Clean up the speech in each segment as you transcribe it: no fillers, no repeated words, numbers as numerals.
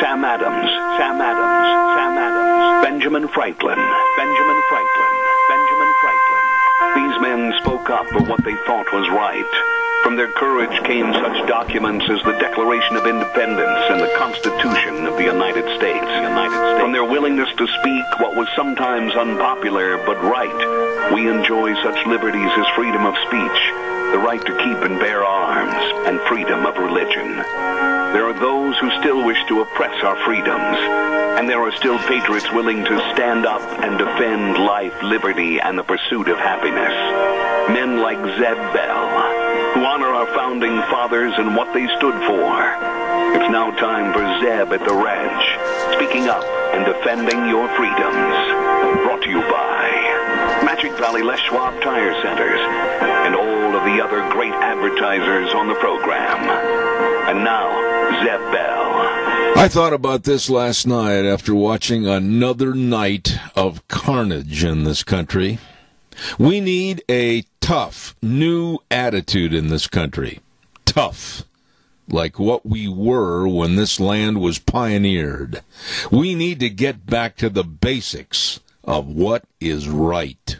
Sam Adams, Sam Adams, Sam Adams, Benjamin Franklin, Benjamin Franklin, Benjamin Franklin. These men spoke up for what they thought was right. From their courage came such documents as the Declaration of Independence and the Constitution of the United States. From their willingness to speak what was sometimes unpopular but right, we enjoy such liberties as freedom of speech, the right to keep and bear arms, and freedom of religion. There are those who still wish to oppress our freedoms, and there are still patriots willing to stand up and defend life, liberty, and the pursuit of happiness. Men like Zeb Bell, who honor our founding fathers and what they stood for. It's now time for Zeb at the ranch, speaking up and defending your freedoms. Brought to you by Magic Valley Les Schwab Tire Centers and all of the other great advertisers on the program. And now, Zeb Bell. I thought about this last night after watching another night of carnage in this country. We need a tough, new attitude in this country. Tough. Like what we were when this land was pioneered. We need to get back to the basics of what is right.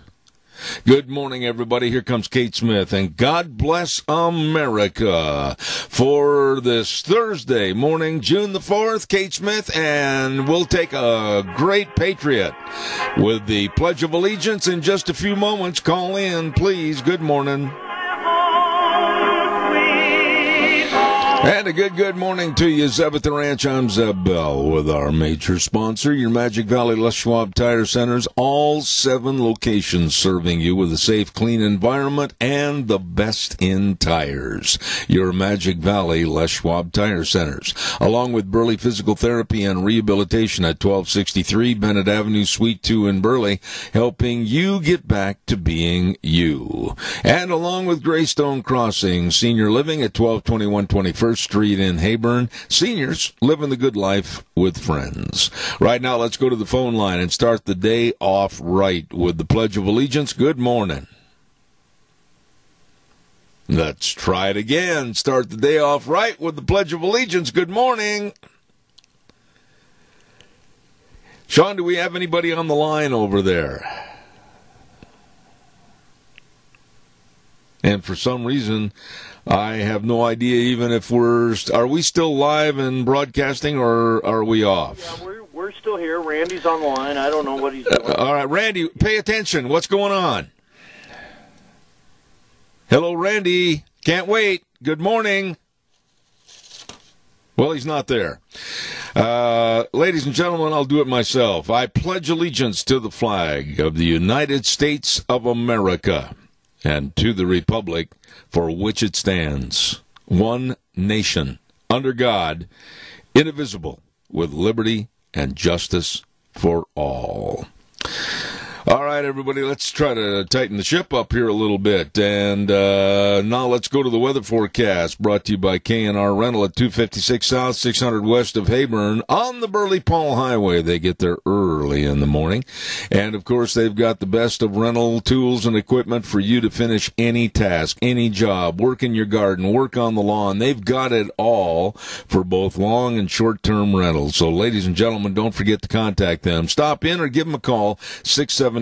Good morning, everybody. Here comes Kate Smith, and God bless America. For this Thursday morning, June the 4th, Kate Smith, and we'll take a great patriot with the Pledge of Allegiance in just a few moments. Call in, please. Good morning. And a good morning to you, Zeb at the Ranch. I'm Zeb Bell with our major sponsor, your Magic Valley Les Schwab Tire Centers. All 7 locations serving you with a safe, clean environment and the best in tires. Your Magic Valley Les Schwab Tire Centers, along with Burley Physical Therapy and Rehabilitation at 1263 Bennett Avenue, Suite 2 in Burley, helping you get back to being you. And along with Greystone Crossing Senior Living at 1221 21st Street in Heyburn. Seniors living the good life with friends. Right now, let's go to the phone line and start the day off right with the Pledge of Allegiance. Good morning. Let's try it again. Start the day off right with the Pledge of Allegiance. Good morning. Sean, do we have anybody on the line over there? And for some reason, I have no idea even if are we still live and broadcasting, or are we off? Yeah, we're still here. Randy's on the line. I don't know what he's doing. All right, Randy, pay attention. What's going on? Hello, Randy. Can't wait. Good morning. Well, he's not there. Ladies and gentlemen, I'll do it myself. I pledge allegiance to the flag of the United States of America and to the republic for which it stands, one nation, under God, indivisible, with liberty and justice for all. All right, everybody, let's try to tighten the ship up here a little bit. And now let's go to the weather forecast, brought to you by K&R Rental at 256 South, 600 west of Heyburn on the Burley-Paul Highway. They get there early in the morning. And, of course, they've got the best of rental tools and equipment for you to finish any task, any job, work in your garden, work on the lawn. They've got it all for both long and short-term rentals. So, ladies and gentlemen, don't forget to contact them. Stop in or give them a call, 678-3122.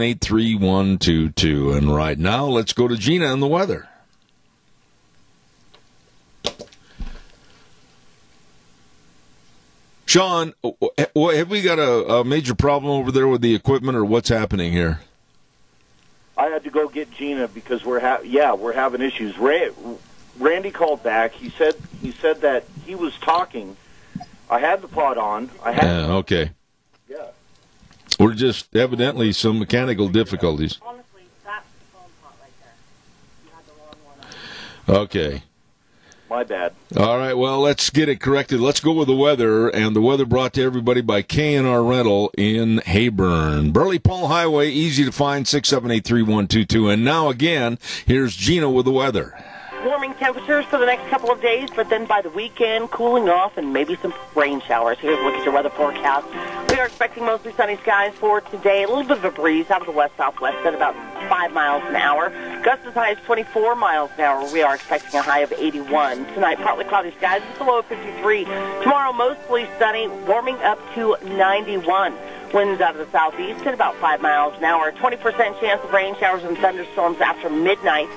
And right now, let's go to Gina and the weather. Sean, have we got a major problem over there with the equipment, or what's happening here? I had to go get Gina because we're having issues. Randy called back. He said that he was talking. I had the pod on. Okay. Yeah. We're just evidently some mechanical difficulties. Honestly, that's the phone pot right there. You had the wrong one on. Okay. My bad. All right, well, let's get it corrected. Let's go with the weather, and the weather brought to everybody by K&R Rental in Heyburn. Burley-Paul Highway, easy to find, 678-3122. And now again, here's Gina with the weather. Warming temperatures for the next couple of days, but then by the weekend, cooling off and maybe some rain showers. Here's a look at your weather forecast. We are expecting mostly sunny skies for today. A little bit of a breeze out of the west-southwest at about 5 miles an hour. Gusts as high as 24 miles an hour. We are expecting a high of 81. Tonight, partly cloudy skies with a low of 53. Tomorrow, mostly sunny, warming up to 91. Winds out of the southeast at about 5 miles an hour. 20% chance of rain showers and thunderstorms after midnight.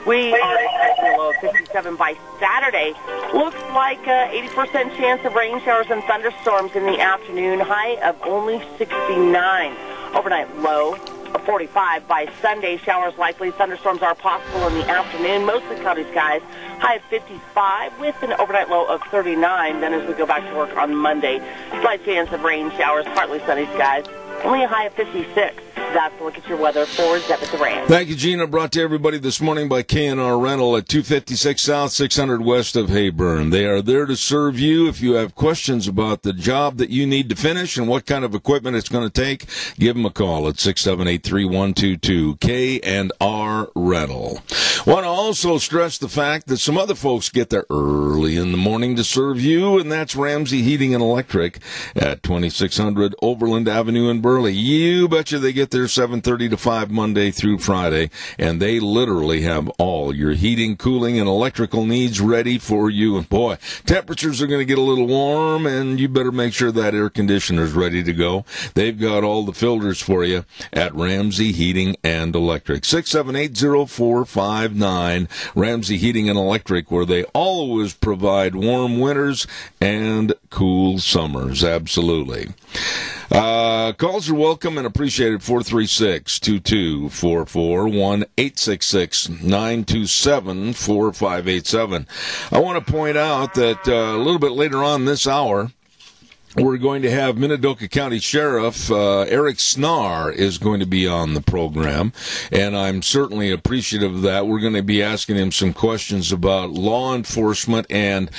We are expecting a low of 57 by Saturday. Looks like 80% chance of rain showers and thunderstorms in the afternoon. High of only 69. Overnight low of 45 by Sunday. Showers likely. Thunderstorms are possible in the afternoon. Mostly cloudy skies. High of 55 with an overnight low of 39. Then as we go back to work on Monday, slight chance of rain showers, partly sunny skies. Only a high of 56. That's a look at your weather for Zebit Duran. Thank you, Gina. Brought to everybody this morning by K&R Rental at 256 South, 600 West of Hayburn. They are there to serve you. If you have questions about the job that you need to finish and what kind of equipment it's going to take, give them a call at 678-3122, K&R Rental. Want to also stress the fact that some other folks get there early in the morning to serve you, and that's Ramsey Heating and Electric at 2600 Overland Avenue in Burley. You betcha they get there 7:30 to 5 Monday through Friday, and they literally have all your heating, cooling, and electrical needs ready for you. And boy, temperatures are going to get a little warm, and you better make sure that air conditioner's ready to go. They've got all the filters for you at Ramsey Heating and Electric. 678-0459, Ramsey Heating and Electric, where they always provide warm winters and cool summers. Absolutely. Calls are welcome and appreciated. 436-2244, 1-866-927-4587. I want to point out that a little bit later on this hour, we're going to have Minidoka County Sheriff Eric Snar is going to be on the program, and I'm certainly appreciative of that. We're going to be asking him some questions about law enforcement and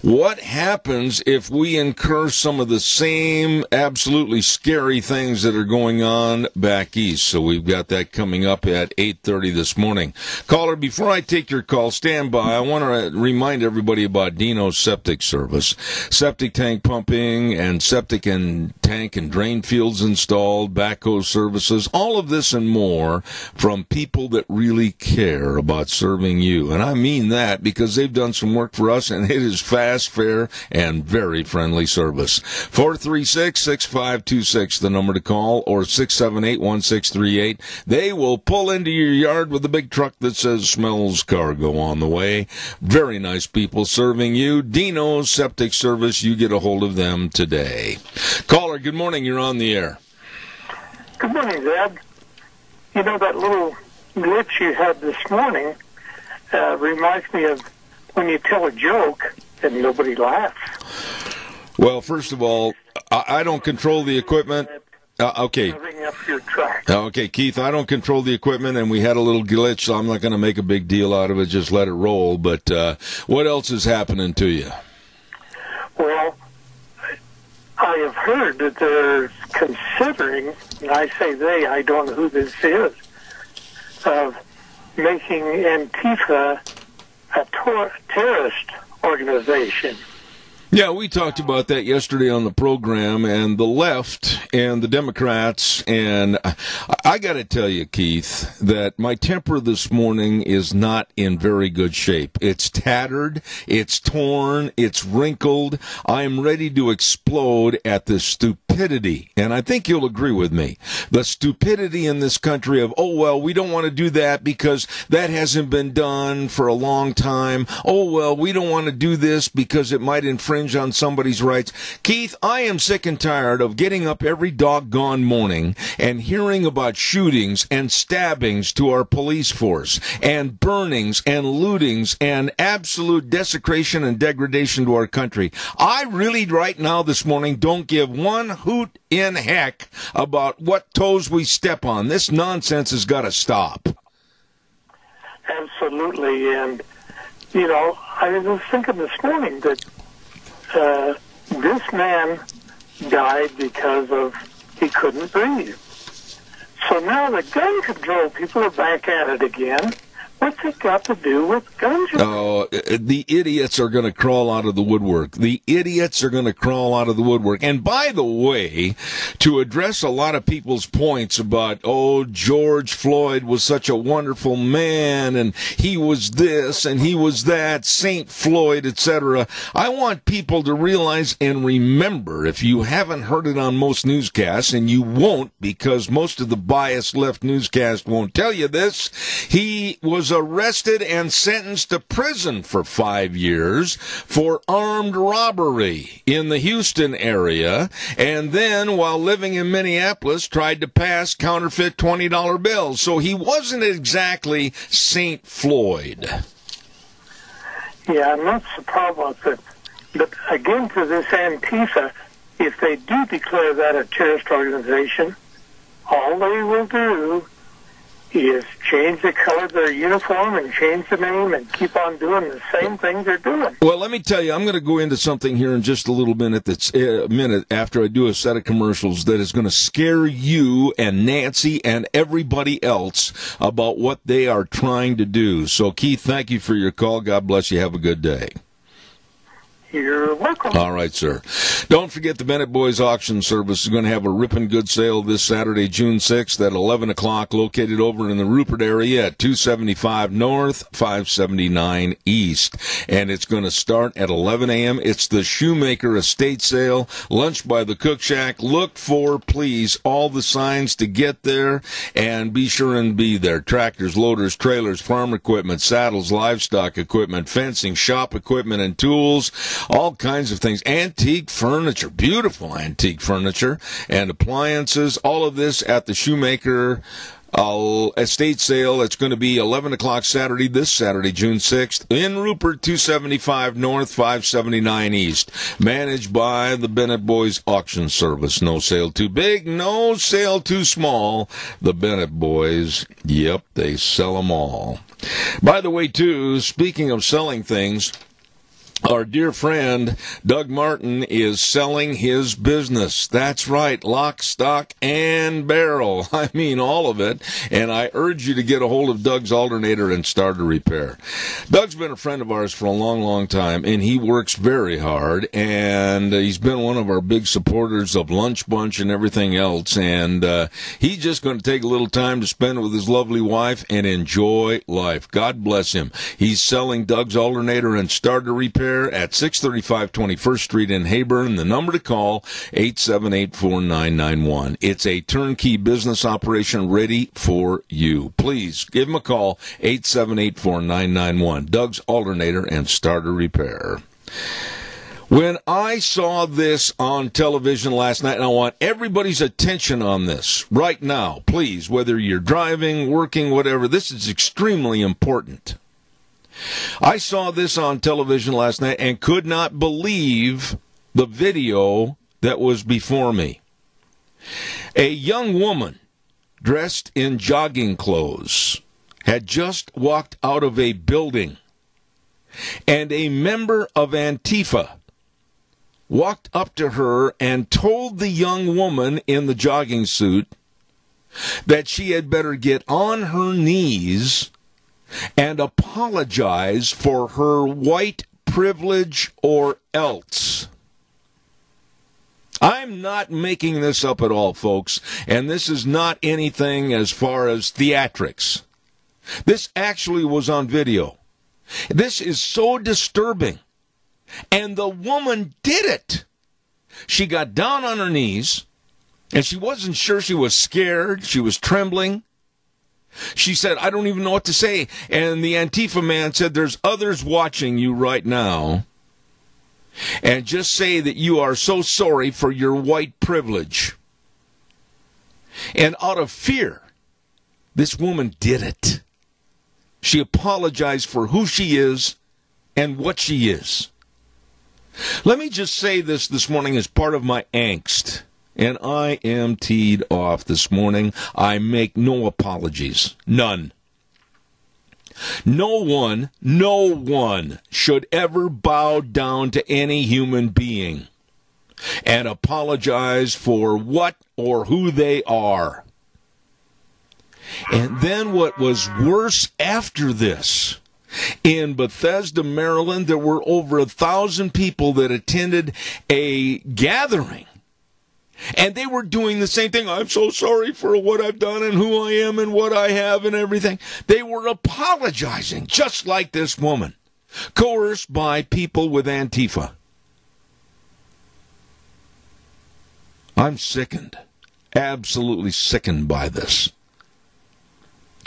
what happens if we incur some of the same absolutely scary things that are going on back east. So we've got that coming up at 8:30 this morning. Caller, before I take your call, stand by. I want to remind everybody about Dino's Septic Service. Septic tank pumping and septic and tank and drain fields installed, backhoe services, all of this and more from people that really care about serving you. And I mean that because they've done some work for us, and it is fast, fair, and very friendly service. 436-6526, the number to call, or 678-1638. They will pull into your yard with a big truck that says smells cargo on the way. Very nice people serving you. Dino's Septic Service, you get a hold of them today. Caller, good morning. You're on the air. Good morning, Zeb. You know, that little glitch you had this morning reminds me of when you tell a joke and nobody laughs. Well, first of all, I don't control the equipment. Okay. Up your track. Okay, Keith, I don't control the equipment, and we had a little glitch, so I'm not going to make a big deal out of it. Just let it roll. But what else is happening to you? Well, I have heard that they're considering, and I say they, I don't know who this is, of making Antifa a terrorist organization. Yeah, we talked about that yesterday on the program, and the left and the Democrats, and I got to tell you, Keith, that my temper this morning is not in very good shape. It's tattered, it's torn, it's wrinkled. I'm ready to explode at the stupidity, and I think you'll agree with me. The stupidity in this country of, oh, well, we don't want to do that because that hasn't been done for a long time. Oh, well, we don't want to do this because it might infringe on somebody's rights. Keith, I am sick and tired of getting up every doggone morning and hearing about shootings and stabbings to our police force and burnings and lootings and absolute desecration and degradation to our country. I really, right now this morning, don't give one hoot in heck about what toes we step on. This nonsense has got to stop. Absolutely. And, you know, I was thinking this morning that this man died because of he couldn't breathe. So now the gun control people are back at it again, What's it got to do with guns? Oh, the idiots are going to crawl out of the woodwork. The idiots are going to crawl out of the woodwork. And by the way, to address a lot of people's points about, oh, George Floyd was such a wonderful man, and he was this, and he was that, Saint Floyd, etc., I want people to realize and remember, if you haven't heard it on most newscasts, and you won't because most of the biased left newscast won't tell you this, he was arrested and sentenced to prison for 5 years for armed robbery in the Houston area, and then while living in Minneapolis tried to pass counterfeit $20 bills. So he wasn't exactly Saint Floyd. Yeah, and that's the problem with it. But again, to this Antifa, if they do declare that a terrorist organization, all they will do is change the color of their uniform and change the name and keep on doing the same things they're doing. Well, let me tell you, I'm going to go into something here in just a little minute. That's a minute after I do a set of commercials that is going to scare you and Nancy and everybody else about what they are trying to do. So, Keith, thank you for your call. God bless you. Have a good day. You're welcome. All right, sir. Don't forget the Bennett Boys Auction Service is going to have a ripping good sale this Saturday, June 6th at 11 o'clock, located over in the Rupert area at 275 North, 579 East. And it's going to start at 11 a.m. It's the Shoemaker Estate Sale, lunch by the Cook Shack. Look for, please, all the signs to get there, and be sure and be there. Tractors, loaders, trailers, farm equipment, saddles, livestock equipment, fencing, shop equipment, and tools. All kinds of things. Antique furniture, beautiful antique furniture and appliances. All of this at the Shoemaker estate sale. It's going to be 11 o'clock Saturday, this Saturday, June 6th, in Rupert, 275 North, 579 East. Managed by the Bennett Boys Auction Service. No sale too big, no sale too small. The Bennett Boys, yep, they sell them all. By the way, too, speaking of selling things, our dear friend Doug Martin is selling his business. That's right, lock, stock, and barrel. I mean, all of it. And I urge you to get a hold of Doug's Alternator and Starter Repair. Doug's been a friend of ours for a long, long time, and he works very hard. And he's been one of our big supporters of Lunch Bunch and everything else. And he's just going to take a little time to spend with his lovely wife and enjoy life. God bless him. He's selling Doug's Alternator and Starter Repair at 635 21st Street in Hayburn. The number to call, 878-4991. It's a turnkey business operation ready for you. Please give him a call, 878-4991. Doug's Alternator and Starter Repair. When I saw this on television last night, and I want everybody's attention on this right now, please, whether you're driving, working, whatever, this is extremely important. I saw this on television last night and could not believe the video that was before me. A young woman dressed in jogging clothes had just walked out of a building, and a member of Antifa walked up to her and told the young woman in the jogging suit that she had better get on her knees and apologize for her white privilege or else. I'm not making this up at all, folks, and this is not anything as far as theatrics. This actually was on video. This is so disturbing. And the woman did it. She got down on her knees, and she wasn't sure. She was scared. She was trembling. She said, I don't even know what to say. And the Antifa man said, there's others watching you right now. And just say that you are so sorry for your white privilege. And out of fear, this woman did it. She apologized for who she is and what she is. Let me just say this morning as part of my angst. And I am teed off this morning. I make no apologies. None. No one should ever bow down to any human being and apologize for what or who they are. And then what was worse after this, in Bethesda, Maryland, there were over 1,000 people that attended a gathering. And they were doing the same thing. I'm so sorry for what I've done and who I am and what I have and everything. They were apologizing, just like this woman, coerced by people with Antifa. I'm sickened, absolutely sickened by this.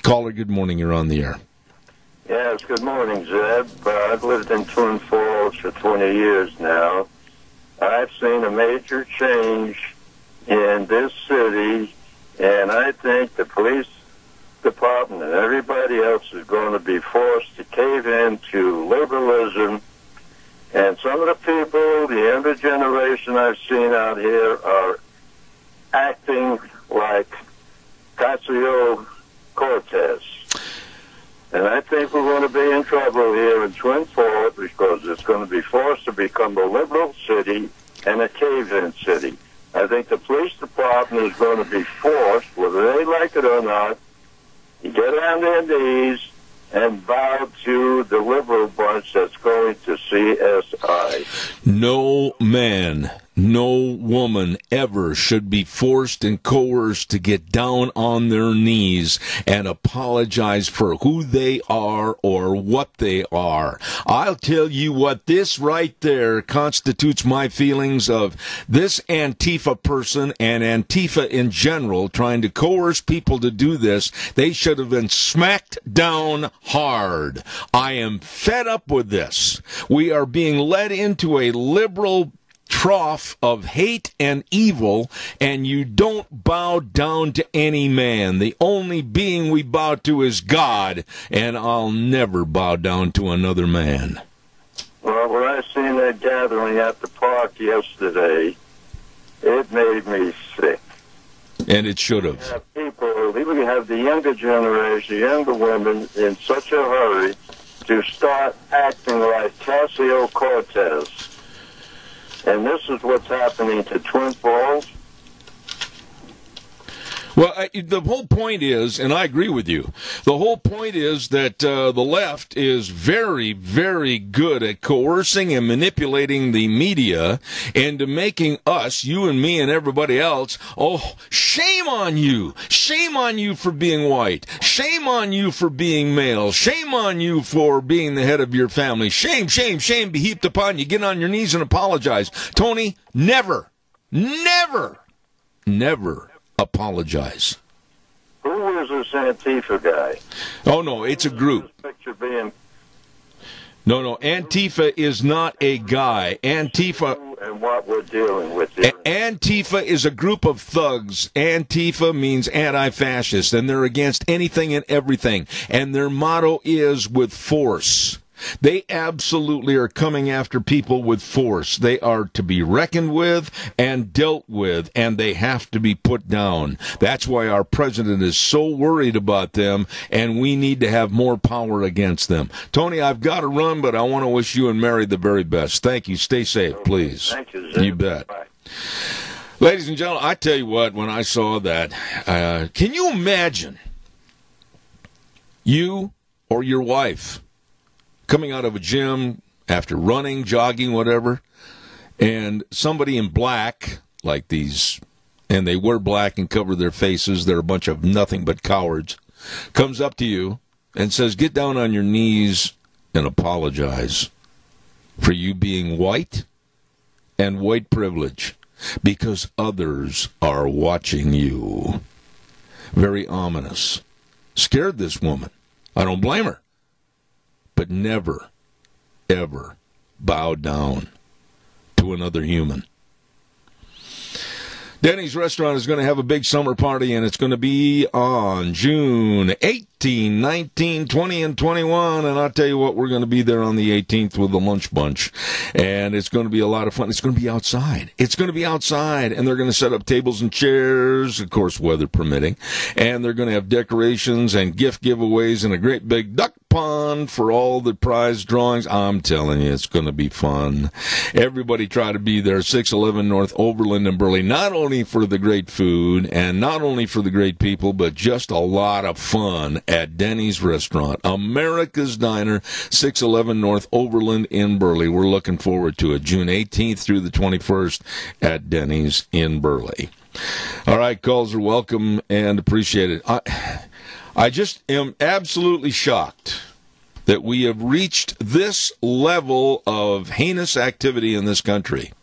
Caller, good morning. You're on the air. Yes, good morning, Zeb. I've lived in Twin Falls for 20 years now. I've seen a major change in this city, and I think the police department and everybody else is going to be forced to cave into liberalism. And some of the people, the younger generation I've seen out here, are acting like Ocasio-Cortez. And I think we're going to be in trouble here in Twin Falls because it's going to be forced to become a liberal city and a cave-in city. I think the police department is going to be forced, whether they like it or not, to get on their knees and bow to the liberal bunch that's going to CSI. No man, no woman ever should be forced and coerced to get down on their knees and apologize for who they are or what they are. I'll tell you what, this right there constitutes my feelings of this Antifa person and Antifa in general trying to coerce people to do this. They should have been smacked down hard. I am fed up with this. We are being led into a liberal trough of hate and evil, and you don't bow down to any man. The only being we bow to is God, and I'll never bow down to another man. Well, when I seen that gathering at the park yesterday, it made me sick. And it should We have. have people, we have the younger generation, younger women, in such a hurry to start acting like Ocasio-Cortez. And this is what's happening to Twin Falls. Well, the whole point is, and I agree with you, the whole point is that the left is very, very good at coercing and manipulating the media into making us, you and me and everybody else, oh, shame on you. Shame on you for being white. Shame on you for being male. Shame on you for being the head of your family. Shame, shame, shame be heaped upon you. Get on your knees and apologize. Tony, never, never, never apologize. Who is this Antifa guy? Oh, no, it's a group. This picture being No, Antifa is not a guy. Antifa and what we're dealing with here. Antifa is a group of thugs. Antifa means anti-fascist, and they're against anything and everything. And their motto is with force. They absolutely are coming after people with force. They are to be reckoned with and dealt with, and they have to be put down. That's why our president is so worried about them, and we need to have more power against them. Tony, I've got to run, but I want to wish you and Mary the very best. Thank you. Stay safe, please. Thank you, Zeb. You bet. Bye. Ladies and gentlemen, I tell you what, when I saw that, can you imagine you or your wife coming out of a gym after running, jogging, whatever, and somebody in black, like these, and they wear black and cover their faces, they're a bunch of nothing but cowards, comes up to you and says, get down on your knees and apologize for you being white and white privilege because others are watching you. Very ominous. Scared this woman. I don't blame her. But never, ever bow down to another human. Denny's Restaurant is going to have a big summer party, and it's going to be on June 8th. 18, 19, 20, and 21. And I'll tell you what, we're going to be there on the 18th with the lunch bunch. And it's going to be a lot of fun. It's going to be outside. It's going to be outside. And they're going to set up tables and chairs, of course, weather permitting. And they're going to have decorations and gift giveaways and a great big duck pond for all the prize drawings. I'm telling you, it's going to be fun. Everybody try to be there, 611 North Overland in Burley, not only for the great food and not only for the great people, but just a lot of fun at Denny's Restaurant. America's Diner, 611 North Overland in Burley. We're looking forward to it, June 18th through the 21st at Denny's in Burley. All right, calls are welcome and appreciated. I just am absolutely shocked that we have reached this level of heinous activity in this country,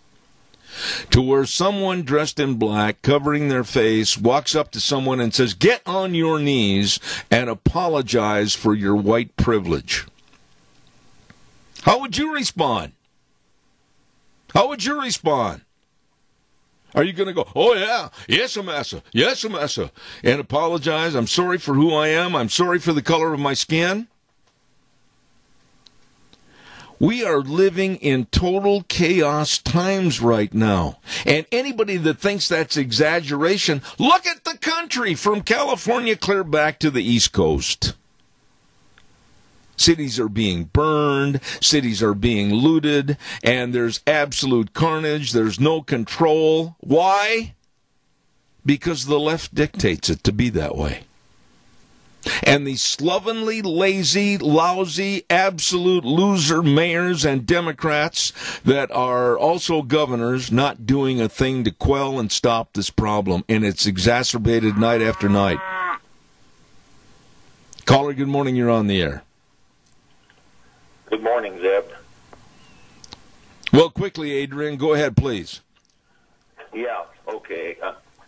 to where someone dressed in black, covering their face, walks up to someone and says, "Get on your knees and apologize for your white privilege." How would you respond? How would you respond? Are you going to go, "Oh, yeah, yes, massa, and apologize? I'm sorry for who I am. I'm sorry for the color of my skin"? We are living in total chaos times right now. And anybody that thinks that's exaggeration, look at the country from California clear back to the East Coast. Cities are being burned, cities are being looted, and there's absolute carnage. There's no control. Why? Because the left dictates it to be that way. And these slovenly, lazy, lousy, absolute loser mayors and Democrats that are also governors not doing a thing to quell and stop this problem. And it's exacerbated night after night. Caller, good morning. You're on the air. Good morning, Zeb. Well, quickly, Adrian, go ahead, please. Yeah, okay.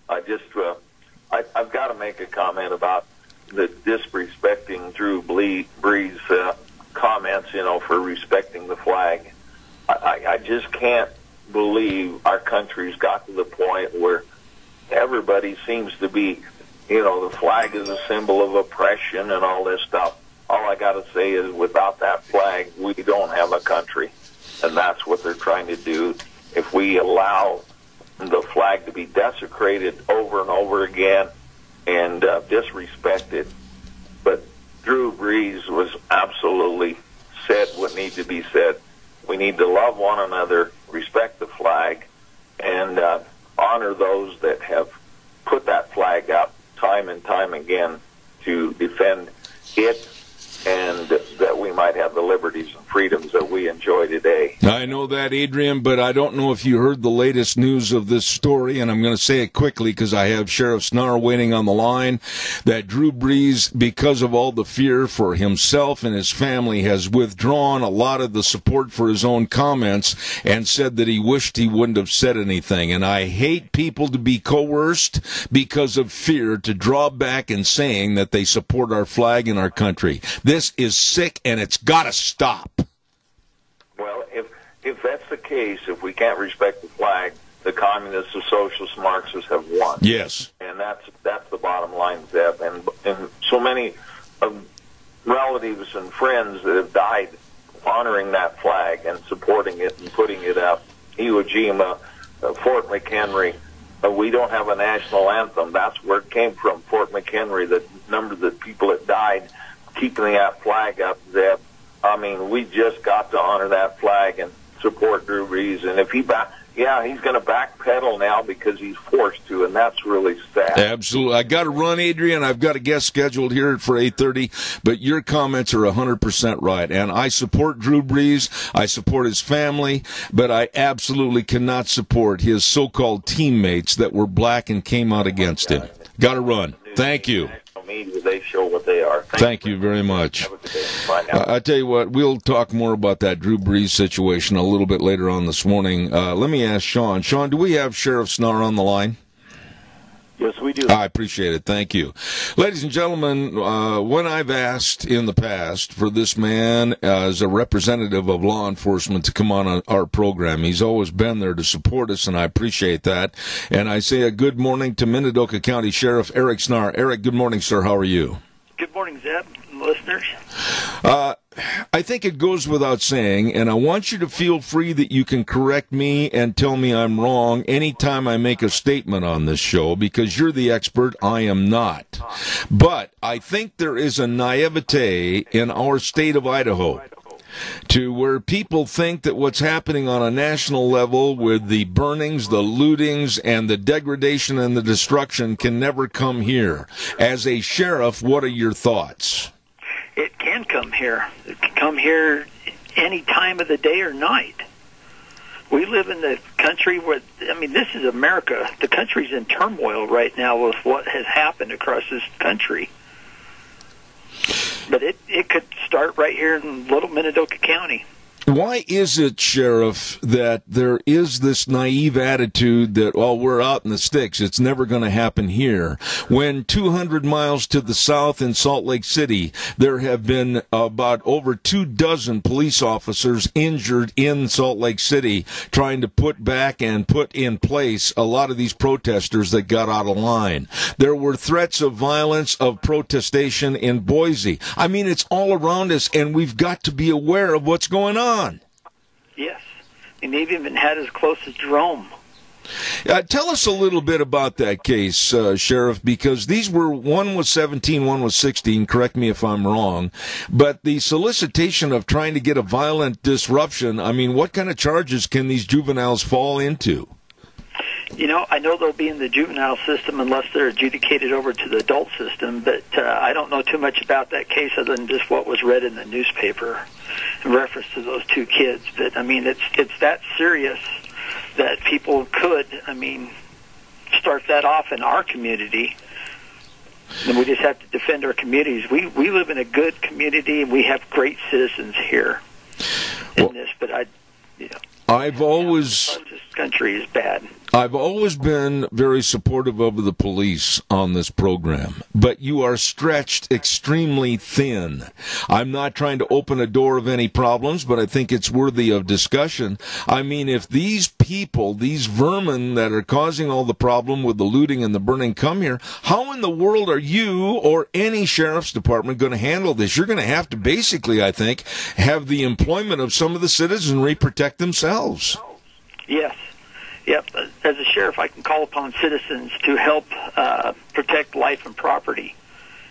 I've got to make a comment about the disrespecting Drew Brees' comments, for respecting the flag. I just can't believe our country's got to the point where everybody seems to be, the flag is a symbol of oppression and all this stuff. All I got to say is without that flag, we don't have a country. And that's what they're trying to do. If we allow the flag to be desecrated over and over again and disrespected. But Drew Brees was absolutely said what needs to be said. We need to love one another, respect the flag, and honor those that have put that flag up time and time again to defend it, and that we might have the liberties and freedoms that we enjoy today. I know that, Adrian, but I don't know if you heard the latest news of this story, and I'm going to say it quickly because I have Sheriff Snar waiting on the line, that Drew Brees, because of all the fear for himself and his family, has withdrawn a lot of the support for his own comments and said that he wished he wouldn't have said anything. And I hate people to be coerced because of fear to draw back in saying that they support our flag and our country. This is sick, and it's got to stop. Well, if that's the case, if we can't respect the flag, the communists, the socialists, Marxists have won. Yes. And that's the bottom line, Zeb. And so many relatives and friends that have died honoring that flag and supporting it and putting it up. Iwo Jima, Fort McHenry. We don't have a national anthem. That's where it came from, Fort McHenry, the number of the people that died keeping that flag up, Zeb. I mean, we just got to honor that flag and support Drew Brees. And if he's going to backpedal now because he's forced to, and that's really sad. Absolutely. I got to run, Adrian. I've got a guest scheduled here for 8:30, but your comments are 100% right. And I support Drew Brees. I support his family, but I absolutely cannot support his so-called teammates that were black and came out against him. Got to run. Thank you. Media, they show what they are. Thank you very much. Have a good day. Bye now. I tell you what, we'll talk more about that Drew Brees situation a little bit later on this morning. Let me ask Sean. Sean, do we have Sheriff Snar on the line? Yes, we do. I appreciate it. Thank you. Ladies and gentlemen, when I've asked in the past for this man as a representative of law enforcement to come on our program, he's always been there to support us, and I appreciate that. And I say a good morning to Minidoka County Sheriff Eric Snar. Eric, good morning, sir. How are you? Good morning, Zeb, and listeners. I think it goes without saying, and I want you to feel free that you can correct me and tell me I'm wrong anytime I make a statement on this show, because you're the expert, I am not. But I think there is a naivete in our state of Idaho to where people think that what's happening on a national level with the burnings, the lootings, and the degradation and the destruction can never come here. As a sheriff, what are your thoughts? It can come here. It can come here any time of the day or night. We live in the country where, this is America. The country's in turmoil right now with what has happened across this country. But it could start right here in Little Minidoka County. Why is it, Sheriff, that there is this naive attitude that, we're out in the sticks, it's never going to happen here, when 200 miles to the south in Salt Lake City, there have been about over 24 police officers injured in Salt Lake City trying to put back and put in place a lot of these protesters that got out of line. There were threats of violence, of protestation in Boise. It's all around us, and we've got to be aware of what's going on. Yes, and they've even had as close as Jerome. Tell us a little bit about that case, Sheriff, because one was 17, one was 16, correct me if I'm wrong, but the solicitation of trying to get a violent disruption, what kind of charges can these juveniles fall into? I know they'll be in the juvenile system unless they're adjudicated over to the adult system, but I don't know too much about that case other than just what was read in the newspaper in reference to those two kids. But, it's that serious that people could, start that off in our community. And we just have to defend our communities. We live in a good community, and we have great citizens here in this, but this country is bad. I've always been very supportive of the police on this program, but you are stretched extremely thin. I'm not trying to open a door of any problems, but I think it's worthy of discussion. If these people, these vermin that are causing all the problem with the looting and the burning come here, how in the world are you or any sheriff's department going to handle this? You're going to have to basically, I think, have the employment of some of the citizenry protect themselves. Yes. Yep. As a sheriff, I can call upon citizens to help protect life and property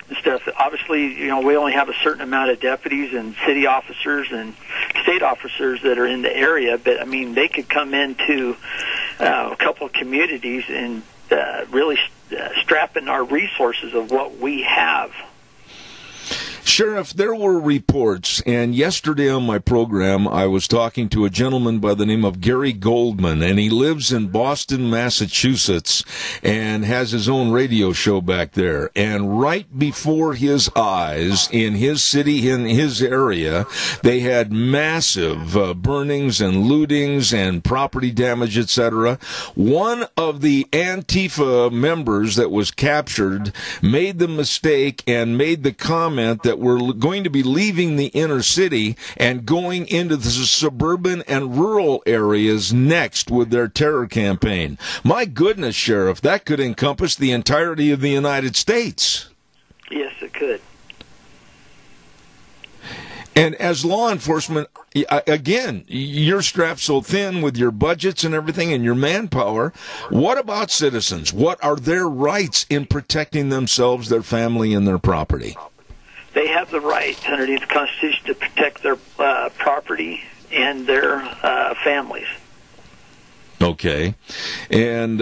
and stuff. Obviously, we only have a certain amount of deputies and city officers and state officers that are in the area, but, they could come into a couple of communities and really strap in our resources of what we have. Sheriff, there were reports, and yesterday on my program I was talking to a gentleman by the name of Gary Goldman, and he lives in Boston, Massachusetts, and has his own radio show back there. And right before his eyes, in his city, in his area, they had massive burnings and lootings and property damage, etc. One of the Antifa members that was captured made the mistake and made the comment that we're going to be leaving the inner city and going into the suburban and rural areas next with their terror campaign. My goodness, Sheriff, that could encompass the entirety of the United States. Yes, it could. And as law enforcement, again, you're strapped so thin with your budgets and everything and your manpower. What about citizens? What are their rights in protecting themselves, their family, and their property? They have the right underneath the Constitution to protect their property and their families. Okay. And,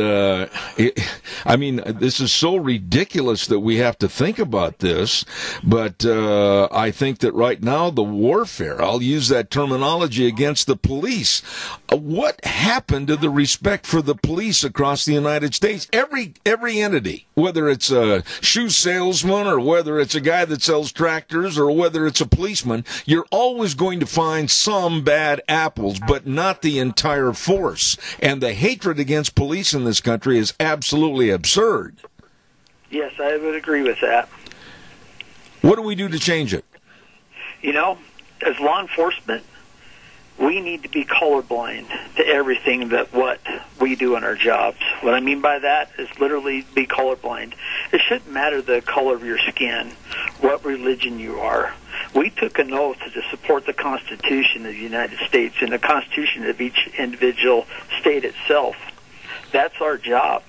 this is so ridiculous that we have to think about this, but I think that right now the warfare, I'll use that terminology, against the police, what happened to the respect for the police across the United States? Every entity, whether it's a shoe salesman or whether it's a guy that sells tractors or whether it's a policeman, you're always going to find some bad apples, but not the entire force. And the hatred against police in this country is absolutely absurd. Yes, I would agree with that. What do we do to change it? As law enforcement, we need to be colorblind to everything that what we do in our jobs. What I mean by that is literally be colorblind. It shouldn't matter the color of your skin, what religion you are. We took an oath to support the Constitution of the United States and the Constitution of each individual state itself. That's our job.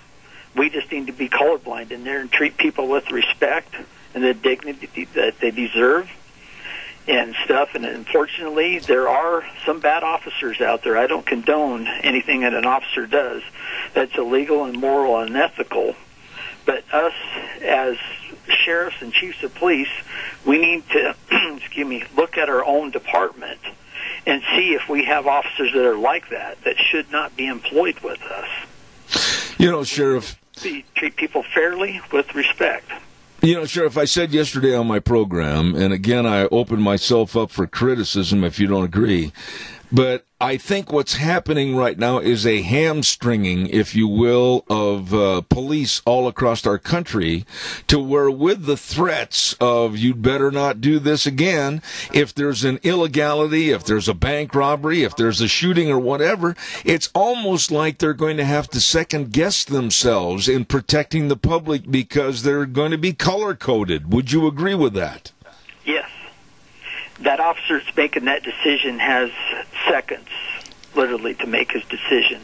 We just need to be colorblind in there and treat people with respect and the dignity that they deserve and stuff. And unfortunately, there are some bad officers out there. I don't condone anything that an officer does that's illegal, immoral, and unethical. But us as sheriffs and chiefs of police, we need to look at our own department and see if we have officers that are like that should not be employed with us. You know, Sheriff, treat people fairly with respect. You know, Sheriff, I said yesterday on my program, and again, I open myself up for criticism if you don't agree, but I think what's happening right now is a hamstringing, if you will, of police all across our country, to where with the threats of you'd better not do this again, if there's an illegality, if there's a bank robbery, if there's a shooting or whatever, it's almost like they're going to have to second guess themselves in protecting the public because they're going to be color-coded. Would you agree with that? Yes. That officer that's making that decision has seconds, literally, to make his decision.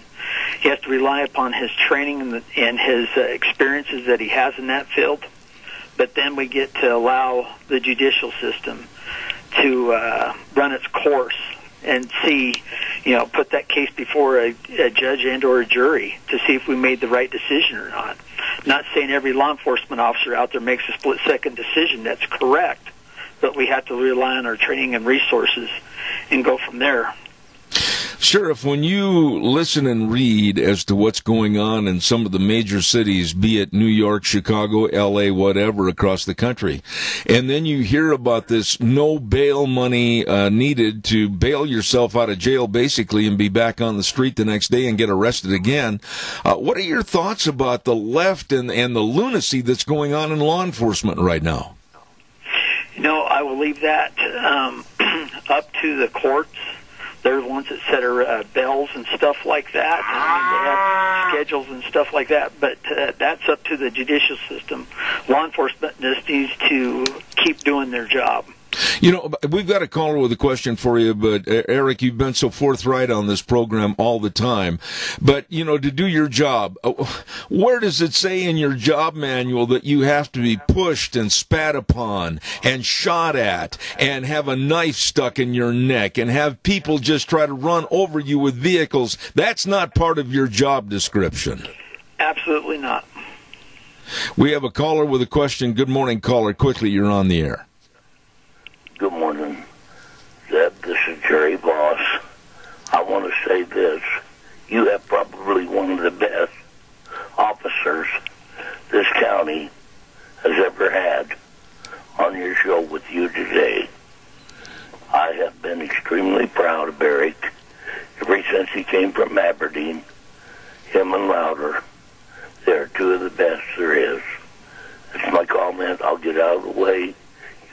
He has to rely upon his training and his experiences that he has in that field. But then we get to allow the judicial system to run its course and see, put that case before a judge and or a jury to see if we made the right decision or not. Not saying every law enforcement officer out there makes a split-second decision that's correct, but we have to rely on our training and resources and go from there. Sheriff, when you listen and read as to what's going on in some of the major cities, be it New York, Chicago, L.A., whatever, across the country, and then you hear about this no bail money needed to bail yourself out of jail, basically, and be back on the street the next day and get arrested again, what are your thoughts about the left and the lunacy that's going on in law enforcement right now? I will leave that up to the courts. They're the ones that set our bells and stuff like that. They have schedules and stuff like that, but that's up to the judicial system. Law enforcement just needs to keep doing their job. We've got a caller with a question for you, but Eric, you've been so forthright on this program all the time. But, to do your job, where does it say in your job manual that you have to be pushed and spat upon and shot at and have a knife stuck in your neck and have people just try to run over you with vehicles? That's not part of your job description. Absolutely not. We have a caller with a question. Good morning, caller. Quickly, you're on the air. Good morning, Zeb. This is Jerry Voss. I want to say this. You have probably one of the best officers this county has ever had on your show with you today. I have been extremely proud of Barrick ever since he came from Aberdeen. Him and Louder, they're two of the best there is. That's my comment. I'll get out of the way.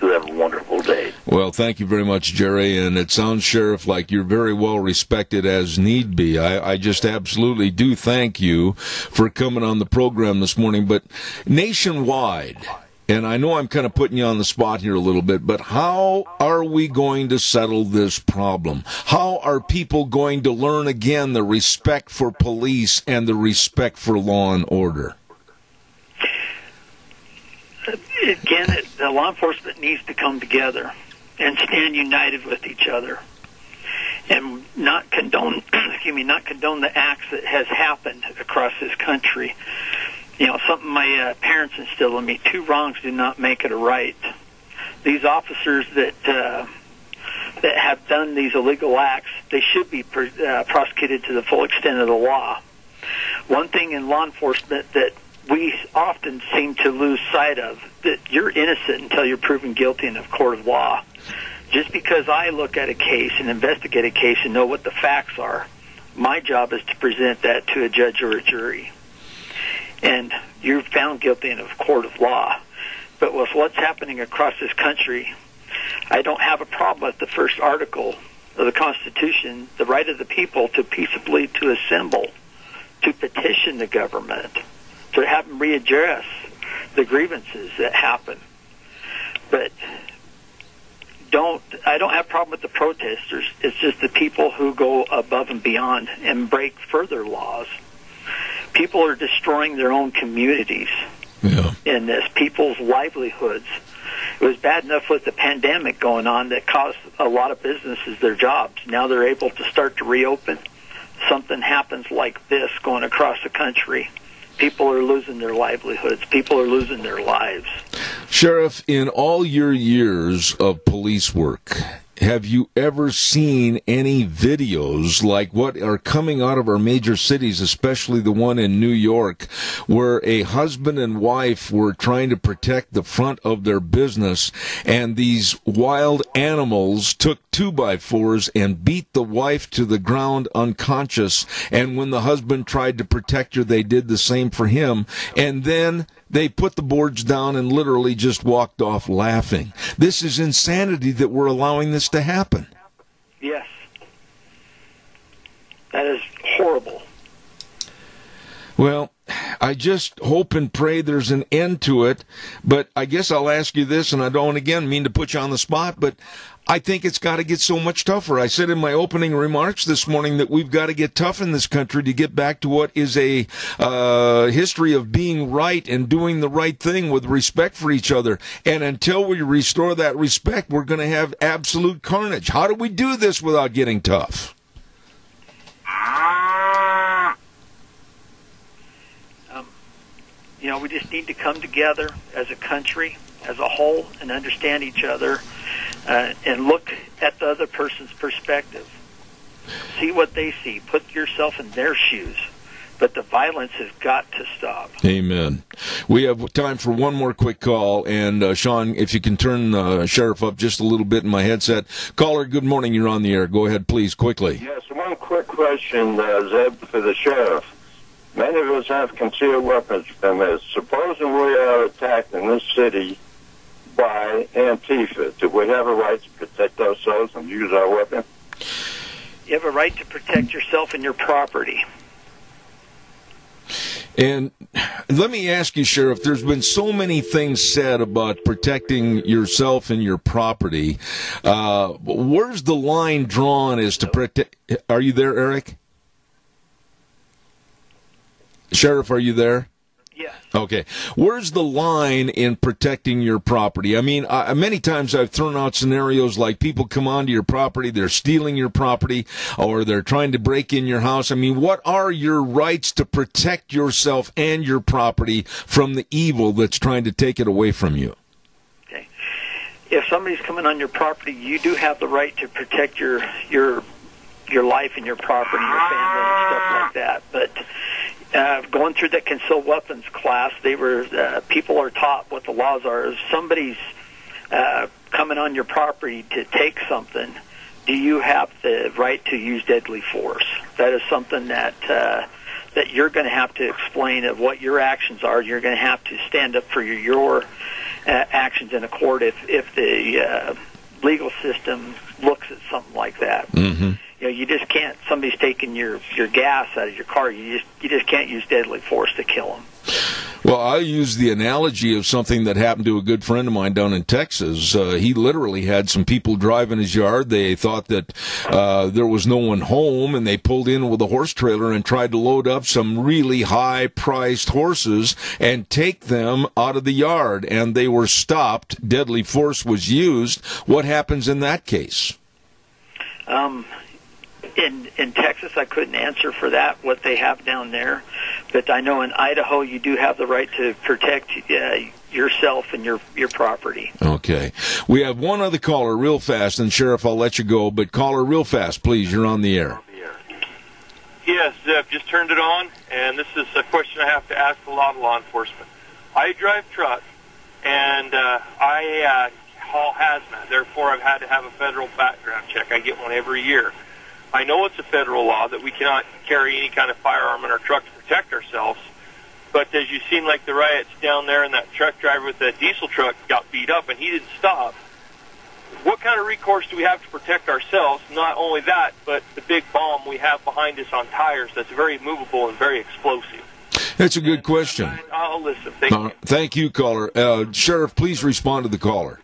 You have a wonderful day. Well, thank you very much, Jerry, and it sounds, Sheriff, like you're very well respected as need be. I just absolutely do thank you for coming on the program this morning. But nationwide, and I know I'm kind of putting you on the spot here a little bit, but how are we going to settle this problem? How are people going to learn again the respect for police and the respect for law and order? Again, the law enforcement needs to come together and stand united with each other, and not condone, not condone the acts that has happened across this country. Something my parents instilled in me: 2 wrongs do not make it a right. These officers that have done these illegal acts, they should be prosecuted to the full extent of the law. One thing in law enforcement that we often seem to lose sight of, that you're innocent until you're proven guilty in a court of law. Just because I look at a case and investigate a case and know what the facts are, my job is to present that to a judge or a jury. And you're found guilty in a court of law. But with what's happening across this country, I don't have a problem with the first article of the Constitution, the right of the people to peaceably to assemble to petition the government to have them readdress the grievances that happen. But I don't have a problem with the protesters. It's just the people who go above and beyond and break further laws. People are destroying their own communities in this, people's livelihoods. It was bad enough with the pandemic going on that cost a lot of businesses their jobs. Now they're able to start to reopen. Something happens like this going across the country. People are losing their livelihoods. People are losing their lives. Sheriff, in all your years of police work, have you ever seen any videos like what are coming out of our major cities, especially the one in New York, where a husband and wife were trying to protect the front of their business, and these wild animals took 2x4s and beat the wife to the ground unconscious, and when the husband tried to protect her, they did the same for him, and then they put the boards down and literally just walked off laughing. This is insanity that we're allowing this to happen. Yes. That is horrible. Well, I just hope and pray there's an end to it, but I guess I'll ask you this, and I don't, again, mean to put you on the spot, but I think it's got to get so much tougher. I said in my opening remarks this morning that we've got to get tough in this country to get back to what is a history of being right and doing the right thing with respect for each other. And until we restore that respect, we're going to have absolute carnage. How do we do this without getting tough? We just need to come together as a country, as a whole, and understand each other and look at the other person's perspective. See what they see. Put yourself in their shoes. But the violence has got to stop. Amen. We have time for one more quick call. And, Sean, if you can turn the Sheriff up just a little bit in my headset. Caller, good morning. You're on the air. Go ahead, please, quickly. Yes, one quick question, Zeb, for the Sheriff. Many of us have concealed weapons permits. Supposing we are attacked in this city by Antifa, do we have a right to protect ourselves and use our weapon? You have a right to protect yourself and your property. And let me ask you, Sheriff, there's been so many things said about protecting yourself and your property. Where's the line drawn as to protect? Are you there, Eric? Sheriff, are you there? Yes. Okay. Where's the line in protecting your property? I mean, many times I've thrown out scenarios like people come onto your property, they're stealing your property, or they're trying to break in your house. I mean, what are your rights to protect yourself and your property from the evil that's trying to take it away from you? Okay. If somebody's coming on your property, you do have the right to protect your life and your property, your family, and stuff like that. But going through the concealed weapons class, people are taught what the laws are. If somebody's coming on your property to take something, do you have the right to use deadly force? That is something that you're going to have to explain of what your actions are. You're going to have to stand up for your actions in a court if the legal system looks at something like that. Mm-hmm. You just can't. Somebody's taking your gas out of your car. You just can't use deadly force to kill them. Well, I use the analogy of something that happened to a good friend of mine down in Texas. He literally had some people drive in his yard. They thought that there was no one home, and they pulled in with a horse trailer and tried to load up some really high-priced horses and take them out of the yard, and they were stopped. Deadly force was used. What happens in that case? In Texas, I couldn't answer for that, what they have down there. But I know in Idaho, you do have the right to protect yourself and your property. Okay. We have one other caller real fast, and Sheriff, I'll let you go. But caller real fast, please. You're on the air. Yes, Zeb, just turned it on, and this is a question I have to ask a lot of law enforcement. I drive truck, and I haul hazmat. Therefore, I've had to have a federal background check. I get one every year. I know it's a federal law that we cannot carry any kind of firearm in our truck to protect ourselves, but as you seen like the riots down there, and that truck driver with that diesel truck got beat up, and he didn't stop. what kind of recourse do we have to protect ourselves? Not only that, but the big bomb we have behind us on tires that's very movable and very explosive. That's a good question. I'll listen. Thank you. Thank you, caller. Sheriff, please respond to the caller.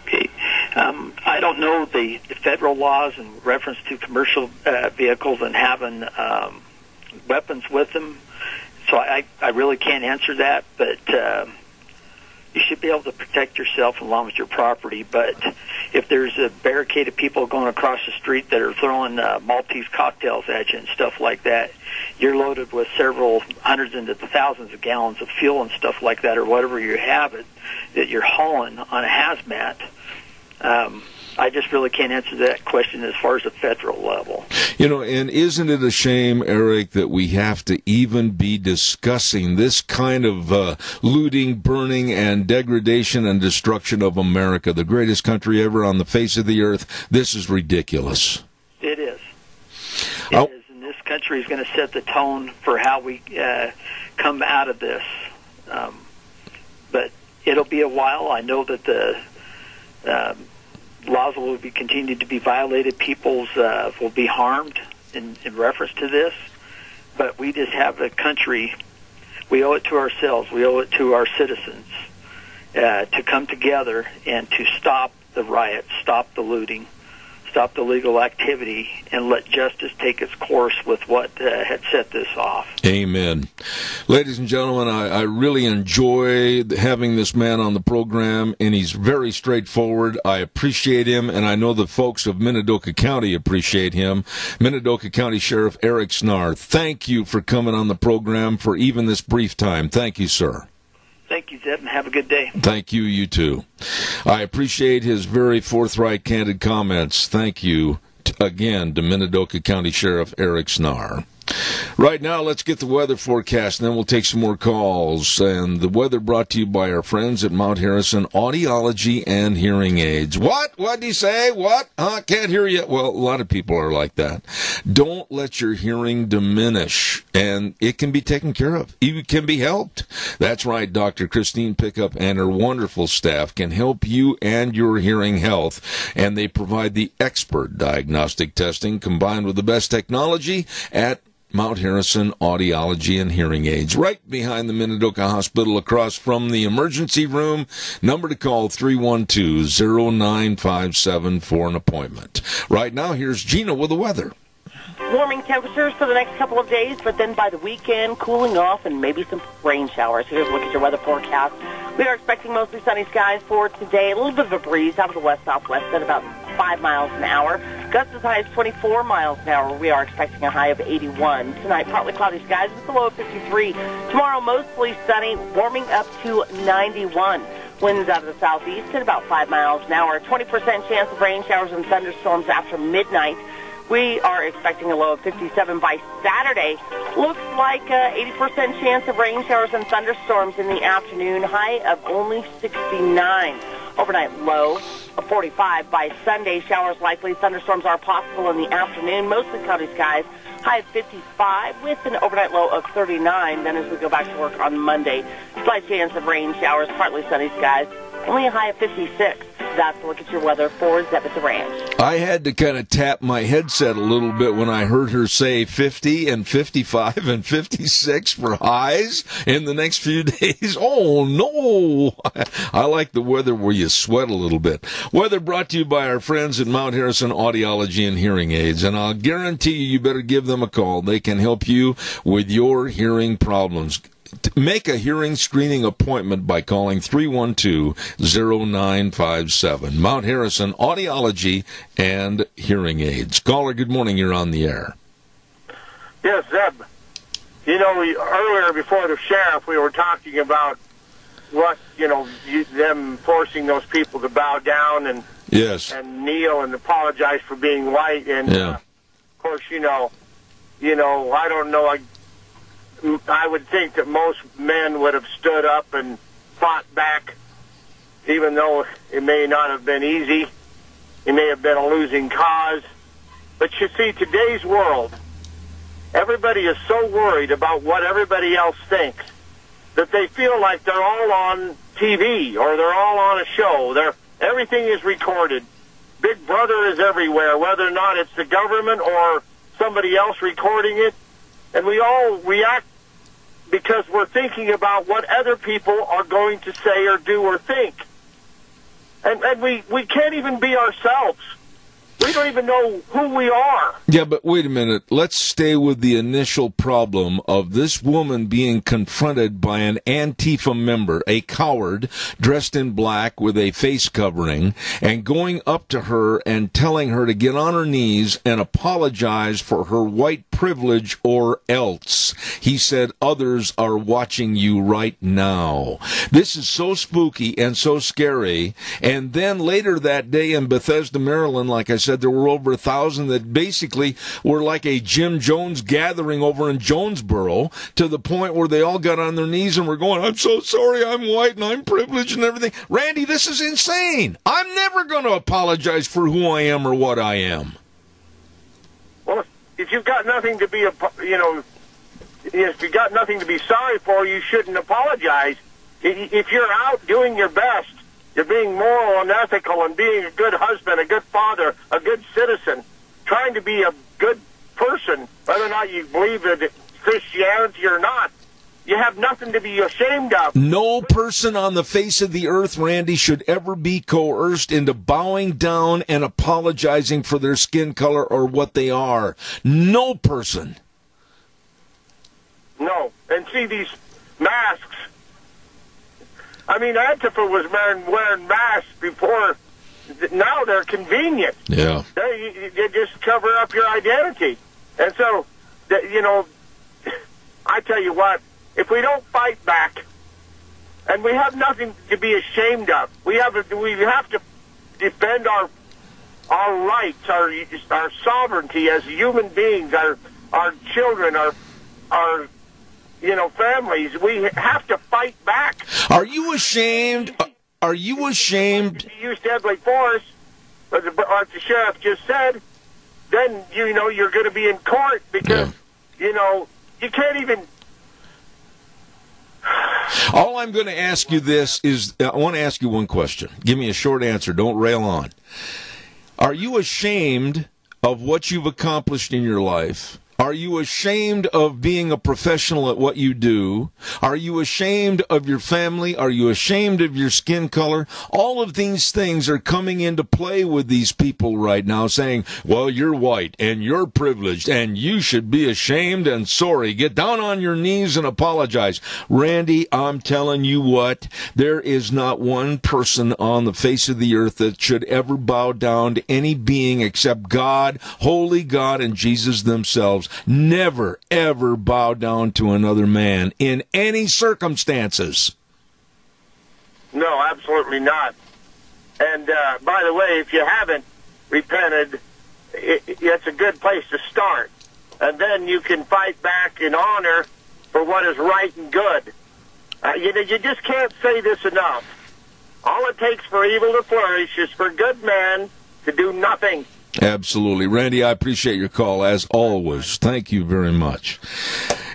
Okay. I don't know the federal laws in reference to commercial vehicles and having weapons with them, so I really can't answer that, but you should be able to protect yourself along with your property. But if there's a barricade of people going across the street that are throwing Maltese cocktails at you and stuff like that, you're loaded with several hundreds into thousands of gallons of fuel and stuff like that, or whatever you have it that you're hauling on a hazmat. I just really can't answer that question as far as the federal level. You know, and isn't it a shame, Eric, that we have to even be discussing this kind of looting, burning, and degradation and destruction of America, the greatest country ever on the face of the earth? This is ridiculous. It is. It is, and this country is going to set the tone for how we come out of this. But it'll be a while. I know that the laws will be continued to be violated. People's will be harmed in reference to this. But we just have a country. We owe it to ourselves. We owe it to our citizens to come together and to stop the riots, stop the looting, stop the legal activity, and let justice take its course with what had set this off. Amen. Ladies and gentlemen, I really enjoy having this man on the program, and he's very straightforward. I appreciate him, and I know the folks of Minidoka County appreciate him. Minidoka County Sheriff Eric Snar, thank you for coming on the program for even this brief time. Thank you, sir. Thank you, Zeb, and have a good day. Thank you, you too. I appreciate his very forthright, candid comments. Thank you again to Minidoka County Sheriff Eric Snar. Right now, let's get the weather forecast, and then we'll take some more calls. And the weather brought to you by our friends at Mount Harrison Audiology and Hearing Aids. What? What'd he say? What? Can't hear you. Well, a lot of people are like that. Don't let your hearing diminish, and it can be taken care of. It can be helped. That's right. Dr. Christine Pickup and her wonderful staff can help you and your hearing health, and they provide the expert diagnostic testing combined with the best technology at Mount Harrison Audiology and Hearing Aids, right behind the Minidoka Hospital, across from the emergency room. Number to call, 312-0957 for an appointment. Right now, here's Gina with the weather. Warming temperatures for the next couple of days, but then by the weekend, cooling off and maybe some rain showers. Here's a look at your weather forecast. We are expecting mostly sunny skies for today. A little bit of a breeze out of the west-southwest at about 5 miles an hour. Gusts as high as 24 miles an hour. We are expecting a high of 81. Tonight, partly cloudy skies with a low of 53. Tomorrow, mostly sunny, warming up to 91. Winds out of the southeast at about 5 miles an hour. 20% chance of rain showers and thunderstorms after midnight. We are expecting a low of 57 by Saturday. Looks like 80% chance of rain showers and thunderstorms in the afternoon. High of only 69. Overnight low of 45 by Sunday. Showers likely. Thunderstorms are possible in the afternoon. Mostly cloudy skies. High of 55 with an overnight low of 39. Then as we go back to work on Monday, slight chance of rain showers, partly sunny skies. Only a high of 56. That's a look at your weather for Zeb at the Ranch. I had to kind of tap my headset a little bit when I heard her say 50 and 55 and 56 for highs in the next few days. Oh, no. I like the weather where you sweat a little bit. Weather brought to you by our friends at Mount Harrison Audiology and Hearing Aids, and I'll guarantee you better give them a call. They can help you with your hearing problems. Make a hearing screening appointment by calling 312-0957. Mount Harrison Audiology and Hearing Aids. Caller, good morning. You're on the air. Yes, Zeb. You know, earlier before the sheriff, we were talking about what, them forcing those people to bow down and and kneel and apologize for being white. And, of course, I don't know, I would think that most men would have stood up and fought back, even though it may not have been easy. It may have been a losing cause. But you see, today's world, everybody is so worried about what everybody else thinks that they feel like they're all on TV or they're all on a show. Everything is recorded. Big Brother is everywhere, whether or not it's the government or somebody else recording it. And we all react because we're thinking about what other people are going to say or do or think. And we can't even be ourselves. We don't even know who we are. Yeah, but wait a minute. Let's stay with the initial problem of this woman being confronted by an Antifa member, a coward dressed in black with a face covering, and going up to her and telling her to get on her knees and apologize for her white privilege or else. He said, others are watching you right now. This is so spooky and so scary. And then later that day in Bethesda, Maryland, like I said, there were over 1,000 that basically were like a Jim Jones gathering over in Jonesboro, to the point where they all got on their knees and were going, I'm so sorry, I'm white and I'm privileged and everything. Randy, this is insane. I'm never going to apologize for who I am or what I am. Well, if you've got nothing to be, if you've got nothing to be sorry for, you shouldn't apologize. If you're out doing your best, you're being moral and ethical and being a good husband, a good father, a good citizen, trying to be a good person, whether or not you believe in Christianity or not. You have nothing to be ashamed of. No person on the face of the earth, Randy, should ever be coerced into bowing down and apologizing for their skin color or what they are. No person. No. And see, these masks, I mean, Antifa was wearing masks before. Now they're convenient. Yeah. They just cover up your identity. And so, I tell you what, if we don't fight back, and we have nothing to be ashamed of, we have to defend our rights, our sovereignty as human beings, our children, our families. We have to fight back. Are you ashamed? Are you ashamed? If you use deadly force, like the sheriff just said, then you're going to be in court because you can't even. All I'm going to ask you this is, I want to ask you one question. Give me a short answer. Don't rail on. Are you ashamed of what you've accomplished in your life? Are you ashamed of being a professional at what you do? Are you ashamed of your family? Are you ashamed of your skin color? All of these things are coming into play with these people right now, saying, well, you're white and you're privileged and you should be ashamed and sorry. Get down on your knees and apologize. Randy, I'm telling you what, there is not one person on the face of the earth that should ever bow down to any being except God, holy God, and Jesus themselves. Never, ever bow down to another man in any circumstances. No, absolutely not. And by the way, if you haven't repented, it's a good place to start. And then you can fight back in honor for what is right and good. You just can't say this enough. All it takes for evil to flourish is for good men to do nothing. Absolutely. Randy, I appreciate your call, as always. Thank you very much.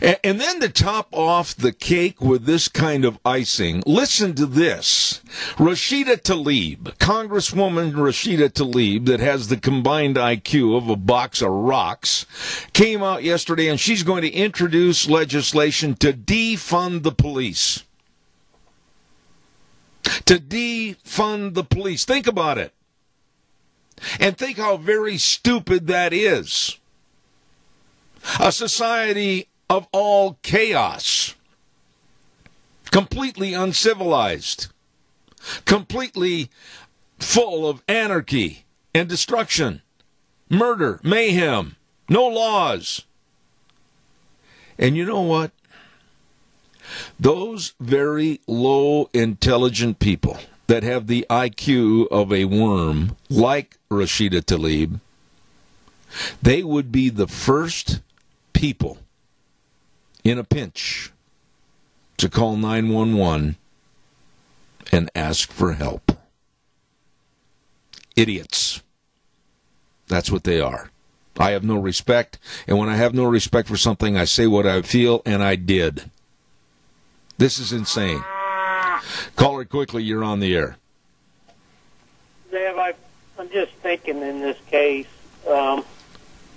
And then to top off the cake with this kind of icing, listen to this. Rashida Tlaib, Congresswoman Rashida Tlaib, that has the combined IQ of a box of rocks, came out yesterday and she's going to introduce legislation to defund the police. To defund the police. Think about it. And think how very stupid that is. A society of all chaos. Completely uncivilized. Completely full of anarchy and destruction. Murder, mayhem, no laws. And you know what? Those very low intelligent people that have the IQ of a worm, like Rashida Tlaib, they would be the first people in a pinch to call 911 and ask for help. Idiots. That's what they are. I have no respect, and when I have no respect for something, I say what I feel, and I did. This is insane. Caller, quickly, you're on the air. Dave, I'm just thinking in this case,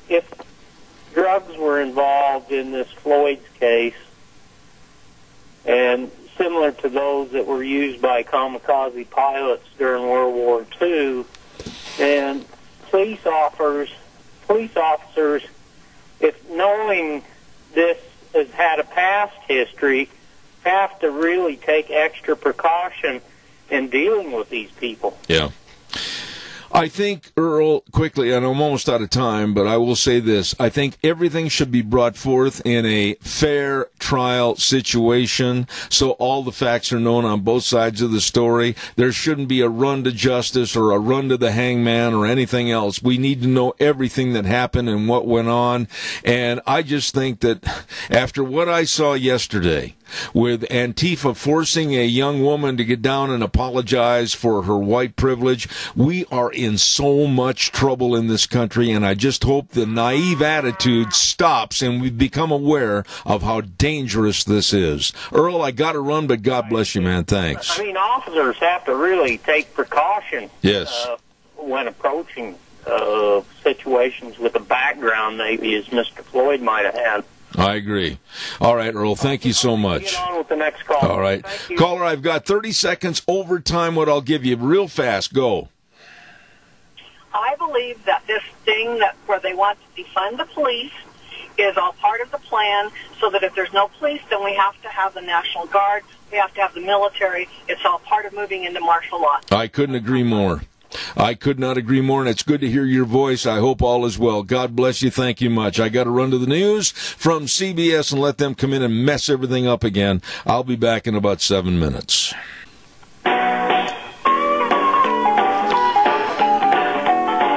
if drugs were involved in this Floyd's case, and similar to those that were used by kamikaze pilots during World War II, and police officers, if knowing this has had a past history, have to really take extra precaution in dealing with these people. Yeah. I think, Earl, quickly, and I'm almost out of time, but I will say this. I think everything should be brought forth in a fair trial situation so all the facts are known on both sides of the story. There shouldn't be a run to justice or a run to the hangman or anything else. We need to know everything that happened and what went on. And I just think that after what I saw yesterday, with Antifa forcing a young woman to get down and apologize for her white privilege, we are in so much trouble in this country, and I just hope the naive attitude stops and we become aware of how dangerous this is. Earl, I got to run, but God bless you, man. Thanks. I mean, officers have to really take precaution when approaching situations with a background maybe as Mr. Floyd might have had. I agree. All right, Earl, thank you so much. Get on with the next call. All right. Caller, I've got 30 seconds overtime. What I'll give you real fast. Go. I believe that this thing where they want to defund the police is all part of the plan, so that if there's no police, then we have to have the National Guard, we have to have the military. It's all part of moving into martial law. I couldn't agree more. I could not agree more, and it's good to hear your voice. I hope all is well. God bless you. Thank you much. I got to run to the news from CBS and let them come in and mess everything up again. I'll be back in about 7 minutes.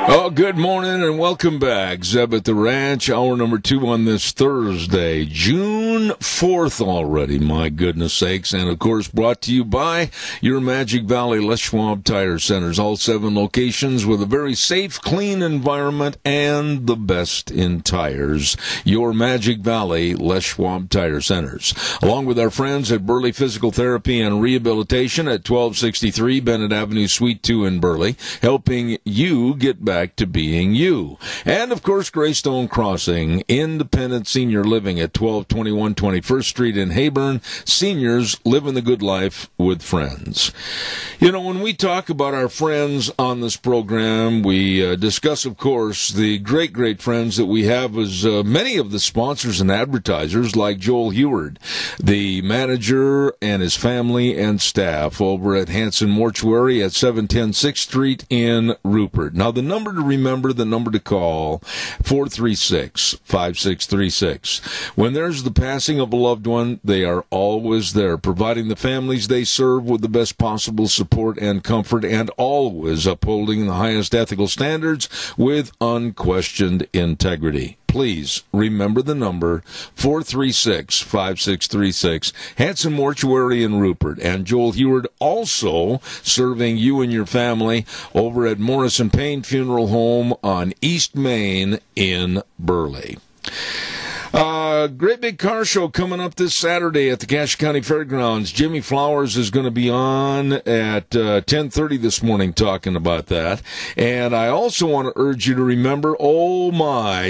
Oh, good morning and welcome back. Zeb at the Ranch, hour number 2 on this Thursday, June 4th already, my goodness sakes. And, of course, brought to you by your Magic Valley Les Schwab Tire Centers, all 7 locations with a very safe, clean environment and the best in tires. Your Magic Valley Les Schwab Tire Centers, along with our friends at Burley Physical Therapy and Rehabilitation at 1263 Bennett Avenue, Suite 2 in Burley, helping you get back to being you. And, of course, Greystone Crossing, independent senior living at 1221 21st Street in Hayburn. Seniors living the good life with friends. You know, when we talk about our friends on this program, we discuss, of course, the great, great friends that we have as many of the sponsors and advertisers, like Joel Heward, the manager and his family and staff over at Hanson Mortuary at 710 6th Street in Rupert. Now, the number to remember, the number to call, 436-5636. When there's the passing of a loved one, they are always there, providing the families they serve with the best possible support and comfort, and always upholding the highest ethical standards with unquestioned integrity. Please remember the number, 436-5636. Hanson Mortuary in Rupert. And Joel Heward also serving you and your family over at Morrison Payne Funeral Home on East Main in Burley. Great big car show coming up this Saturday at the Cache County Fairgrounds. Jimmy Flowers is going to be on at 10:30 this morning talking about that. And I also want to urge you to remember,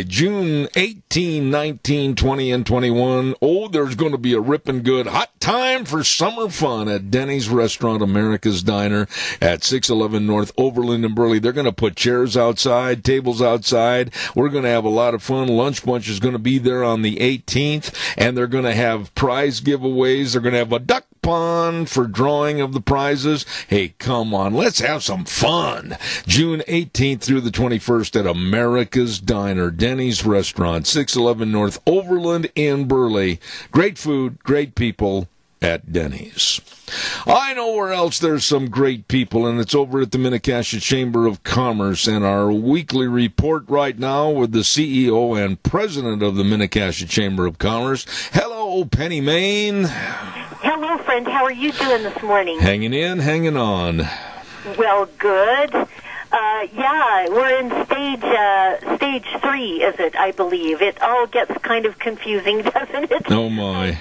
June 18, 19, 20, and 21. There's going to be a ripping good hot time for summer fun at Denny's Restaurant, America's Diner at 611 North Overland in Burley. They're going to put chairs outside, tables outside. We're going to have a lot of fun. Lunch Bunch is going to be there on the 18th, and they're going to have prize giveaways. They're going to have a duck pond for drawing of the prizes. Hey, come on, let's have some fun. June 18th through the 21st at America's Diner, Denny's Restaurant, 611 North Overland in Burley. Great food, great people at Denny's. I know where else there's some great people, and it's over at the Minnecasia Chamber of Commerce, and our weekly report right now with the CEO and president of the Minnecasia Chamber of Commerce. Hello, Penny Main. Hello, friend. How are you doing this morning? Hanging in, hanging on. Well, good. Yeah, we're in stage 3, is it? I believe it all gets kind of confusing, doesn't it? Oh my!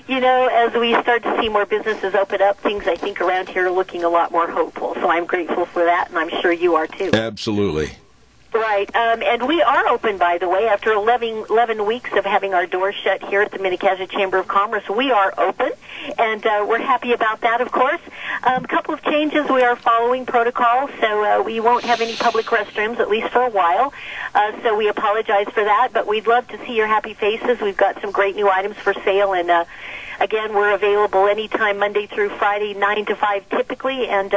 And, as we start to see more businesses open up, things I think around here are looking a lot more hopeful. So I'm grateful for that, and I'm sure you are too. Absolutely. Right, and we are open, by the way, after 11 weeks of having our doors shut here at the Minnecaja Chamber of Commerce. We are open, and we're happy about that, of course. A couple of changes. We are following protocol, so we won't have any public restrooms, at least for a while. So we apologize for that, but we'd love to see your happy faces. We've got some great new items for sale, and again, we're available anytime Monday through Friday, 9 to 5 typically, and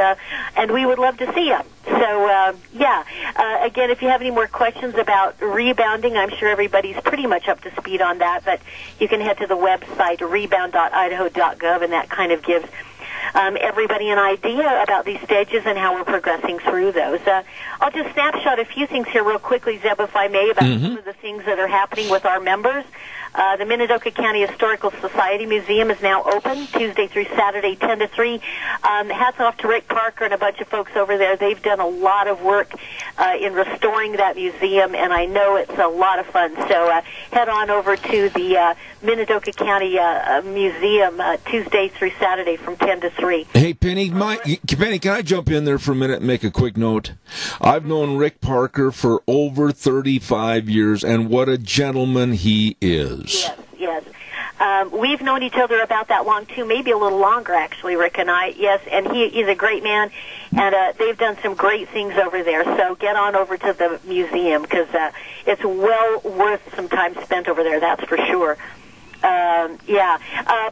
we would love to see you. So, again, if you have any more questions about rebounding, I'm sure everybody's pretty much up to speed on that, but you can head to the website, rebound.idaho.gov, and that kind of gives everybody an idea about these stages and how we're progressing through those. I'll just snapshot a few things here real quickly, Zeb, if I may, about some of the things that are happening with our members. The Minidoka County Historical Society Museum is now open Tuesday through Saturday, 10 to 3. Hats off to Rick Parker and a bunch of folks over there. They've done a lot of work in restoring that museum, and I know it's a lot of fun. So head on over to the Minidoka County Museum Tuesday through Saturday from 10 to 3. Hey, Penny, can I jump in there for a minute and make a quick note? I've known Rick Parker for over 35 years, and what a gentleman he is. Yes. We've known each other about that long, too, maybe a little longer, actually, Rick and I. Yes, and he's a great man, and they've done some great things over there. So get on over to the museum, because it's well worth some time spent over there, that's for sure.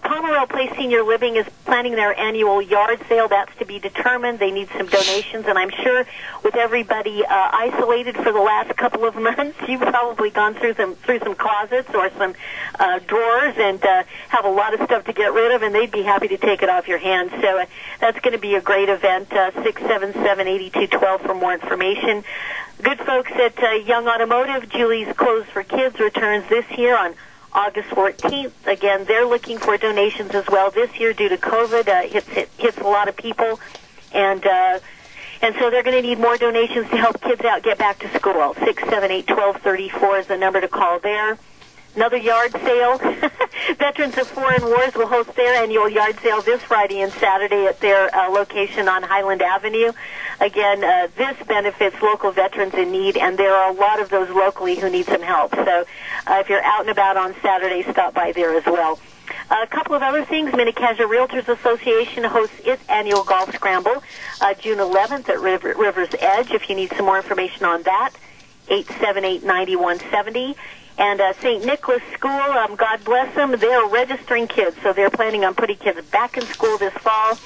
Pomerelle Place Senior Living is planning their annual yard sale. That's to be determined. They need some donations, and I'm sure with everybody isolated for the last couple of months, you've probably gone through some closets or some drawers and have a lot of stuff to get rid of, and they'd be happy to take it off your hands. So that's going to be a great event. 677-8212 for more information. Good folks at Young Automotive, Julie's Clothes for Kids returns this year on August 14th. Again, they're looking for donations as well this year due to COVID. Hits a lot of people, and so they're going to need more donations to help kids out get back to school. 678-1234 is the number to call there. Another yard sale. Veterans of Foreign Wars will host their annual yard sale this Friday and Saturday at their location on Highland Avenue. Again, this benefits local veterans in need, and there are a lot of those locally who need some help. So if you're out and about on Saturday, stop by there as well. A couple of other things. Minnecaja Realtors Association hosts its annual golf scramble June 11th at River's Edge. If you need some more information on that, 878-9170. And St. Nicholas School, God bless them, they're registering kids, so they're planning on putting kids back in school this fall,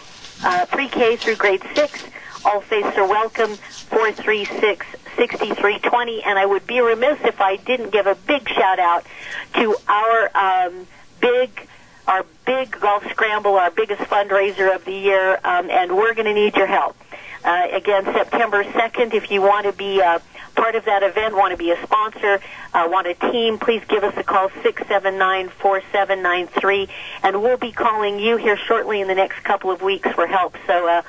pre-K through grade 6. All faiths are welcome, 436-6320. And I would be remiss if I didn't give a big shout-out to our big golf scramble, our biggest fundraiser of the year, and we're going to need your help. Again, September 2nd, if you want to be part of that event, want to be a sponsor, want a team, please give us a call, 679-4793, and we'll be calling you here shortly in the next couple of weeks for help. So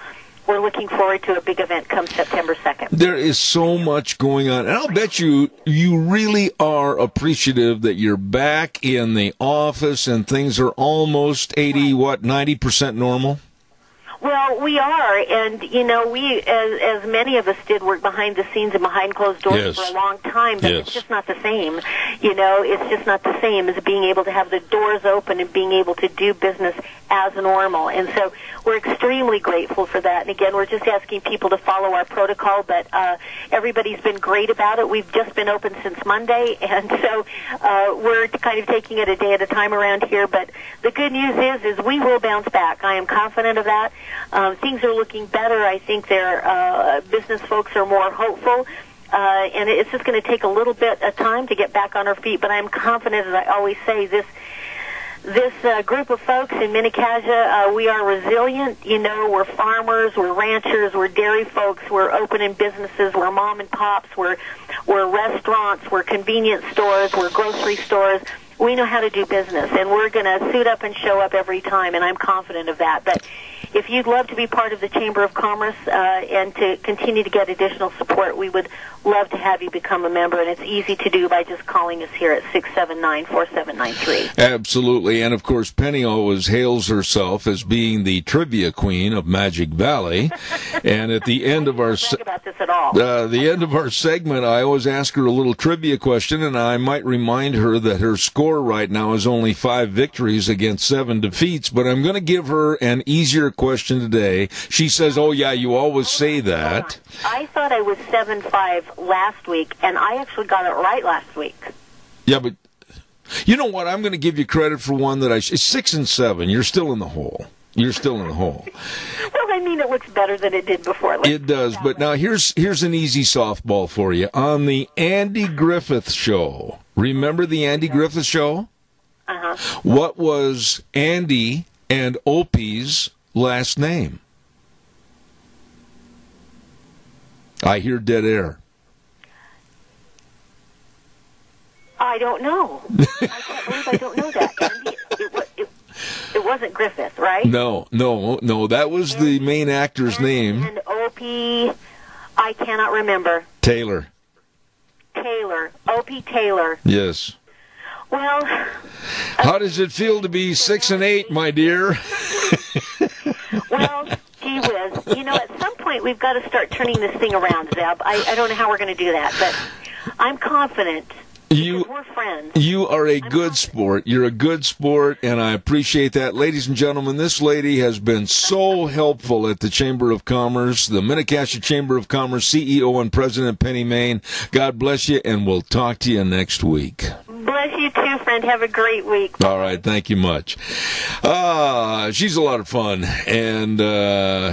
we're looking forward to a big event come September 2nd. There is so much going on, and I'll bet you really are appreciative that you're back in the office and things are almost 90% normal. Well, we are, and, we, as many of us did, work behind the scenes and behind closed doors for a long time, but it's just not the same. It's just not the same as being able to have the doors open and being able to do business as normal. And so we're extremely grateful for that. And again, we're just asking people to follow our protocol, but everybody's been great about it. We've just been open since Monday, and so we're kind of taking it a day at a time around here. But the good news is we will bounce back. I am confident of that. Things are looking better. I think their business folks are more hopeful. And it's just going to take a little bit of time to get back on our feet. But I'm confident, as I always say, this group of folks in Minnecaja, we are resilient. We're farmers, we're ranchers, we're dairy folks, we're opening businesses, we're mom and pops, we're restaurants, we're convenience stores, we're grocery stores. we know how to do business, and we're going to suit up and show up every time, and I'm confident of that. But if you'd love to be part of the Chamber of Commerce and to continue to get additional support, we would love to have you become a member, and it's easy to do by just calling us here at 679-4793. Absolutely, and of course, Penny always hails herself as being the trivia queen of Magic Valley. And at the end of our the end of our segment, I always ask her a little trivia question, and I might remind her that her score right now is only 5 victories against 7 defeats. But I'm going to give her an easier question today. She says, "Oh yeah, you always say that." I thought I was 7-5 last week, and I actually got it right last week. Yeah, but you know what? I'm going to give you credit for one that it's 6 and 7. You're still in the hole. You're still in the hole. Well, I mean, it looks better than it did before. It does, but now here's an easy softball for you. On the Andy Griffith Show, remember the Andy Griffith Show? Uh-huh. What was Andy and Opie's last name? I hear dead air. I don't know. I can't believe I don't know that. Andy, it wasn't Griffith, right? No. That was the main actor's name. And Opie, I cannot remember. Taylor. Opie Taylor. Yes. Well, how does it feel to be 6 and 8, my dear? Well, gee whiz. You know, at some point we've got to start turning this thing around, Zeb. I don't know how we're going to do that, but I'm confident. We're friends. You are a good sport. You're a good sport, and I appreciate that. Ladies and gentlemen, this lady has been so helpful at the Chamber of Commerce, the Minnecasia Chamber of Commerce CEO and President Penny Main. God bless you, and we'll talk to you next week. Bless you too, friend. Have a great week. All right, thank you much. She's a lot of fun, and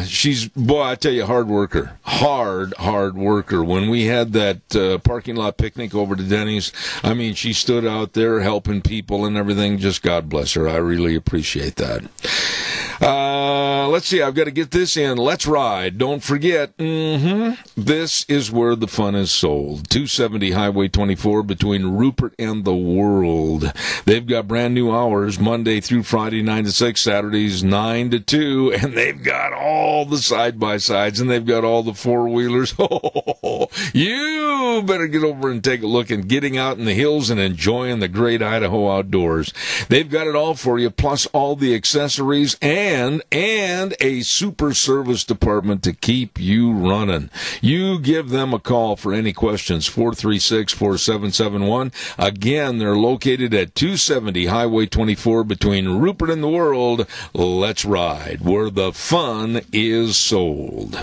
she's, boy, I tell you, hard worker. Hard worker. When we had that parking lot picnic over to Denny's, I mean, she stood out there helping people and everything. Just God bless her. I really appreciate that. Let's see. I've got to get this in. Let's ride. Don't forget. This is where the fun is sold. 270 Highway 24 between Rupert and the World. They've got brand new hours Monday through Friday, 9 to 6, Saturdays 9 to 2, and they've got all the side-by-sides, and they've got all the four-wheelers. Oh, you better get over and take a look and getting out in the hills and enjoying the great Idaho outdoors. They've got it all for you, plus all the accessories and a super service department to keep you running. You give them a call for any questions, 436-4771. Again, they're located at 270 Highway 24 between Rupert and the World. Let's ride, where the fun is sold.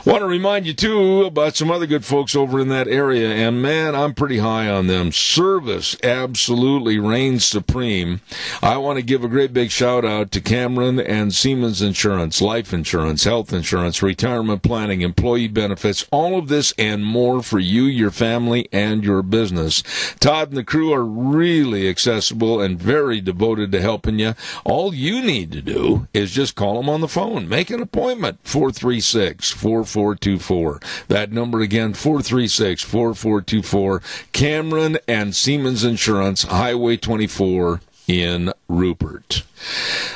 Want to remind you, too, about some other good folks over in that area, and, man, I'm pretty high on them. Service absolutely reigns supreme. I want to give a great big shout-out to Cameron and Siemens Insurance, life insurance, health insurance, retirement planning, employee benefits, all of this and more for you, your family, and your business. Todd and the crew are really accessible and very devoted to helping you. All you need to do is just call them on the phone. Make an appointment, 436-4424. That number again, 436-4424. Cameron and Siemens Insurance, Highway 24 in Rupert.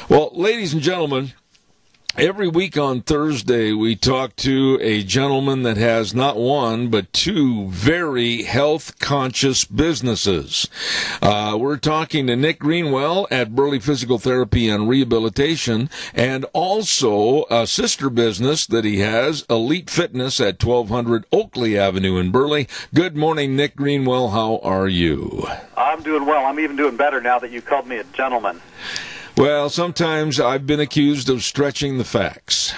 Well, ladies and gentlemen, every week on Thursday, we talk to a gentleman that has not one, but two very health-conscious businesses. We're talking to Nick Greenwell at Burley Physical Therapy and Rehabilitation, and also a sister business that he has, Elite Fitness at 1200 Oakley Avenue in Burley. Good morning, Nick Greenwell. How are you? I'm doing well. I'm even doing better now that you called me a gentleman. Well, sometimes I've been accused of stretching the facts.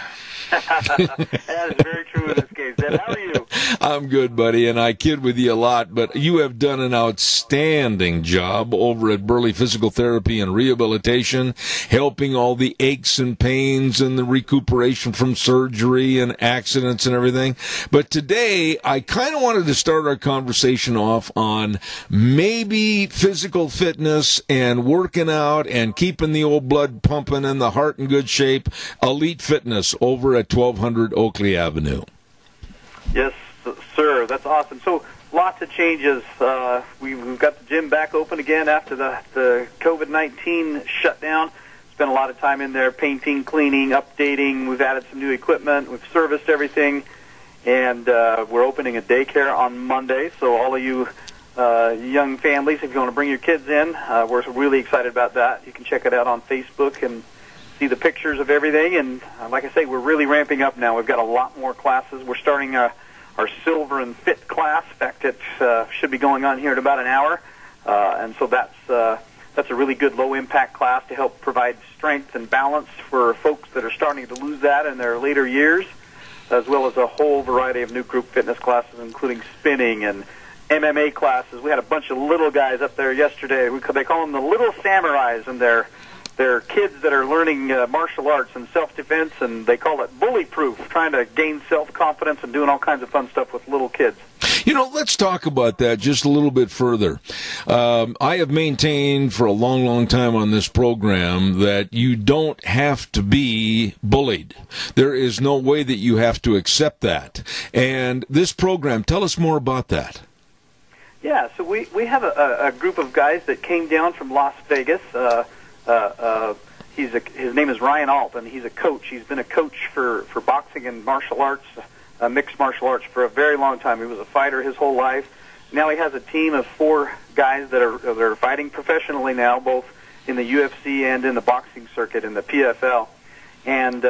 That is very true in this case. Ed, how are you? I'm good, buddy, and I kid with you a lot, but you have done an outstanding job over at Burley Physical Therapy and Rehabilitation, helping all the aches and pains and the recuperation from surgery and accidents and everything. But today, I kind of wanted to start our conversation off on maybe physical fitness and working out and keeping the old blood pumping and the heart in good shape. Elite Fitness over at 1200 Oakley Avenue. Yes, sir. That's awesome. So lots of changes. We've got the gym back open again after the COVID-19 shutdown. Spent a lot of time in there painting, cleaning, updating. We've added some new equipment. We've serviced everything. And we're opening a daycare on Monday. So all of you young families, if you want to bring your kids in, we're really excited about that. You can check it out on Facebook and see the pictures of everything. And like I say, we're really ramping up now. We've got a lot more classes. We're starting our Silver and Fit class. In fact, it should be going on here in about an hour. And so that's a really good low-impact class to help provide strength and balance for folks that are starting to lose that in their later years, as well as a whole variety of new group fitness classes, including spinning and MMA classes. We had a bunch of little guys up there yesterday. They call them the Little Samurais, and they're kids that are learning martial arts and self-defense, and they call it bully-proof, trying to gain self-confidence and doing all kinds of fun stuff with little kids. You know, let's talk about that just a little bit further. I have maintained for a long, long time on this program that you don't have to be bullied. There is no way that you have to accept that. And this program, tell us more about that. Yeah, so we have a group of guys that came down from Las Vegas. His name is Ryan Alt, and he's a coach. He's been a coach for boxing and martial arts, mixed martial arts, for a very long time. He was a fighter his whole life. Now he has a team of 4 guys that are fighting professionally now, both in the UFC and in the boxing circuit in the PFL. And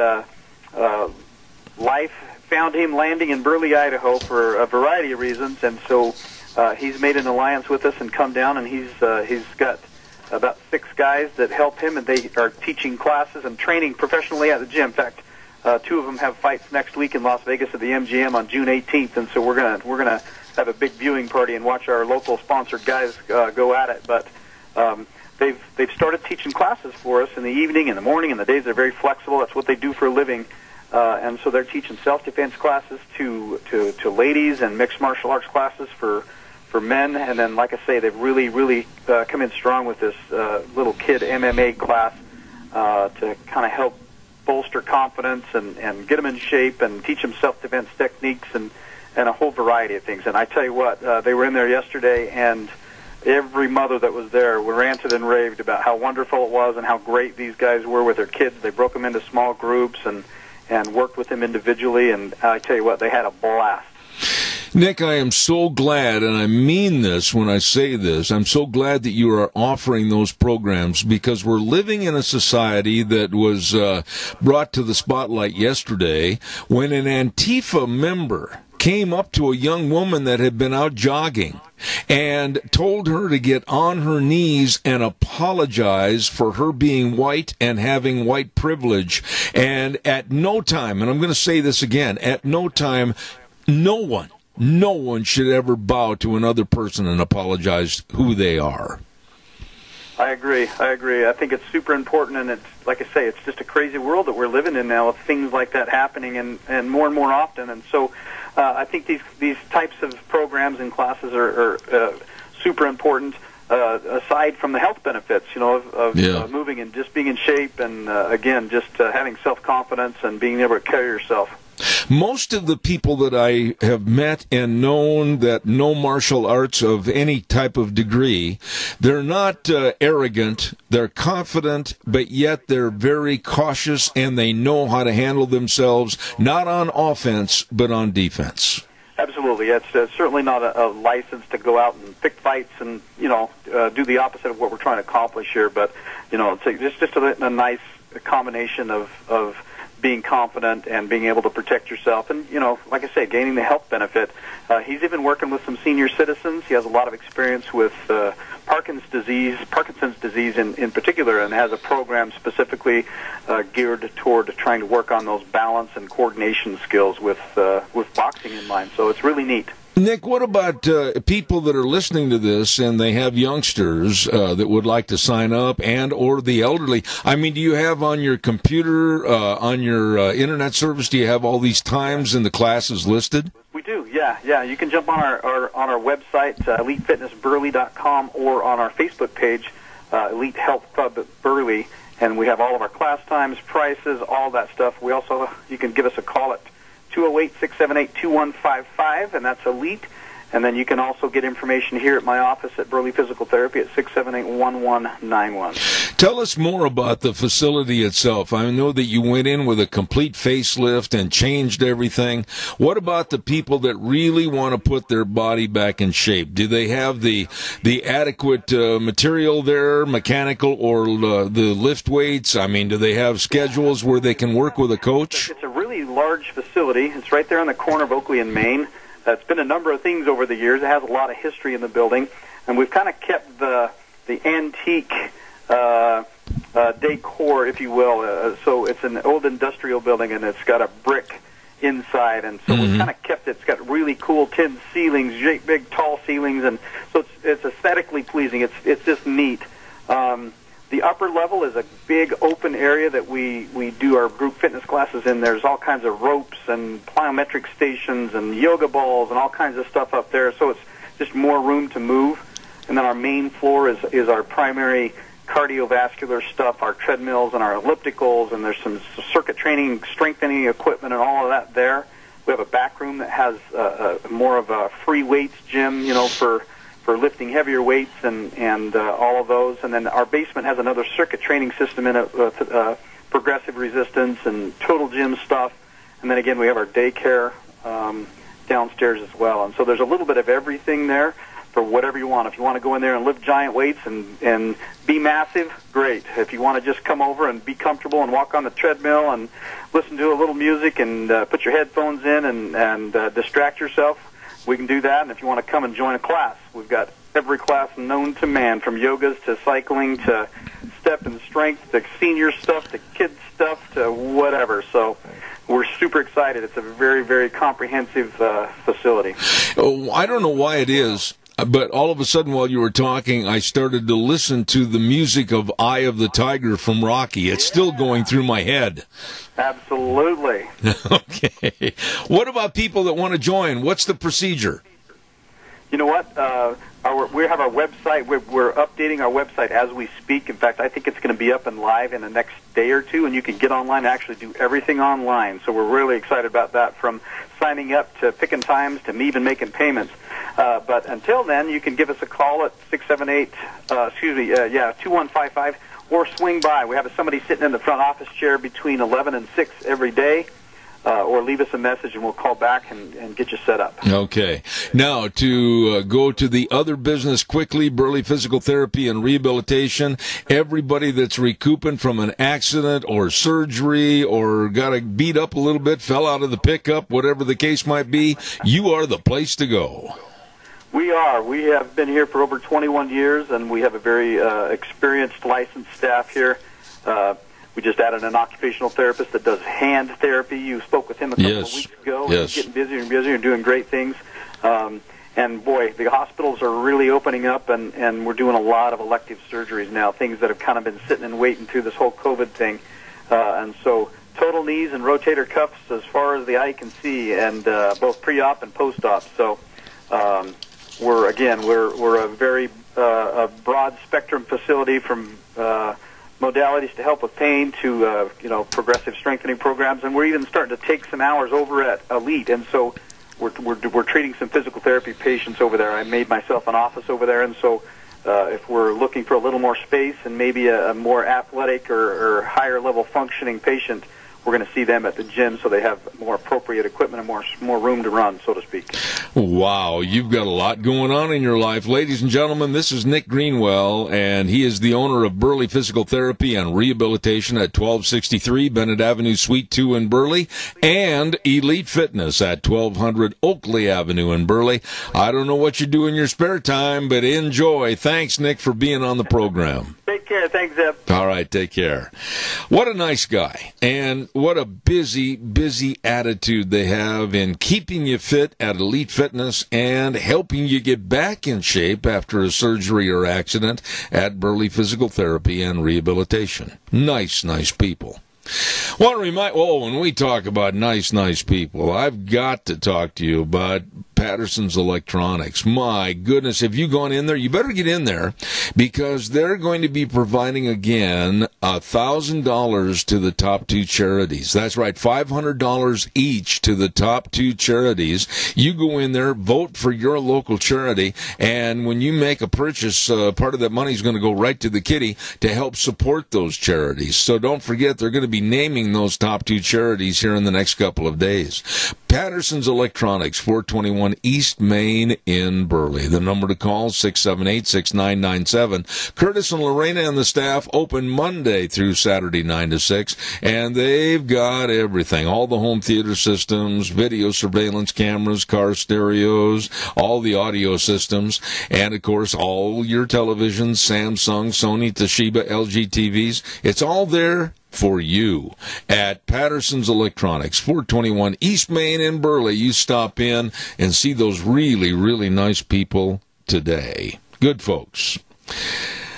life found him landing in Burley, Idaho, for a variety of reasons, and so he's made an alliance with us and come down, and he's got about 6 guys that help him, and they are teaching classes and training professionally at the gym. In fact, 2 of them have fights next week in Las Vegas at the MGM on June 18th, and so we're gonna have a big viewing party and watch our local sponsored guys go at it. But they've started teaching classes for us in the evening, in the morning, and the days are very flexible. That's what they do for a living, and so they're teaching self-defense classes to ladies and mixed martial arts classes for men. And then, like I say, they've really come in strong with this little kid MMA class to kind of help bolster confidence and get them in shape and teach them self-defense techniques and a whole variety of things. And I tell you what, they were in there yesterday, and every mother that was there ranted and raved about how wonderful it was and how great these guys were with their kids. They broke them into small groups and worked with them individually, and I tell you what, they had a blast. Nick, I am so glad, and I mean this when I say this, I'm so glad that you are offering those programs, because we're living in a society that was brought to the spotlight yesterday when an Antifa member came up to a young woman that had been out jogging and told her to get on her knees and apologize for her being white and having white privilege. And at no time, and I'm going to say this again, at no time, no one should ever bow to another person and apologize who they are. I agree. I think it's super important, and it's, like I say, it's just a crazy world that we're living in now with things like that happening and more often. And so I think these types of programs and classes are super important, aside from the health benefits, of moving and just being in shape and, again, just having self-confidence and being able to carry yourself. Most of the people that I have met and known that know martial arts of any type of degree, they're not arrogant, they're confident, but yet they're very cautious, and they know how to handle themselves, not on offense, but on defense. Absolutely. It's certainly not a license to go out and pick fights and, do the opposite of what we're trying to accomplish here, but, it's just a nice combination of being confident and being able to protect yourself, and like I say, gaining the health benefit. He's even working with some senior citizens. He has a lot of experience with Parkinson's disease in particular, and has a program specifically geared toward trying to work on those balance and coordination skills with boxing in mind. So it's really neat. Nick, what about people that are listening to this and they have youngsters that would like to sign up, and or the elderly? I mean, do you have on your computer, on your internet service, do you have all these times and the classes listed? We do, yeah. You can jump on our website, elitefitnessburley.com, or on our Facebook page, Elite Health Club Burley, and we have all of our class times, prices, all that stuff. You can give us a call at 208-678-2155, and that's Elite. And then you can also get information here at my office at Burley Physical Therapy at 678-1191. Tell us more about the facility itself. I know that you went in with a complete facelift and changed everything. What about the people that really want to put their body back in shape? Do they have the adequate material there, mechanical or the lift weights? I mean, do they have schedules where they can work with a coach? It's a really large facility. It's right there on the corner of Oakley and Main. It's been a number of things over the years. It has a lot of history in the building, and we've kind of kept the antique decor, if you will. So it's an old industrial building, and it's got a brick inside, and so we've kind of kept it. It's got really cool tin ceilings, big tall ceilings, and so it's aesthetically pleasing. It's just neat. The upper level is a big open area that we do our group fitness classes in. There's all kinds of ropes and plyometric stations and yoga balls and all kinds of stuff up there, so it's just more room to move. And then our main floor is our primary cardiovascular stuff, our treadmills and our ellipticals, and there's some circuit training, strengthening equipment and all of that there. We have a back room that has more of a free weights gym, for lifting heavier weights and all of those. And then our basement has another circuit training system in it, progressive resistance and total gym stuff. And then again, we have our daycare downstairs as well. And so there's a little bit of everything there for whatever you want. If you want to go in there and lift giant weights and be massive, great. If you want to just come over and be comfortable and walk on the treadmill and listen to a little music and put your headphones in and distract yourself, we can do that. And if you want to come and join a class, we've got every class known to man, from yogas to cycling to step and strength to senior stuff to kids stuff to whatever. So we're super excited. It's a very, very comprehensive facility. Oh, I don't know why it is, but all of a sudden while you were talking, I started to listen to the music of Eye of the Tiger from Rocky. It's still going through my head. Absolutely. Okay. What about people that want to join? What's the procedure? You know what? We have our website. We're updating our website as we speak. In fact, I think it's going to be up and live in the next day or two, and you can get online and actually do everything online. So we're really excited about that, from signing up to picking times to even making payments. But until then, you can give us a call at 2155, or swing by. We have somebody sitting in the front office chair between 11 and 6 every day. Or leave us a message and we'll call back and get you set up. Okay. Now, to go to the other business quickly, Burley Physical Therapy and Rehabilitation, everybody that's recouping from an accident or surgery or got beat up a little bit, fell out of the pickup, whatever the case might be, you are the place to go. We are. We have been here for over 21 years, and we have a very experienced, licensed staff here. We just added an occupational therapist that does hand therapy. You spoke with him a couple of weeks ago. Yes. He's getting busier and busier and doing great things. And, boy, the hospitals are really opening up, and we're doing a lot of elective surgeries now, things that have kind of been sitting and waiting through this whole COVID thing. And so total knees and rotator cuffs as far as the eye can see, and both pre-op and post-op. So we're a very broad spectrum facility, from modalities to help with pain to progressive strengthening programs, and we're even starting to take some hours over at Elite, and so we're treating some physical therapy patients over there. I made myself an office over there, and so if we're looking for a little more space and maybe a more athletic or higher level functioning patient, we're going to see them at the gym so they have more appropriate equipment and more room to run, so to speak. Wow, you've got a lot going on in your life. Ladies and gentlemen, this is Nick Greenwell, and he is the owner of Burley Physical Therapy and Rehabilitation at 1263 Bennett Avenue, Suite 2 in Burley, and Elite Fitness at 1200 Oakley Avenue in Burley. I don't know what you do in your spare time, but enjoy. Thanks, Nick, for being on the program. Take care. Thanks, Zeb. All right, take care. What a nice guy, and what a busy attitude they have in keeping you fit at Elite Fitness and helping you get back in shape after a surgery or accident at Burley Physical Therapy and Rehabilitation. Nice people. Want to remind, when we talk about nice people, I've got to talk to you about Patterson's Electronics. My goodness, have you gone in there? You better get in there, because they're going to be providing again $1,000 to the top 2 charities. That's right, $500 each to the top 2 charities. You go in there, vote for your local charity, and when you make a purchase, part of that money is going to go right to the kitty to help support those charities. So don't forget, they're going to be naming those top 2 charities here in the next couple of days. Patterson's Electronics, 421 East Main in Burley. The number to call, 678-6997. Curtis and Lorena and the staff open Monday through Saturday, 9 to 6, and they've got everything. All the home theater systems, video surveillance cameras, car stereos, all the audio systems, and, of course, all your televisions, Samsung, Sony, Toshiba, LG TVs. It's all there for you at Patterson's Electronics, 421 East Main in Burley. You stop in and see those really, really nice people today. Good folks.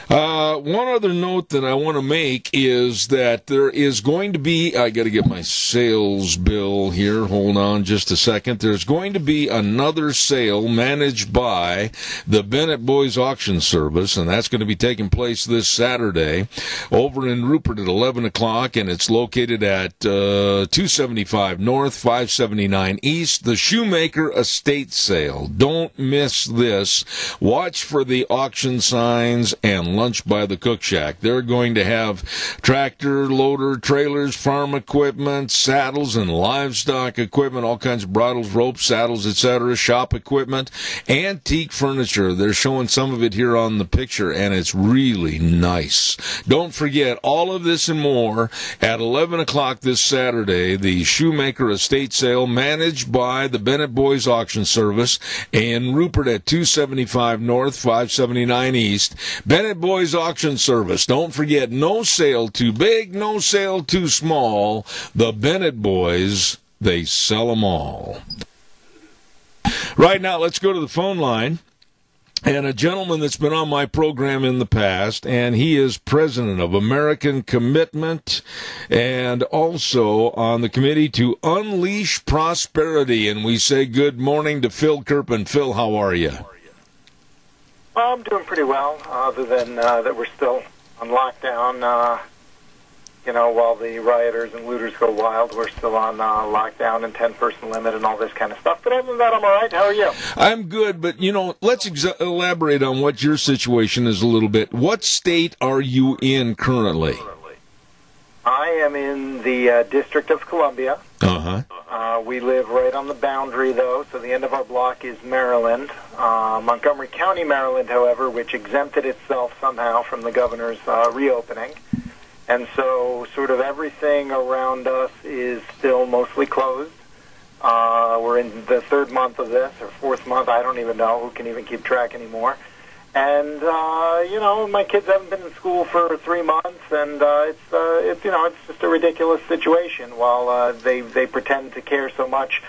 One other note that I want to make is that there is going to be, I got to get my sales bill here, hold on just a second. There's going to be another sale managed by the Bennett Boys Auction Service, and that's going to be taking place this Saturday over in Rupert at 11 o'clock, and it's located at 275 North, 579 East, the Shoemaker Estate Sale. Don't miss this. Watch for the auction signs and lunch by the Cook Shack. They're going to have tractor, loader, trailers, farm equipment, saddles and livestock equipment, all kinds of bridles, ropes, saddles, etc., shop equipment, antique furniture. They're showing some of it here on the picture, and it's really nice. Don't forget, all of this and more at 11 o'clock this Saturday, the Shoemaker Estate Sale managed by the Bennett Boys Auction Service in Rupert at 275 North, 579 East. Bennett Boys Auction Service. Don't forget, no sale too big, no sale too small. The Bennett Boys, they sell them all. Right now, let's go to the phone line. And a gentleman that's been on my program in the past, and he is president of American Commitment and also on the committee to Unleash Prosperity. And we say good morning to Phil Kirpin. Phil, how are you? I'm doing pretty well, other than that we're still on lockdown. While the rioters and looters go wild, we're still on lockdown and 10-person limit and all this kind of stuff. But other than that, I'm all right. How are you? I'm good, but, let's elaborate on what your situation is a little bit. What state are you in currently? I am in the District of Columbia. Uh-huh. We live right on the boundary, though, so the end of our block is Maryland. Montgomery County, Maryland, however, which exempted itself somehow from the governor's reopening. And so sort of everything around us is still mostly closed. We're in the 3rd month of this, or 4th month, I don't even know. Who can even keep track anymore? And, my kids haven't been in school for 3 months, and it's just a ridiculous situation. While they pretend to care so much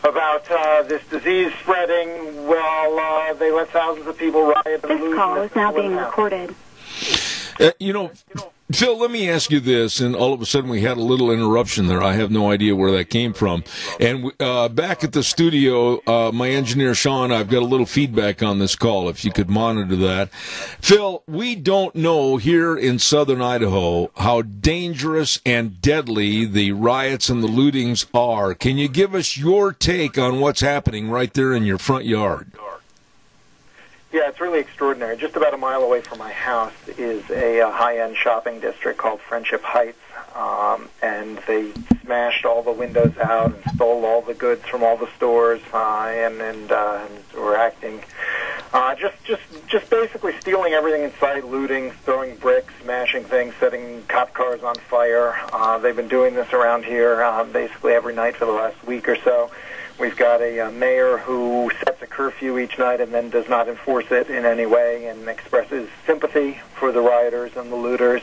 about this disease spreading, well, they let thousands of people riot and lose. This call is now being recorded. Phil, let me ask you this, and all of a sudden we had a little interruption there. I have no idea where that came from. And back at the studio, my engineer, Sean, I've got a little feedback on this call, if you could monitor that. Phil, we don't know here in southern Idaho how dangerous and deadly the riots and the lootings are. Can you give us your take on what's happening right there in your front yard? Yeah, it's really extraordinary. Just about a mile away from my house is a high-end shopping district called Friendship Heights, and they smashed all the windows out and stole all the goods from all the stores, and were acting just basically stealing everything in sight, looting, throwing bricks, smashing things, setting cop cars on fire. They've been doing this around here basically every night for the last week or so. We've got a mayor who sets a curfew each night and then does not enforce it in any way and expresses sympathy for the rioters and the looters.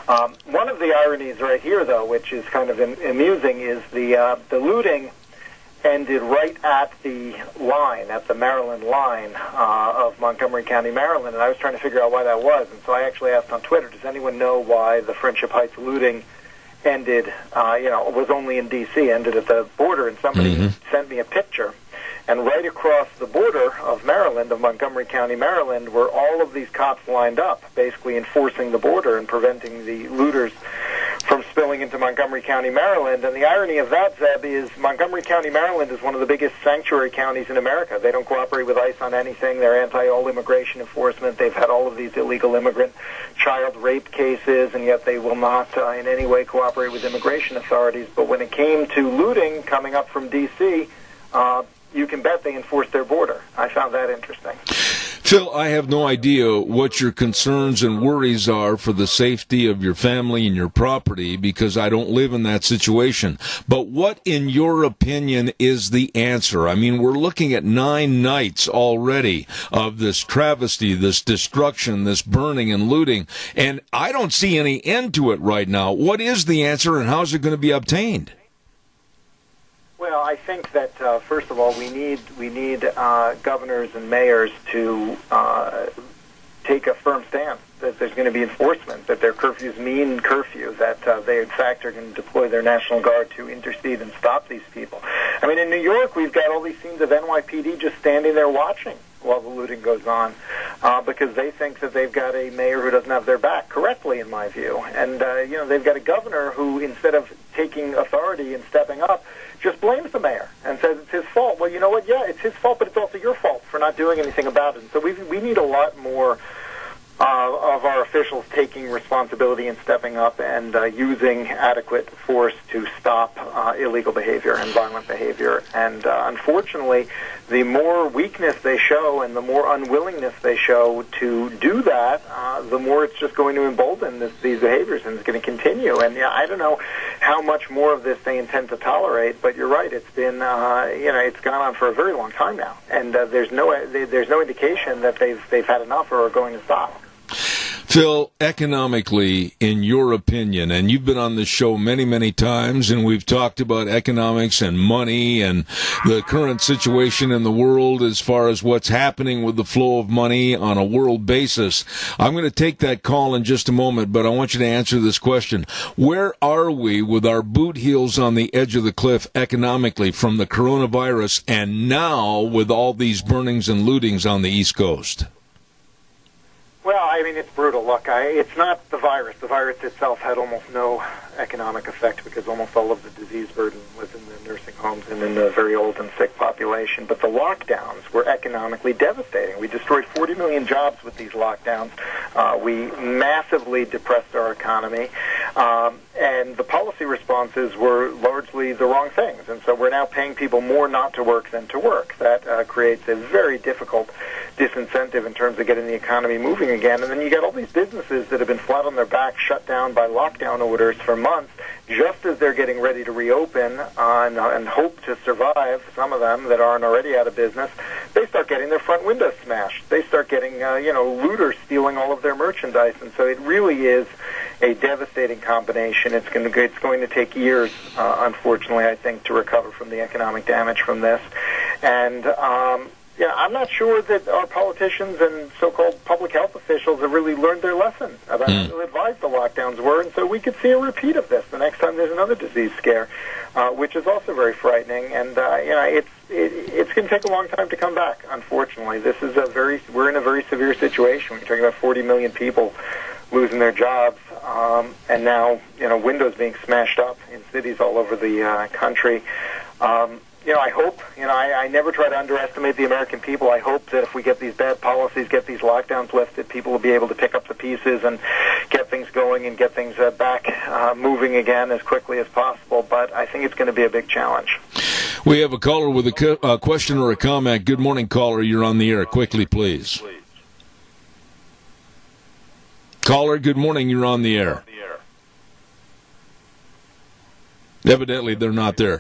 One of the ironies right here, though, which is kind of amusing, is the looting ended right at the line, at the Maryland line of Montgomery County, Maryland, and I was trying to figure out why that was. And so I actually asked on Twitter, does anyone know why the Friendship Heights looting ended, was only in D.C., ended at the border, and somebody sent me a picture. And right across the border of Maryland, of Montgomery County, Maryland, were all of these cops lined up, basically enforcing the border and preventing the looters from spilling into Montgomery County, Maryland. And the irony of that, Zeb, is Montgomery County, Maryland is one of the biggest sanctuary counties in America. They don't cooperate with ICE on anything. They're anti-all immigration enforcement. They've had all of these illegal immigrant child rape cases, and yet they will not in any way cooperate with immigration authorities. But when it came to looting coming up from D.C., you can bet they enforced their border. I found that interesting. Phil, I have no idea what your concerns and worries are for the safety of your family and your property because I don't live in that situation. But what, in your opinion, is the answer? I mean, we're looking at 9 nights already of this travesty, this destruction, this burning and looting, and I don't see any end to it right now. What is the answer, and how is it going to be obtained? Well, I think that first of all, we need governors and mayors to take a firm stance that there's going to be enforcement, that their curfews mean curfew, that they in fact are going to deploy their National Guard to intercede and stop these people. I mean, in New York, we've got all these scenes of NYPD just standing there watching while the looting goes on because they think that they've got a mayor who doesn't have their back, correctly in my view. And, they've got a governor who, instead of taking authority and stepping up, just blames the mayor and says it's his fault. Well, you know what? Yeah, it's his fault, but it's also your fault for not doing anything about it. And so we need a lot more of our officials taking responsibility and stepping up and using adequate force to stop illegal behavior and violent behavior. And unfortunately, the more weakness they show and the more unwillingness they show to do that, the more it's just going to embolden these behaviors, and it's going to continue. And I don't know how much more of this they intend to tolerate, but you're right. It's been, it's gone on for a very long time now, and there's no indication that they've had enough or are going to stop. Phil, economically, in your opinion, and you've been on this show many, many times, and we've talked about economics and money and the current situation in the world as far as what's happening with the flow of money on a world basis. I'm going to take that call in just a moment, but I want you to answer this question. Where are we with our boot heels on the edge of the cliff economically from the coronavirus and now with all these burnings and lootings on the East Coast? Well, I mean, it's brutal. Look, it's not the virus. The virus itself had almost no economic effect because almost all of the disease burden was in the nursing homes and in the very old and sick population. But the lockdowns were economically devastating. We destroyed 40 million jobs with these lockdowns. We massively depressed our economy. And the policy responses were largely the wrong things. And so we're now paying people more not to work than to work. That creates a very difficult disincentive in terms of getting the economy moving again. And then you got all these businesses that have been flat on their back, shut down by lockdown orders for months, just as they're getting ready to reopen and hope to survive, some of them that aren't already out of business. They start getting their front windows smashed. They start getting, looters stealing all of their merchandise. And so it really is a devastating combination. It's going to take years, unfortunately, I think, to recover from the economic damage from this. And I'm not sure that our politicians and so-called public health officials have really learned their lesson about how advised the lockdowns were, and so we could see a repeat of this the next time there's another disease scare, which is also very frightening. And it's going to take a long time to come back. Unfortunately, we're in a very severe situation. We're talking about 40 million people losing their jobs, and now windows being smashed up in cities all over the country. I hope, I never try to underestimate the American people. I hope that if we get these bad policies, get these lockdowns lifted, people will be able to pick up the pieces and get things going and get things back moving again as quickly as possible. But I think it's going to be a big challenge. We have a caller with a question or a comment. Good morning, caller. You're on the air. Quickly, please. Caller, good morning. You're on the air. Evidently, they're not there.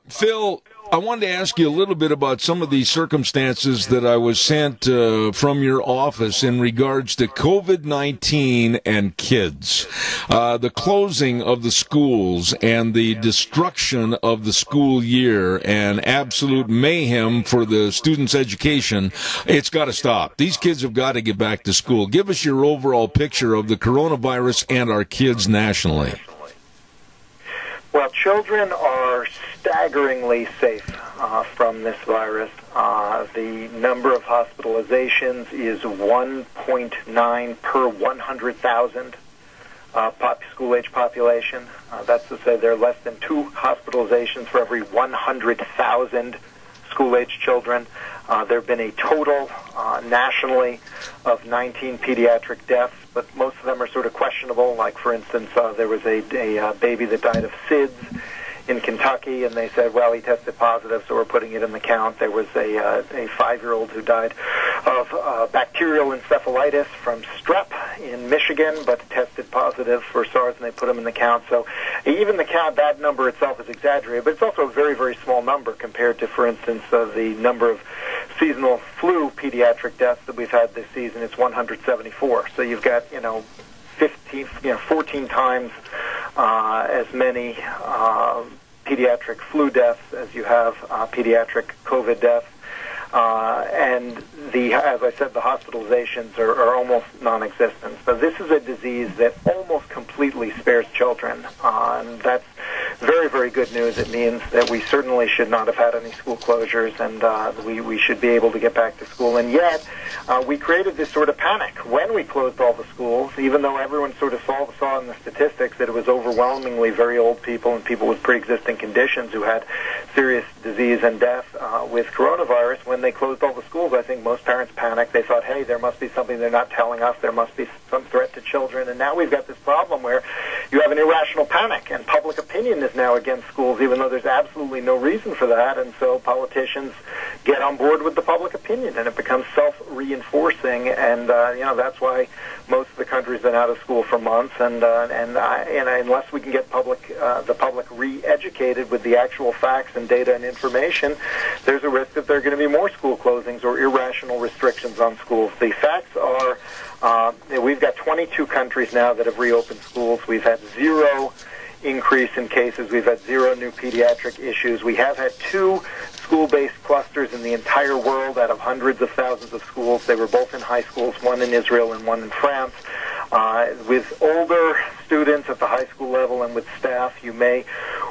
Phil, I wanted to ask you a little bit about some of these circumstances that I was sent from your office in regards to COVID-19 and kids. The closing of the schools and the destruction of the school year and absolute mayhem for the students' education. It's got to stop. These kids have got to get back to school. Give us your overall picture of the coronavirus and our kids nationally. Well, children are staggeringly safe from this virus. The number of hospitalizations is 1.9 per 100,000 school-age population. That's to say there are less than 2 hospitalizations for every 100,000 school-age children. There have been a total nationally of 19 pediatric deaths, but most of them are sort of questionable. Like, for instance, there was a baby that died of SIDS in Kentucky, and they said, well, he tested positive, so we're putting it in the count. There was a 5-year-old who died of bacterial encephalitis from strep in Michigan, but tested positive for SARS, and they put him in the count. So even the count, that number itself is exaggerated, but it's also a very, very small number compared to, for instance, the number of seasonal flu pediatric deaths that we've had this season. It's 174. So you've got, 14 times as many pediatric flu deaths as you have pediatric COVID deaths. And as I said, the hospitalizations are almost non-existent. So this is a disease that almost completely spares children. And that's very, very good news. It means that we certainly should not have had any school closures, and we should be able to get back to school. And yet, we created this sort of panic when we closed all the schools, even though everyone sort of saw in the statistics that it was overwhelmingly very old people and people with pre-existing conditions who had serious disease and death with coronavirus. When they closed all the schools, I think most parents panicked. They thought, hey, there must be something they're not telling us. There must be some threat to children. And now we've got this problem where you have an irrational panic, and public opinion is now against schools, even though there's absolutely no reason for that. And so politicians get on board with the public opinion, and it becomes self-reinforcing. And that's why most of the country's been out of school for months. And unless we can get the public re-educated with the actual facts and data and information, there's a risk that there are going to be more school closings or irrational restrictions on schools. The facts are we've got 22 countries now that have reopened schools. We've had 0 increase in cases. We've had 0 new pediatric issues. We have had 2 school-based clusters in the entire world out of hundreds of thousands of schools. They were both in high schools, one in Israel and one in France. With older students at the high school level and with staff, you may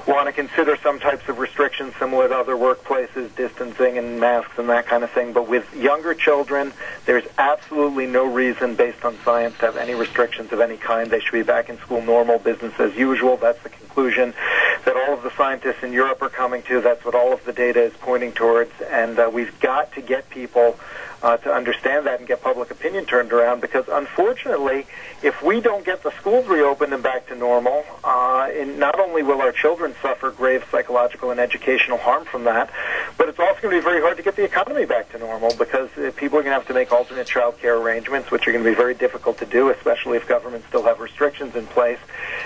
want to consider some types of restrictions similar to other workplaces, distancing and masks and that kind of thing. But with younger children, there's absolutely no reason based on science to have any restrictions of any kind. They should be back in school, normal business as usual. That's the conclusion that all of the scientists in Europe are coming to. That's what all of the data is pointing towards. And we've got to get people to understand that and get public opinion turned around, because unfortunately, if we don't get the schools reopened and back to normal, not only will our children suffer grave psychological and educational harm from that, but it's also going to be very hard to get the economy back to normal, because people are going to have to make alternate child care arrangements, which are going to be very difficult to do, especially if governments still have restrictions in place.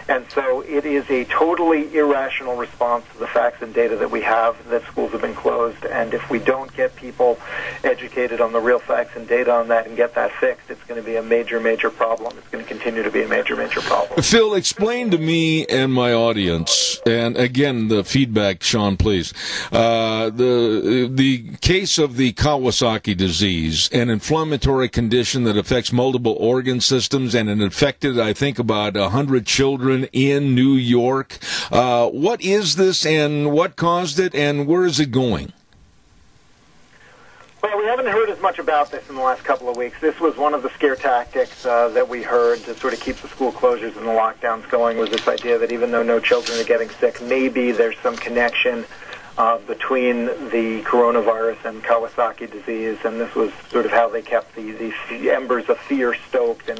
And so it is a totally irrational response to the facts and data that we have that schools have been closed. And if we don't get people educated on the real facts and data on that and get that fixed, it's going to be a major, major problem. It's going to continue to be a major, major problem. Phil, explain to me and my audience, and again, the feedback, Sean, please, the case of the Kawasaki disease, an inflammatory condition that affects multiple organ systems, and it affected, I think, about 100 children in New York. What is this, and what caused it, and where is it going? Well, we haven't heard as much about this in the last couple of weeks. This was one of the scare tactics that we heard to sort of keep the school closures and the lockdowns going, was this idea that even though no children are getting sick, maybe there's some connection between the coronavirus and Kawasaki disease, and this was sort of how they kept the embers of fear stoked. And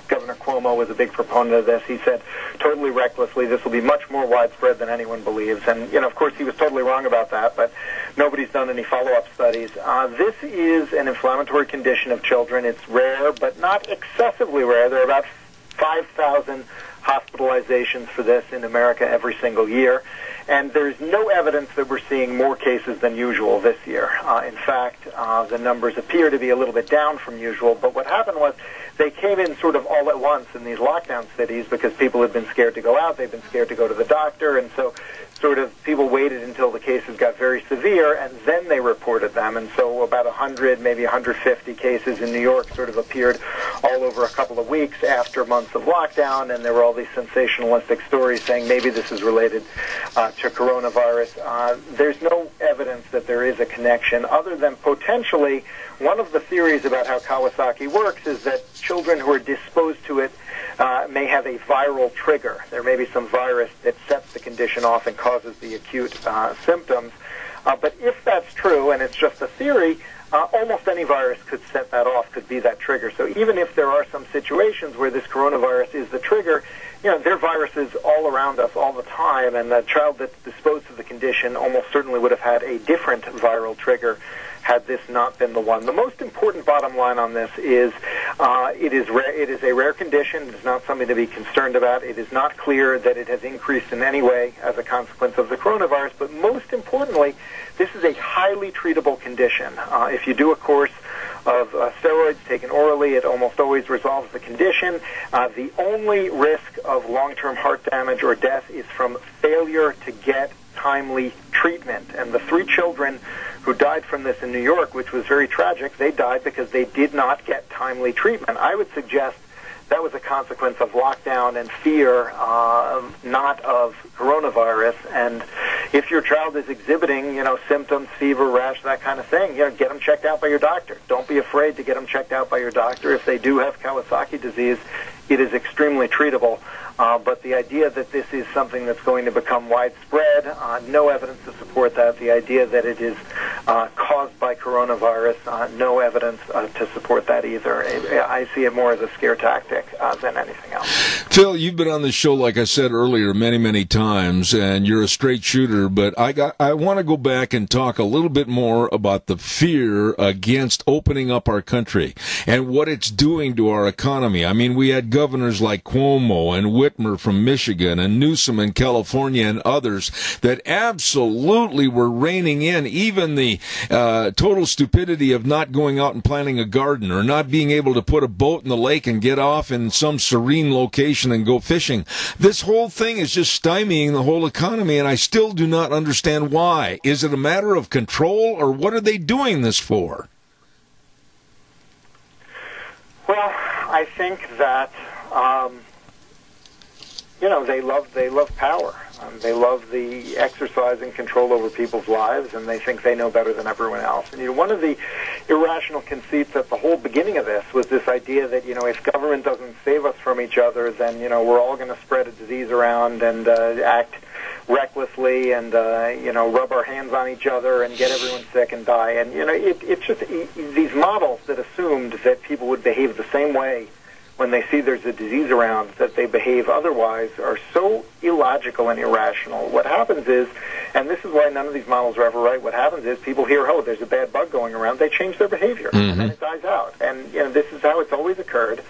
Governor Cuomo was a big proponent of this. He said, totally recklessly, this will be much more widespread than anyone believes. And, of course, he was totally wrong about that, but nobody's done any follow-up studies. This is an inflammatory condition of children. It's rare, but not excessively rare. There are about 5,000 hospitalizations for this in America every single year. And there's no evidence that we're seeing more cases than usual this year. In fact, the numbers appear to be a little bit down from usual. But what happened was they came in sort of all at once in these lockdown cities because people had been scared to go out. They've been scared to go to the doctor. And so sort of people waited until the cases got very severe, and then they reported them. And so about 100, maybe 150 cases in New York sort of appeared all over a couple of weeks after months of lockdown, and there were all these sensationalistic stories saying maybe this is related to coronavirus. There's no evidence that there is a connection other than potentially one of the theories about how Kawasaki works is that children who are disposed to it may have a viral trigger. There may be some virus that sets the condition off and causes the acute symptoms. But if that's true, and it's just a theory, almost any virus could set that off, could be that trigger. So even if there are some situations where this coronavirus is the trigger, there are viruses all around us all the time, and the child that's disposed to the condition almost certainly would have had a different viral trigger had this not been the one. The most important bottom line on this is it is a rare condition. It is not something to be concerned about. It is not clear that it has increased in any way as a consequence of the coronavirus. But most importantly, this is a highly treatable condition. If you do a course of steroids taken orally, it almost always resolves the condition. The only risk of long-term heart damage or death is from failure to get timely treatment. And the 3 children who died from this in New York, which was very tragic, they died because they did not get timely treatment. I would suggest that was a consequence of lockdown and fear, not of coronavirus. And if your child is exhibiting, symptoms, fever, rash, that kind of thing, get them checked out by your doctor. Don't be afraid to get them checked out by your doctor. If they do have Kawasaki disease, it is extremely treatable. But the idea that this is something that's going to become widespread, no evidence to support that. The idea that it is caused by coronavirus, no evidence to support that either. I see it more as a scare tactic than anything else. Phil, you've been on the show, like I said earlier, many, many times, and you're a straight shooter, but I want to go back and talk a little bit more about the fear against opening up our country and what it's doing to our economy. I mean, we had governors like Cuomo and Whitmer from Michigan and Newsom in California and others that absolutely were reining in even the total stupidity of not going out and planting a garden or not being able to put a boat in the lake and get off in some serene location and go fishing. This whole thing is just stymieing the whole economy, and I still do not understand why. Is it a matter of control, or what are they doing this for? Well, I think that they love power. They love the exercise and control over people's lives, and they think they know better than everyone else. And one of the irrational conceits at the whole beginning of this was this idea that if government doesn't save us from each other, then we're all going to spread a disease around and act recklessly and rub our hands on each other and get everyone sick and die. And it's just these models that assumed that people would behave the same way when they see there's a disease around that they behave otherwise are so illogical and irrational. What happens is, and this is why none of these models are ever right, what happens is people hear, there's a bad bug going around, they change their behavior, and then it dies out. And this is how it's always occurred.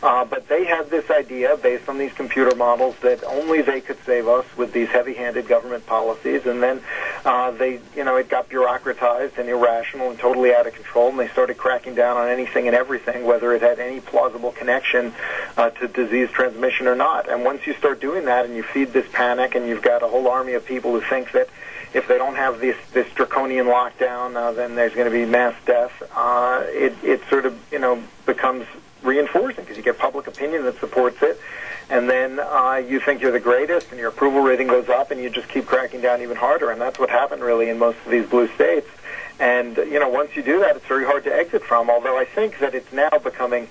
But they had this idea based on these computer models that only they could save us with these heavy-handed government policies, and then it got bureaucratized and irrational and totally out of control, and they started cracking down on anything and everything, whether it had any plausible connection to disease transmission or not. And once you start doing that and you feed this panic and you've got a whole army of people who think that if they don't have this draconian lockdown, then there's going to be mass death, it sort of, becomes reinforcing because you get public opinion that supports it. And then you think you're the greatest and your approval rating goes up and you just keep cracking down even harder. And that's what happened really in most of these blue states. And, once you do that, it's very hard to exit from, although I think that it's now becoming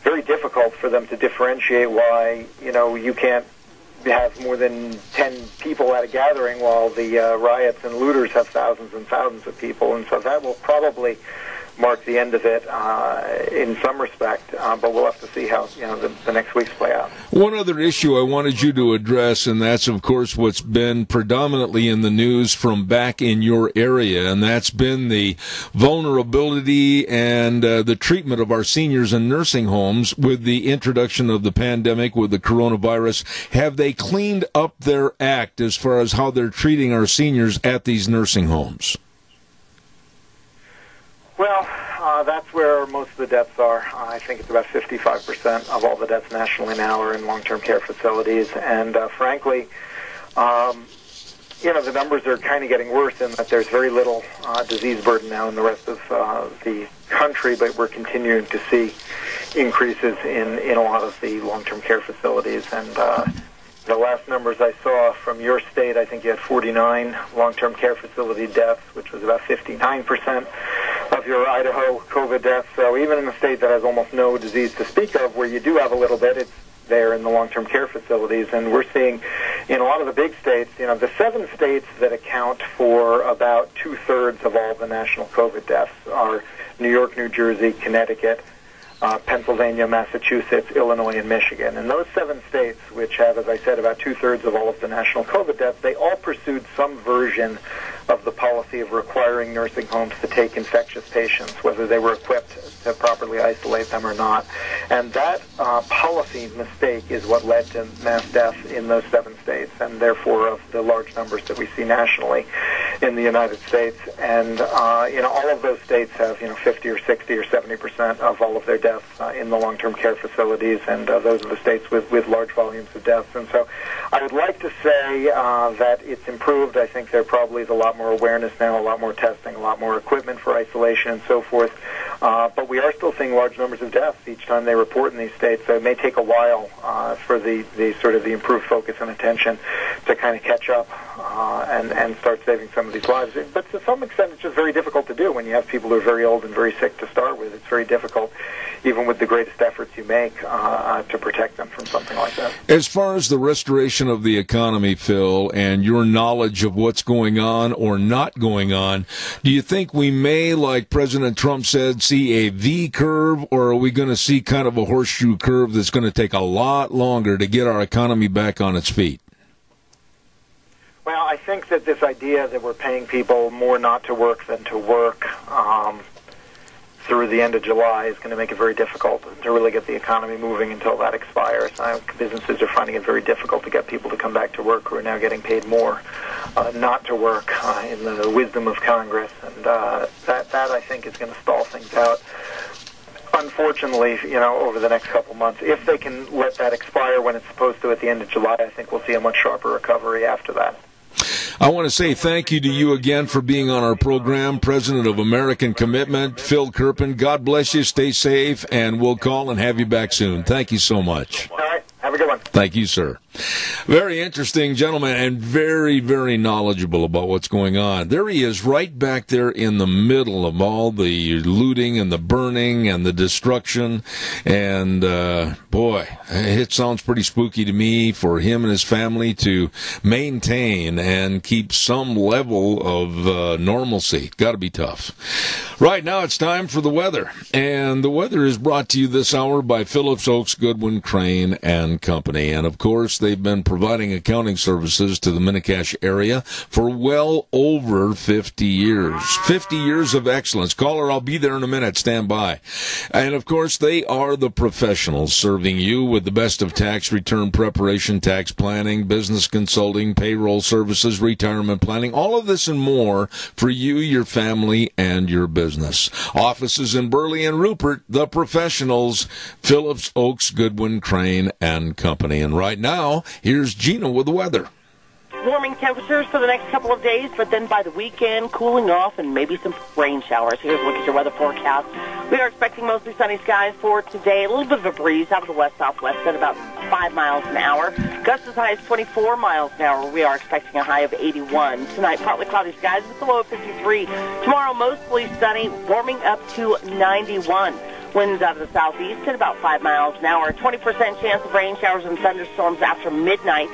very difficult for them to differentiate why, you can't have more than 10 people at a gathering while the riots and looters have thousands and thousands of people. And so that will probably mark the end of it in some respect, but we'll have to see how the next weeks play out. One other issue I wanted you to address, and that's, of course, what's been predominantly in the news from back in your area, and that's been the vulnerability and the treatment of our seniors in nursing homes with the introduction of the pandemic, with the coronavirus. Have they cleaned up their act as far as how they're treating our seniors at these nursing homes? Well, that's where most of the deaths are. I think it's about 55% of all the deaths nationally now are in long-term care facilities. And frankly, the numbers are kind of getting worse in that there's very little disease burden now in the rest of the country, but we're continuing to see increases in a lot of the long-term care facilities. And the last numbers I saw from your state, I think you had 49 long-term care facility deaths, which was about 59% of your Idaho COVID deaths. So even in a state that has almost no disease to speak of, where you do have a little bit, it's there in the long-term care facilities. And we're seeing in a lot of the big states, the 7 states that account for about 2/3 of all the national COVID deaths are New York, New Jersey, Connecticut, Pennsylvania, Massachusetts, Illinois, and Michigan. And those 7 states, which have, as I said, about 2/3 of all of the national COVID deaths, they all pursued some version of the policy of requiring nursing homes to take infectious patients, whether they were equipped to properly isolate them or not. And that policy mistake is what led to mass deaths in those 7 states, and therefore of the large numbers that we see nationally in the United States. And all of those states have 50 or 60 or 70% of all of their deaths in the long-term care facilities, and those are the states with large volumes of deaths. And so I would like to say that it's improved. I think there probably is a lot more awareness now, a lot more testing, a lot more equipment for isolation and so forth. But we are still seeing large numbers of deaths each time they report in these states. So it may take a while for the sort of the improved focus and attention to kind of catch up and start saving some of these lives. But to some extent, it's just very difficult to do when you have people who are very old and very sick to start with. It's very difficult, even with the greatest efforts you make, to protect them from something like that. As far as the restoration of the economy, Phil, and your knowledge of what's going on or not going on, do you think we may, like President Trump said, see a V curve, or are we going to see kind of a horseshoe curve that's going to take a lot longer to get our economy back on its feet? Well, I think that this idea that we're paying people more not to work than to work through the end of July is going to make it very difficult to really get the economy moving until that expires. Businesses are finding it very difficult to get people to come back to work who are now getting paid more not to work in the wisdom of Congress. And that I think, is going to stall things out. Unfortunately, over the next couple months, if they can let that expire when it's supposed to at the end of July, I think we'll see a much sharper recovery after that. I want to say thank you to you again for being on our program, President of American Commitment, Phil Kerpen. God bless you. Stay safe, and we'll call and have you back soon. Thank you so much. All right. Have a good one. Thank you, sir. Very interesting gentleman, and very, very knowledgeable about what's going on. There he is, right back there in the middle of all the looting and the burning and the destruction. And, boy, it sounds pretty spooky to me for him and his family to maintain and keep some level of normalcy. Got to be tough. Right now it's time for the weather. And the weather is brought to you this hour by Phillips Oaks, Goodwin, Crane, and Company. And, of course, they've been providing accounting services to the Mini-Cache area for well over 50 years. 50 years of excellence. Caller, I'll be there in a minute. Stand by. And, of course, they are the professionals serving you with the best of tax return preparation, tax planning, business consulting, payroll services, retirement planning, all of this and more for you, your family, and your business. Offices in Burley and Rupert, the professionals, Phillips Oaks, Goodwin, Crane, and Company. And right now, here's Gina with the weather. Warming temperatures for the next couple of days, but then by the weekend, cooling off and maybe some rain showers. Here's a look at your weather forecast. We are expecting mostly sunny skies for today. A little bit of a breeze out of the west-southwest at about 5 miles an hour. Gusts as high as 24 miles an hour. We are expecting a high of 81. Tonight, partly cloudy skies with a low of 53. Tomorrow, mostly sunny, warming up to 91. Winds out of the southeast at about 5 miles an hour. 20% chance of rain showers and thunderstorms after midnight.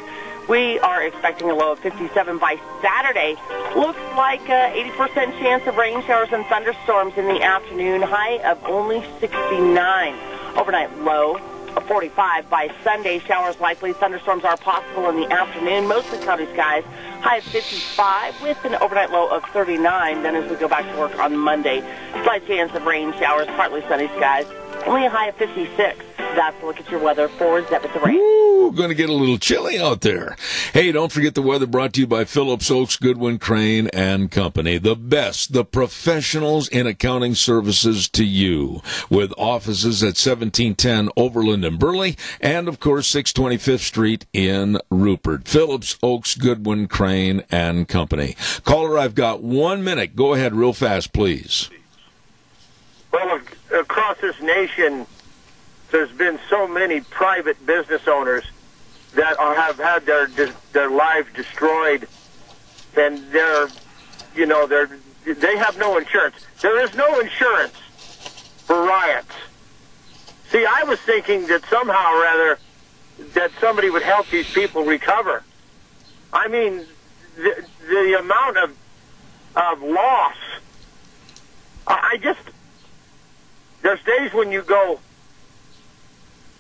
We are expecting a low of 57 by Saturday. Looks like 80% chance of rain showers and thunderstorms in the afternoon. High of only 69. Overnight low of 45 by Sunday. Showers likely. Thunderstorms are possible in the afternoon. Mostly cloudy skies. High of 55 with an overnight low of 39. Then as we go back to work on Monday, slight chance of rain showers, partly sunny skies. Only a high of 56. That's a look at your weather for Zeb at the Rain. Woo, going to get a little chilly out there. Hey, don't forget the weather brought to you by Phillips Oaks, Goodwin, Crane, and Company. The best, the professionals in accounting services to you, with offices at 1710 Overland and Burley, and, of course, 625th Street in Rupert. Phillips Oaks, Goodwin, Crane, and Company. Caller, I've got 1 minute. Go ahead real fast, please. Well, across this nation, there's been so many private business owners that have had their lives destroyed, and they have no insurance. There is no insurance for riots. See, I was thinking that somehow or other that somebody would help these people recover. I mean, the amount of loss. There's days when you go,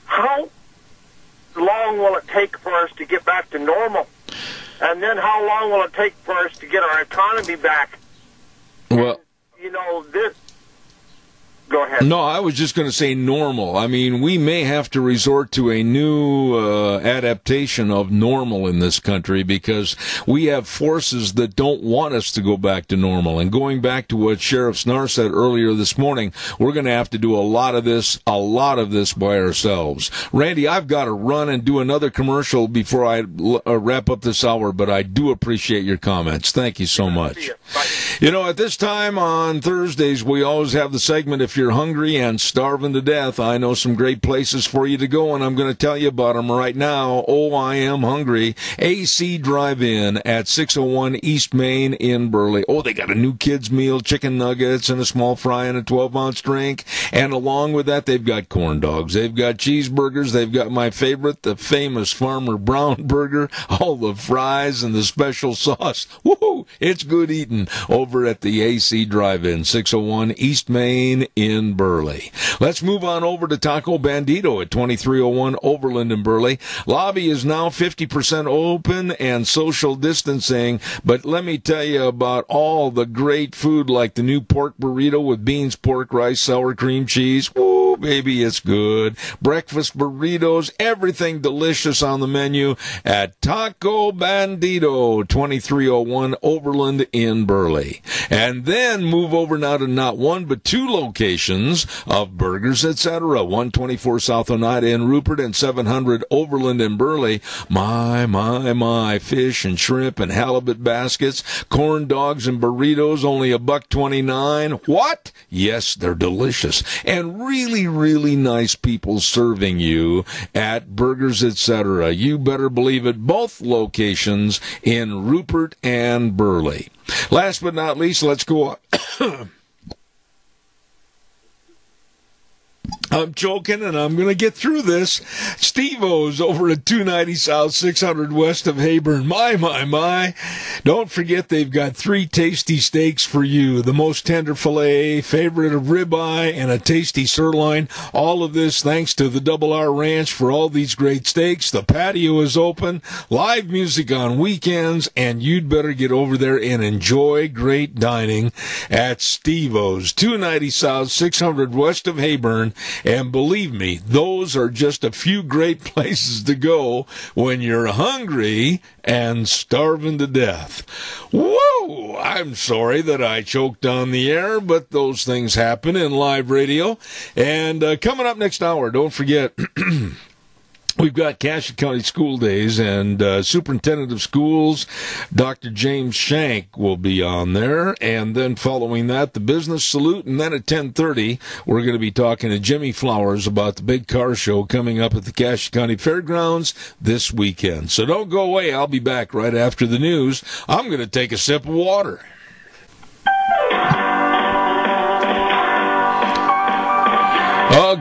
how long will it take for us to get back to normal? And then how long will it take for us to get our economy back? Well, this... Go ahead. No, I was just going to say normal. I mean, we may have to resort to a new adaptation of normal in this country because we have forces that don't want us to go back to normal. And going back to what Sheriff Snar said earlier this morning, we're going to have to do a lot of this by ourselves. Randy, I've got to run and do another commercial before I wrap up this hour, but I do appreciate your comments. Thank you so much. At this time on Thursdays, we always have the segment, If You're Hungry and Starving to Death. I know some great places for you to go, and I'm going to tell you about them right now. Oh, I am hungry. AC Drive-In at 601 East Main in Burley. Oh, they got a new kids meal, chicken nuggets and a small fry and a 12-ounce drink. And along with that, they've got corn dogs. They've got cheeseburgers. They've got my favorite, the famous Farmer Brown burger, all the fries and the special sauce. Woohoo! It's good eating over at the AC Drive-In, 601 East Main in Burley. Let's move on over to Taco Bandito at 2301 Overland in Burley. Lobby is now 50% open and social distancing, but let me tell you about all the great food like the new pork burrito with beans, pork, rice, sour cream cheese. Woo, baby, it's good. Breakfast burritos, everything delicious on the menu at Taco Bandito, 2301 Overland in Burley. And then move over now to not one but two locations of Burgers, etc. 124 South Oneida in Rupert and 700 Overland in Burley. My, fish and shrimp and halibut baskets, corn dogs and burritos, only $1.29. What? Yes, they're delicious. And really, really nice people serving you at Burgers, etc. You better believe it, both locations in Rupert and Burley. Last but not least, let's go on. I'm joking, and I'm going to get through this. Steve-O's over at 290 South, 600 West of Heyburn. My. Don't forget they've got 3 tasty steaks for you. The most tender filet, favorite of ribeye, and a tasty sirloin. All of this thanks to the Double R Ranch for all these great steaks. The patio is open, live music on weekends, and you'd better get over there and enjoy great dining at Steve-O's. 290 South, 600 West of Heyburn. And believe me, those are just a few great places to go when you're hungry and starving to death. Whoa! I'm sorry that I choked on the air, but those things happen in live radio. And coming up next hour, don't forget... We've got Cassia County School Days, and Superintendent of Schools, Dr. James Shank, will be on there. And then following that, the Business Salute. And then at 10:30, we're going to be talking to Jimmy Flowers about the big car show coming up at the Cassia County Fairgrounds this weekend. So don't go away. I'll be back right after the news. I'm going to take a sip of water.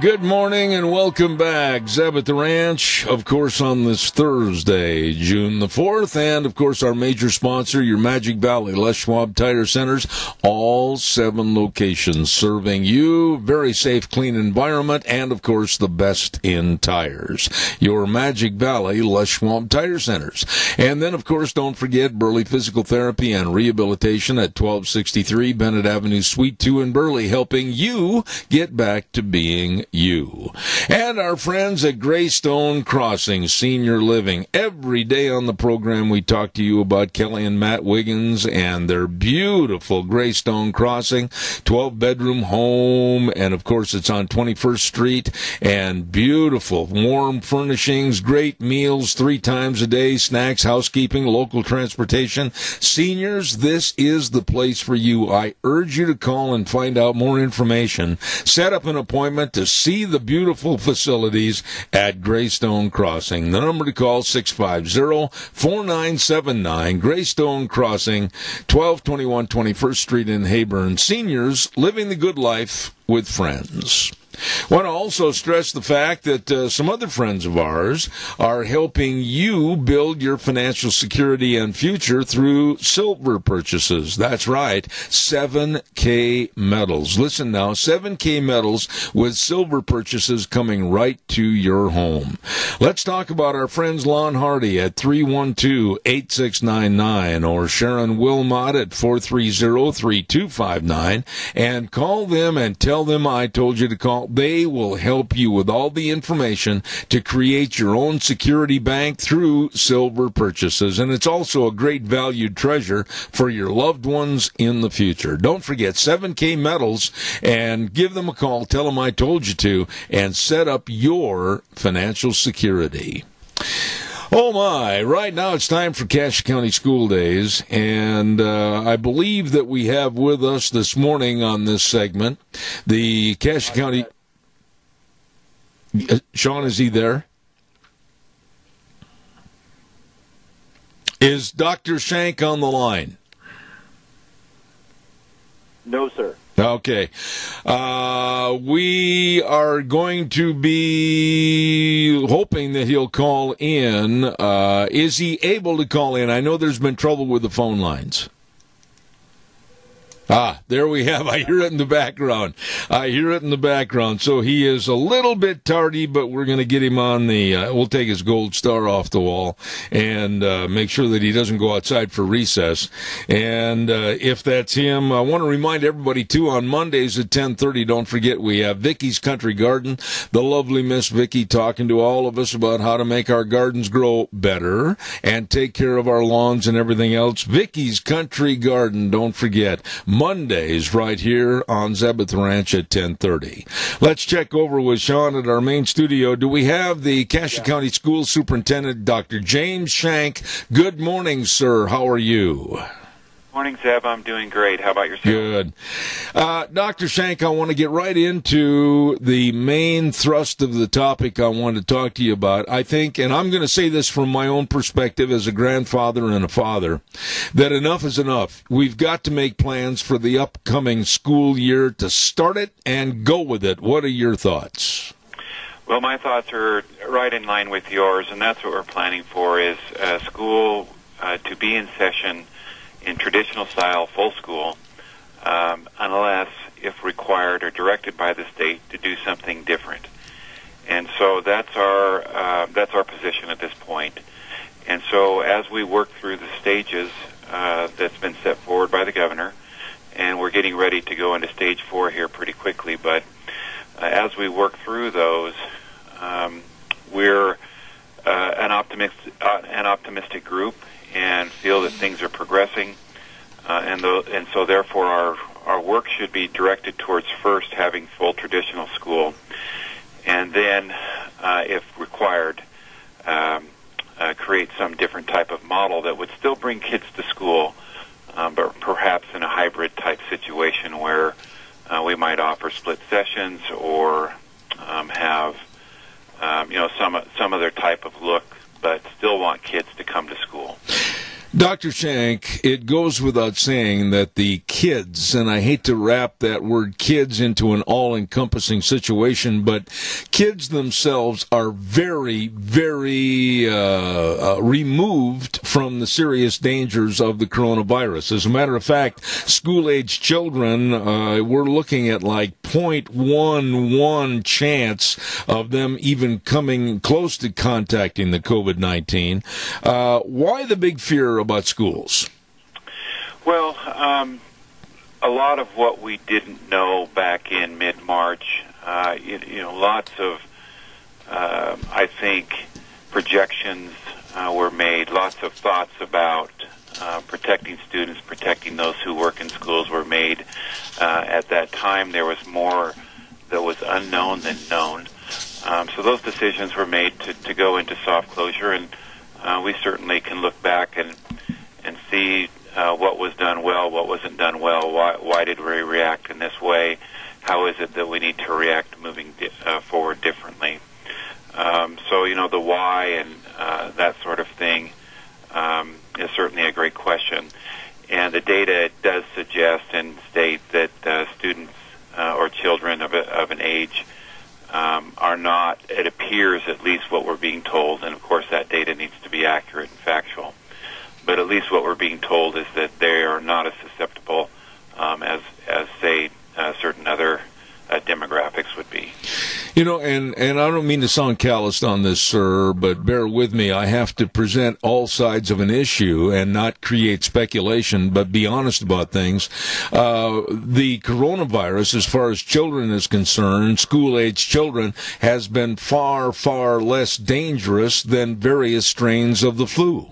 Good morning and welcome back. Zeb at the Ranch, of course, on this Thursday, June the 4th. And, of course, our major sponsor, your Magic Valley, Les Schwab Tire Centers. All 7 locations serving you. Very safe, clean environment. And, of course, the best in tires. Your Magic Valley, Les Schwab Tire Centers. And then, of course, don't forget Burley Physical Therapy and Rehabilitation at 1263 Bennett Avenue, Suite 2 in Burley, helping you get back to being helping you. And our friends at Greystone Crossing Senior Living. Every day on the program we talk to you about Kelly and Matt Wiggins and their beautiful Greystone Crossing, 12-bedroom home, and of course it's on 21st Street, and beautiful warm furnishings, great meals 3 times a day, snacks, housekeeping, local transportation. Seniors, this is the place for you. I urge you to call and find out more information. Set up an appointment to see the beautiful facilities at Greystone Crossing. The number to call, 650-4979, Greystone Crossing, 1221 21st Street in Hayburn. Seniors living the good life with friends. Want to also stress the fact that some other friends of ours are helping you build your financial security and future through silver purchases. That's right, 7K Metals. Listen now, 7K Metals with silver purchases coming right to your home. Let's talk about our friends Lon Hardy at 312-8699 or Sharon Wilmot at 430-3259, and call them and tell them I told you to call. They will help you with all the information to create your own security bank through silver purchases. And it's also a great valued treasure for your loved ones in the future. Don't forget 7K Metals and give them a call. Tell them I told you to, and set up your financial security. Oh my, right now it's time for Cache County School Days, and I believe that we have with us this morning on this segment the Cache County... Sean, is he there? Is Dr. Shank on the line? No, sir. Okay. We are going to be hoping that he'll call in. Is he able to call in? I know there's been trouble with the phone lines. There we have. I hear it in the background. So he is a little bit tardy, but we're going to get him on the, we'll take his gold star off the wall and make sure that he doesn't go outside for recess. And if that's him, I want to remind everybody, too, on Mondays at 10:30, don't forget, we have Vicky's Country Garden, the lovely Miss Vicky talking to all of us about how to make our gardens grow better and take care of our lawns and everything else. Vicky's Country Garden, don't forget. Mondays right here on Zebeth Ranch at 10:30. Let's check over with Sean at our main studio. Do we have the Cache County School Superintendent, Dr. James Shank? Good morning, sir. How are you? Morning, Zeb. I'm doing great. How about yourself? Good. Dr. Shank, I want to get right into the main thrust of the topic I want to talk to you about. I think, and I'm going to say this from my own perspective as a grandfather and a father, that enough is enough. We've got to make plans for the upcoming school year to start it and go with it. What are your thoughts? Well, my thoughts are right in line with yours, and that's what we're planning for, is school to be in session in traditional style, full school, unless, if required or directed by the state, to do something different. And so that's our position at this point. And so as we work through the stages that's been set forward by the governor, and we're getting ready to go into stage 4 here pretty quickly, but as we work through those, we're an optimistic group, and feel that things are progressing, and so therefore our work should be directed towards first having full traditional school, and then, if required, create some different type of model that would still bring kids to school, but perhaps in a hybrid type situation where we might offer split sessions or have some other type of look, but still want kids to come to school. Dr. Shank, it goes without saying that the kids, and I hate to wrap that word kids into an all-encompassing situation, but kids themselves are very, very removed from the serious dangers of the coronavirus. As a matter of fact, school-age children, we're looking at like 0.11 chance of them even coming close to contacting the COVID-19. Why the big fear about schools? Well, a lot of what we didn't know back in mid-March Lots of, I think, projections were made. Lots of thoughts about protecting students, protecting those who work in schools were made. At that time, there was more that was unknown than known. So those decisions were made to go into soft closure, and we certainly can look back and see what was done well, what wasn't done well, why did we react in this way, how is it that we need to react moving forward differently. So, the why and that sort of thing is certainly a great question. And the data does suggest and state that students or children of an age are not, it appears at least what we're being told, and of course that data needs to be accurate and factual, but at least what we're being told is that they are not as susceptible as say, certain other demographics would be. And I don't mean to sound calloused on this, sir, but bear with me. I have to present all sides of an issue and not create speculation, but be honest about things. The coronavirus, as far as children is concerned, school-age children, has been far, far less dangerous than various strains of the flu.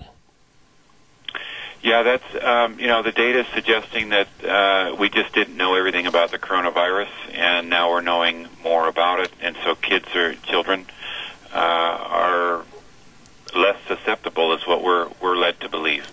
Yeah, that's, the data is suggesting that we just didn't know everything about the coronavirus, and now we're knowing more about it, and so children are less susceptible is what we're led to believe.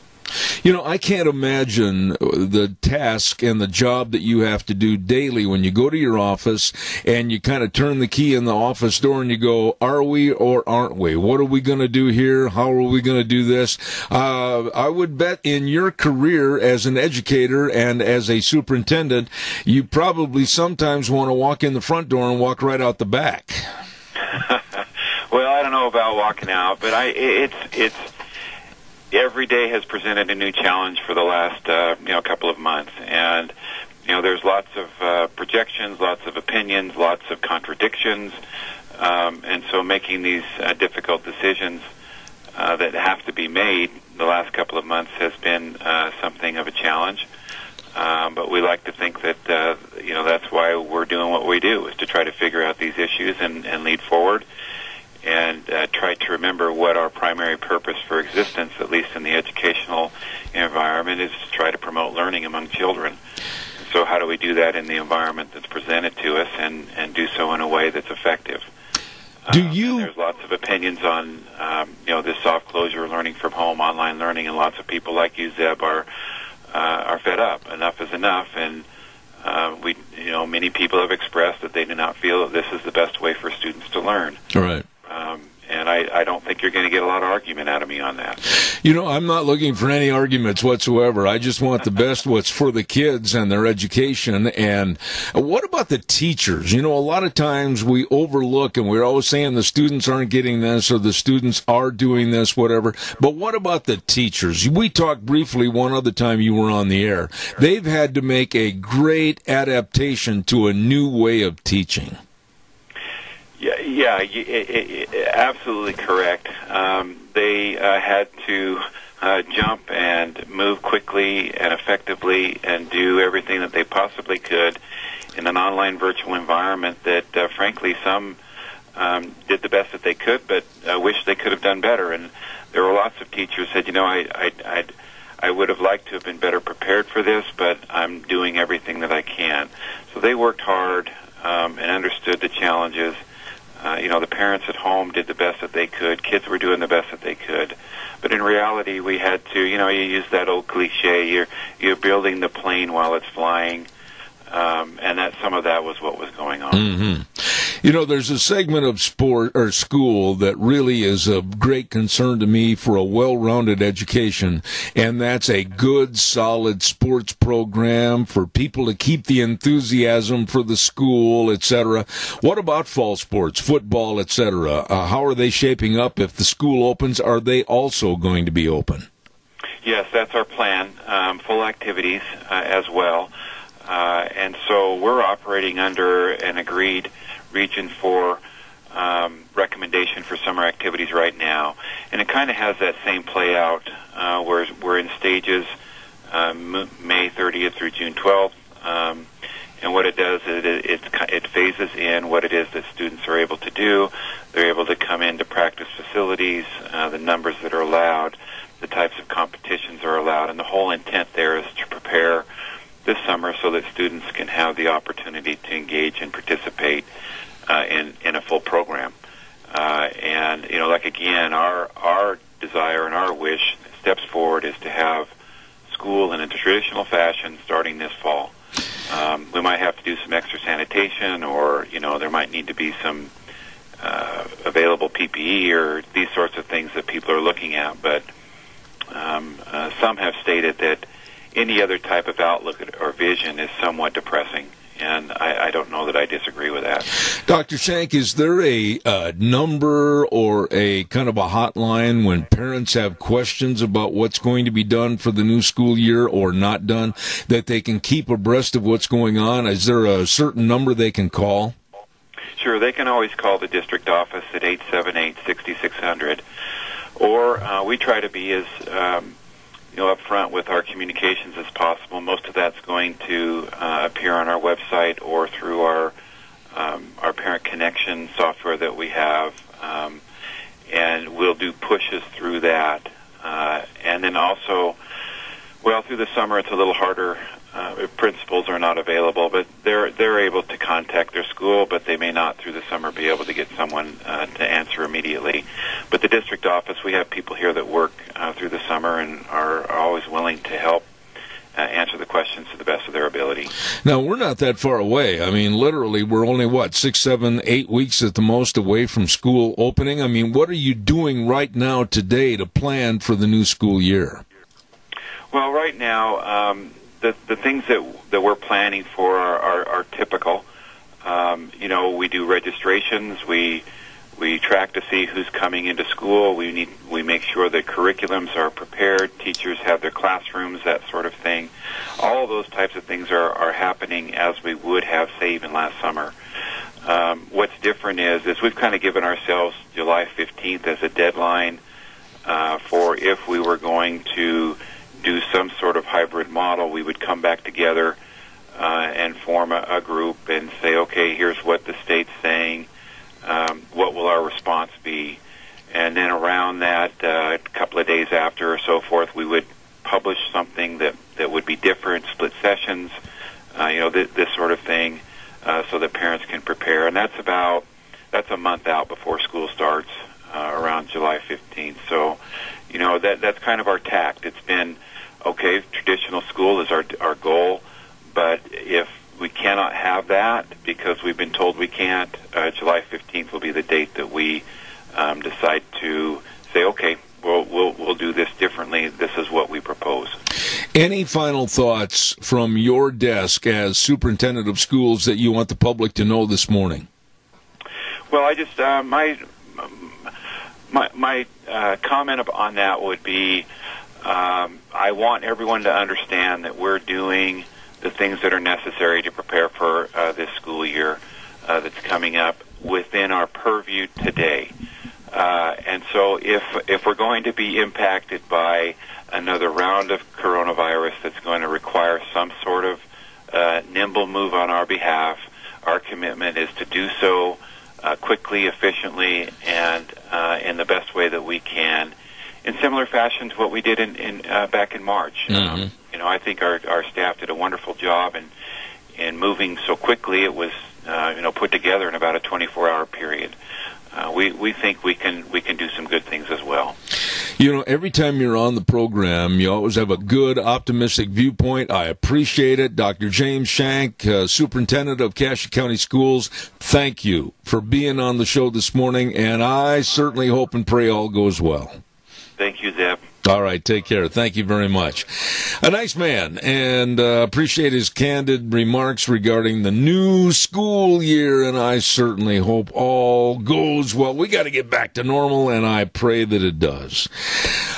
I can't imagine the task and the job that you have to do daily when you go to your office and you kind of turn the key in the office door and you go, are we or aren't we? What are we going to do here? How are we going to do this? I would bet in your career as an educator and as a superintendent, you probably sometimes want to walk in the front door and walk right out the back. Well, I don't know about walking out, but it's every day has presented a new challenge for the last couple of months, and there's lots of projections, lots of opinions, lots of contradictions, and so making these difficult decisions that have to be made the last couple of months has been something of a challenge. But we like to think that that's why we're doing what we do, is to try to figure out these issues and lead forward. And try to remember what our primary purpose for existence, at least in the educational environment, is to try to promote learning among children. So how do we do that in the environment that's presented to us and do so in a way that's effective? There's lots of opinions on, this soft closure, learning from home, online learning, and lots of people like you, Zeb, are fed up. Enough is enough, and many people have expressed that they do not feel that this is the best way for students to learn. All right. And I don't think you're going to get a lot of argument out of me on that. I'm not looking for any arguments whatsoever. I just want the best what's for the kids and their education. And what about the teachers? A lot of times we overlook, and we're always saying the students aren't getting this or the students are doing this, whatever. But what about the teachers? We talked briefly one other time you were on the air. They've had to make a great adaptation to a new way of teaching. Yeah, absolutely correct. They had to jump and move quickly and effectively and do everything that they possibly could in an online virtual environment that, frankly, some did the best that they could, but wish they could have done better. And there were lots of teachers who said, I would have liked to have been better prepared for this, but I'm doing everything that I can. So they worked hard and understood the challenges. The parents at home did the best that they could. Kids were doing the best that they could. But in reality, we had to, you use that old cliche, you're building the plane while it's flying. And that some of that was what was going on. Mm-hmm. There's a segment of sport or school that really is of great concern to me for a well-rounded education, and that's a good, solid sports program for people to keep the enthusiasm for the school, etc. What about fall sports, football, etc.? How are they shaping up? If the school opens, are they also going to be open? Yes, that's our plan. Full activities as well. And so we're operating under an agreed Region 4 recommendation for summer activities right now. And it kind of has that same play out where we're in stages May 30th through June 12th. And And what it does is it phases in what it is that students are able to do. They're able to come into practice facilities, the numbers that are allowed, the types of competitions are allowed, and the whole intent there is to prepare this summer so that students can have the opportunity to engage and participate in a full program. And, you know, like again, our desire and our wish, steps forward, is to have school in a traditional fashion starting this fall. We might have to do some extra sanitation, or, you know, there might need to be some available PPE or these sorts of things that people are looking at. But some have stated that any other type of outlook or vision is somewhat depressing. And I don't know that I disagree with that. Dr. Shank, is there a number or a kind of a hotline when parents have questions about what's going to be done for the new school year or not done, that they can keep abreast of what's going on? Is there a certain number they can call? Sure, they can always call the district office at 878-6600. Or we try to be as up front with our communications as possible. Most of that's going to appear on our website or through our Parent Connection software that we have, and we'll do pushes through that. And then also, well, through the summer it's a little harder. Principals are not available, but they're able to contact their school, but they may not through the summer be able to get someone to answer immediately. But the district office, we have people here that work through the summer and are always willing to help answer the questions to the best of their ability. Now, we're not that far away. I mean, literally, we're only, 6, 7, 8 weeks at the most away from school opening. I mean, what are you doing right now today to plan for the new school year? Well, right now, the things that we're planning for are typical. We do registrations. We track to see who's coming into school. We make sure that curriculums are prepared. Teachers have their classrooms, that sort of thing. All of those types of things are happening as we would have, say, even last summer. What's different is we've kind of given ourselves July 15th as a deadline for if we were going to do some sort of hybrid model. We would come back together and form a group and say, okay, here's what the state's saying. What will our response be? And then around that, a couple of days after or so forth, we would publish something that would be different, split sessions, this sort of thing, so that parents can prepare. And that's a month out before school starts, around July 15th. So, that's kind of our tact. It's been, okay, traditional school is our goal, but if we cannot have that because we've been told we can't, July 15th will be the date that we decide to say, okay, we'll do this differently. This is what we propose. Any final thoughts from your desk as superintendent of schools that you want the public to know this morning? Well, I just my comment on that would be, I want everyone to understand that we're doing the things that are necessary to prepare for this school year that's coming up within our purview today. And so if we're going to be impacted by another round of coronavirus that's going to require some sort of nimble move on our behalf, our commitment is to do so quickly, efficiently, and in the best way that we can, in similar fashion to what we did in back in March. Mm-hmm. I think our staff did a wonderful job in moving so quickly. It was put together in about a 24-hour period. We think we can do some good things as well. Every time you're on the program, you always have a good, optimistic viewpoint. I appreciate it. Dr. James Shank, Superintendent of Cassia County Schools, thank you for being on the show this morning, and I certainly hope and pray all goes well. Thank you, Zeb. All right, take care. Thank you very much. A nice man, and appreciate his candid remarks regarding the new school year, and I certainly hope all goes well. We got to get back to normal, and I pray that it does.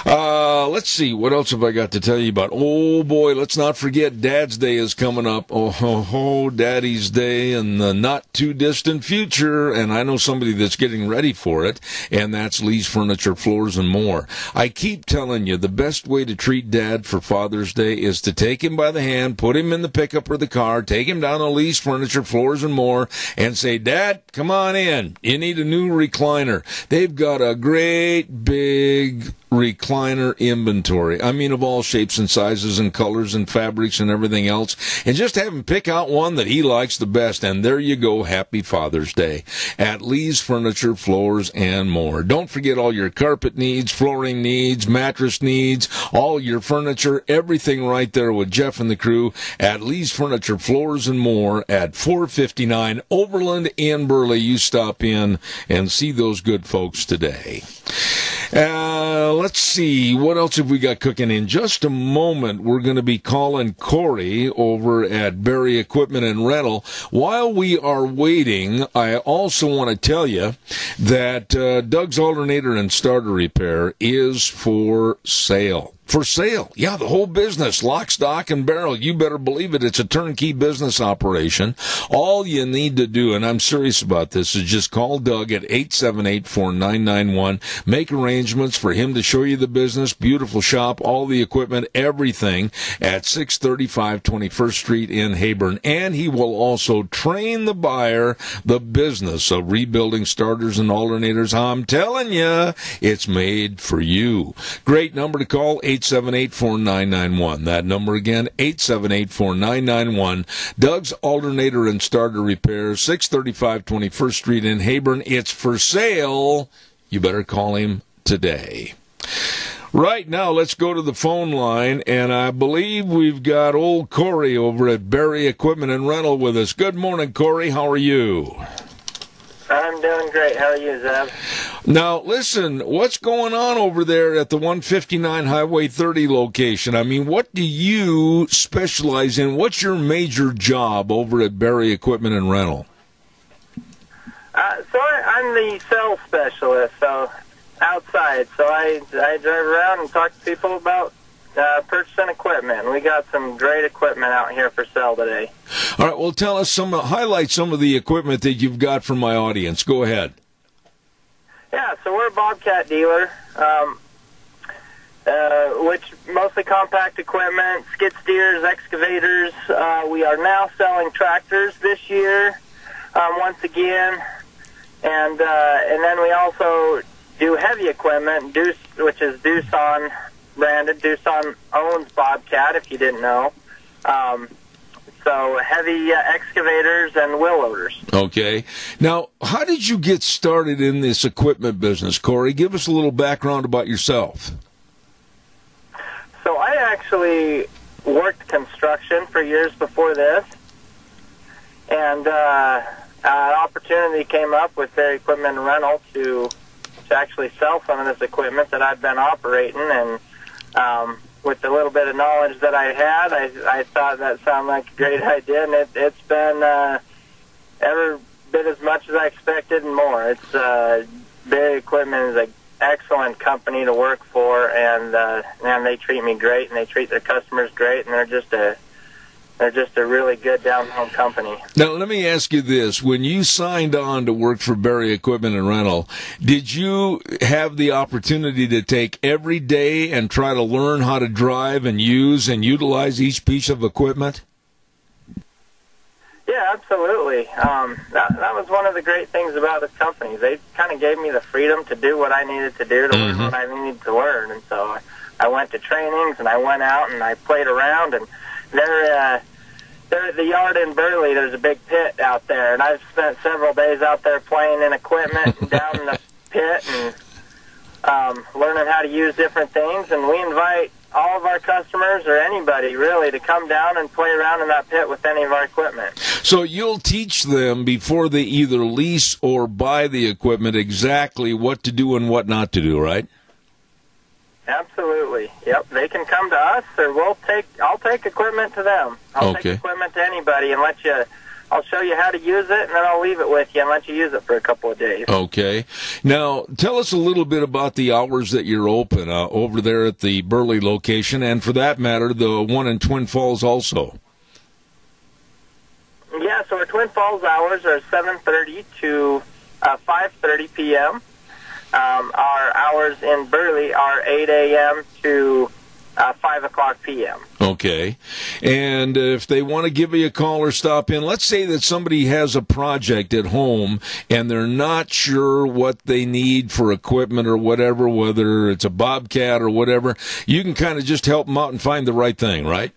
Let's see, what else have I got to tell you about? Oh, boy, let's not forget Dad's Day is coming up. Oh, Daddy's Day in the not-too-distant future, and I know somebody that's getting ready for it, and that's Lee's Furniture, Floors, and More. I keep telling telling you, the best way to treat Dad for Father's Day is to take him by the hand, put him in the pickup or the car, take him down to Lee's Furniture, Floors and More, and say, Dad, come on in. You need a new recliner. They've got a great big recliner inventory. I mean, of all shapes and sizes and colors and fabrics and everything else. And just have him pick out one that he likes the best. And there you go. Happy Father's Day at Lee's Furniture, Floors and More. Don't forget all your carpet needs, flooring needs, mattress needs, all your furniture, everything right there with Jeff and the crew at Lee's Furniture, Floors and More at 459 Overland in Burley. You stop in and see those good folks today. Let's see, what else have we got cooking? In just a moment, we're going to be calling Corey over at Berry Equipment and Rental. While we are waiting, I also want to tell you that Doug's Alternator and Starter Repair is for sale. For sale. Yeah, the whole business, lock, stock, and barrel. You better believe it. It's a turnkey business operation. All you need to do, and I'm serious about this, is just call Doug at 878-4991. Make arrangements for him to show you the business. Beautiful shop, all the equipment, everything at 635 21st Street in Heyburn. And he will also train the buyer the business of rebuilding starters and alternators. I'm telling you, it's made for you. Great number to call, 878-4991. That number again, 878-4991. Doug's Alternator and Starter Repair, 635 21st Street in Heyburn. It's for sale. You better call him today. Right now, let's go to the phone line, and I believe we've got old Corey over at Berry Equipment and Rental with us. Good morning, Corey. How are you? I'm doing great. How are you, Zeb? Now, listen, what's going on over there at the 159 Highway 30 location? I mean, what do you specialize in? What's your major job over at Berry Equipment and Rental? I'm the sales specialist, so outside. So I drive around and talk to people about purchasing equipment. We got some great equipment out here for sale today. All right, well, tell us highlight some of the equipment that you've got for my audience. Go ahead. Yeah, so we're a Bobcat dealer, which mostly compact equipment, skid steers, excavators. We are now selling tractors this year, once again, and then we also do heavy equipment, which is Doosan branded. Doosan owns Bobcat, if you didn't know. So heavy excavators and wheel loaders. Okay. Now, how did you get started in this equipment business, Corey? Give us a little background about yourself. So I actually worked construction for years before this, and an opportunity came up with their equipment rental to actually sell some of this equipment that I've been operating, and with the little bit of knowledge that I had, I thought that sounded like a great idea, and it's been every bit as much as I expected and more. It's Berry Equipment is an excellent company to work for, and they treat me great, and they treat their customers great, and they're just a really good down-home company. Now, let me ask you this. When you signed on to work for Berry Equipment and Rental, did you have the opportunity to take every day and try to learn how to drive and use and utilize each piece of equipment? Yeah, absolutely. That was one of the great things about this company. They kind of gave me the freedom to do what I needed to do to learn what I needed to learn. And so I went to trainings, and I went out, and I played around, and they're at the yard in Burley. There's a big pit out there, and I've spent several days out there playing in equipment and down in the pit and learning how to use different things. And we invite all of our customers or anybody really to come down and play around in that pit with any of our equipment. So you'll teach them before they either lease or buy the equipment exactly what to do and what not to do, right? Absolutely. Yep. They can come to us, or I'll take equipment to them. I'll take equipment to anybody and I'll show you how to use it, and then I'll leave it with you and let you use it for a couple of days. Okay. Now, tell us a little bit about the hours that you're open over there at the Burley location, and for that matter, the one in Twin Falls also. Yeah, so our Twin Falls hours are 7:30 to 5:30 p.m. Our hours in Burley are 8 a.m. to 5 o'clock p.m. Okay. And if they want to give you a call or stop in, let's say that somebody has a project at home and they're not sure what they need for equipment or whatever, whether it's a Bobcat or whatever, you can kind of just help them out and find the right thing, right?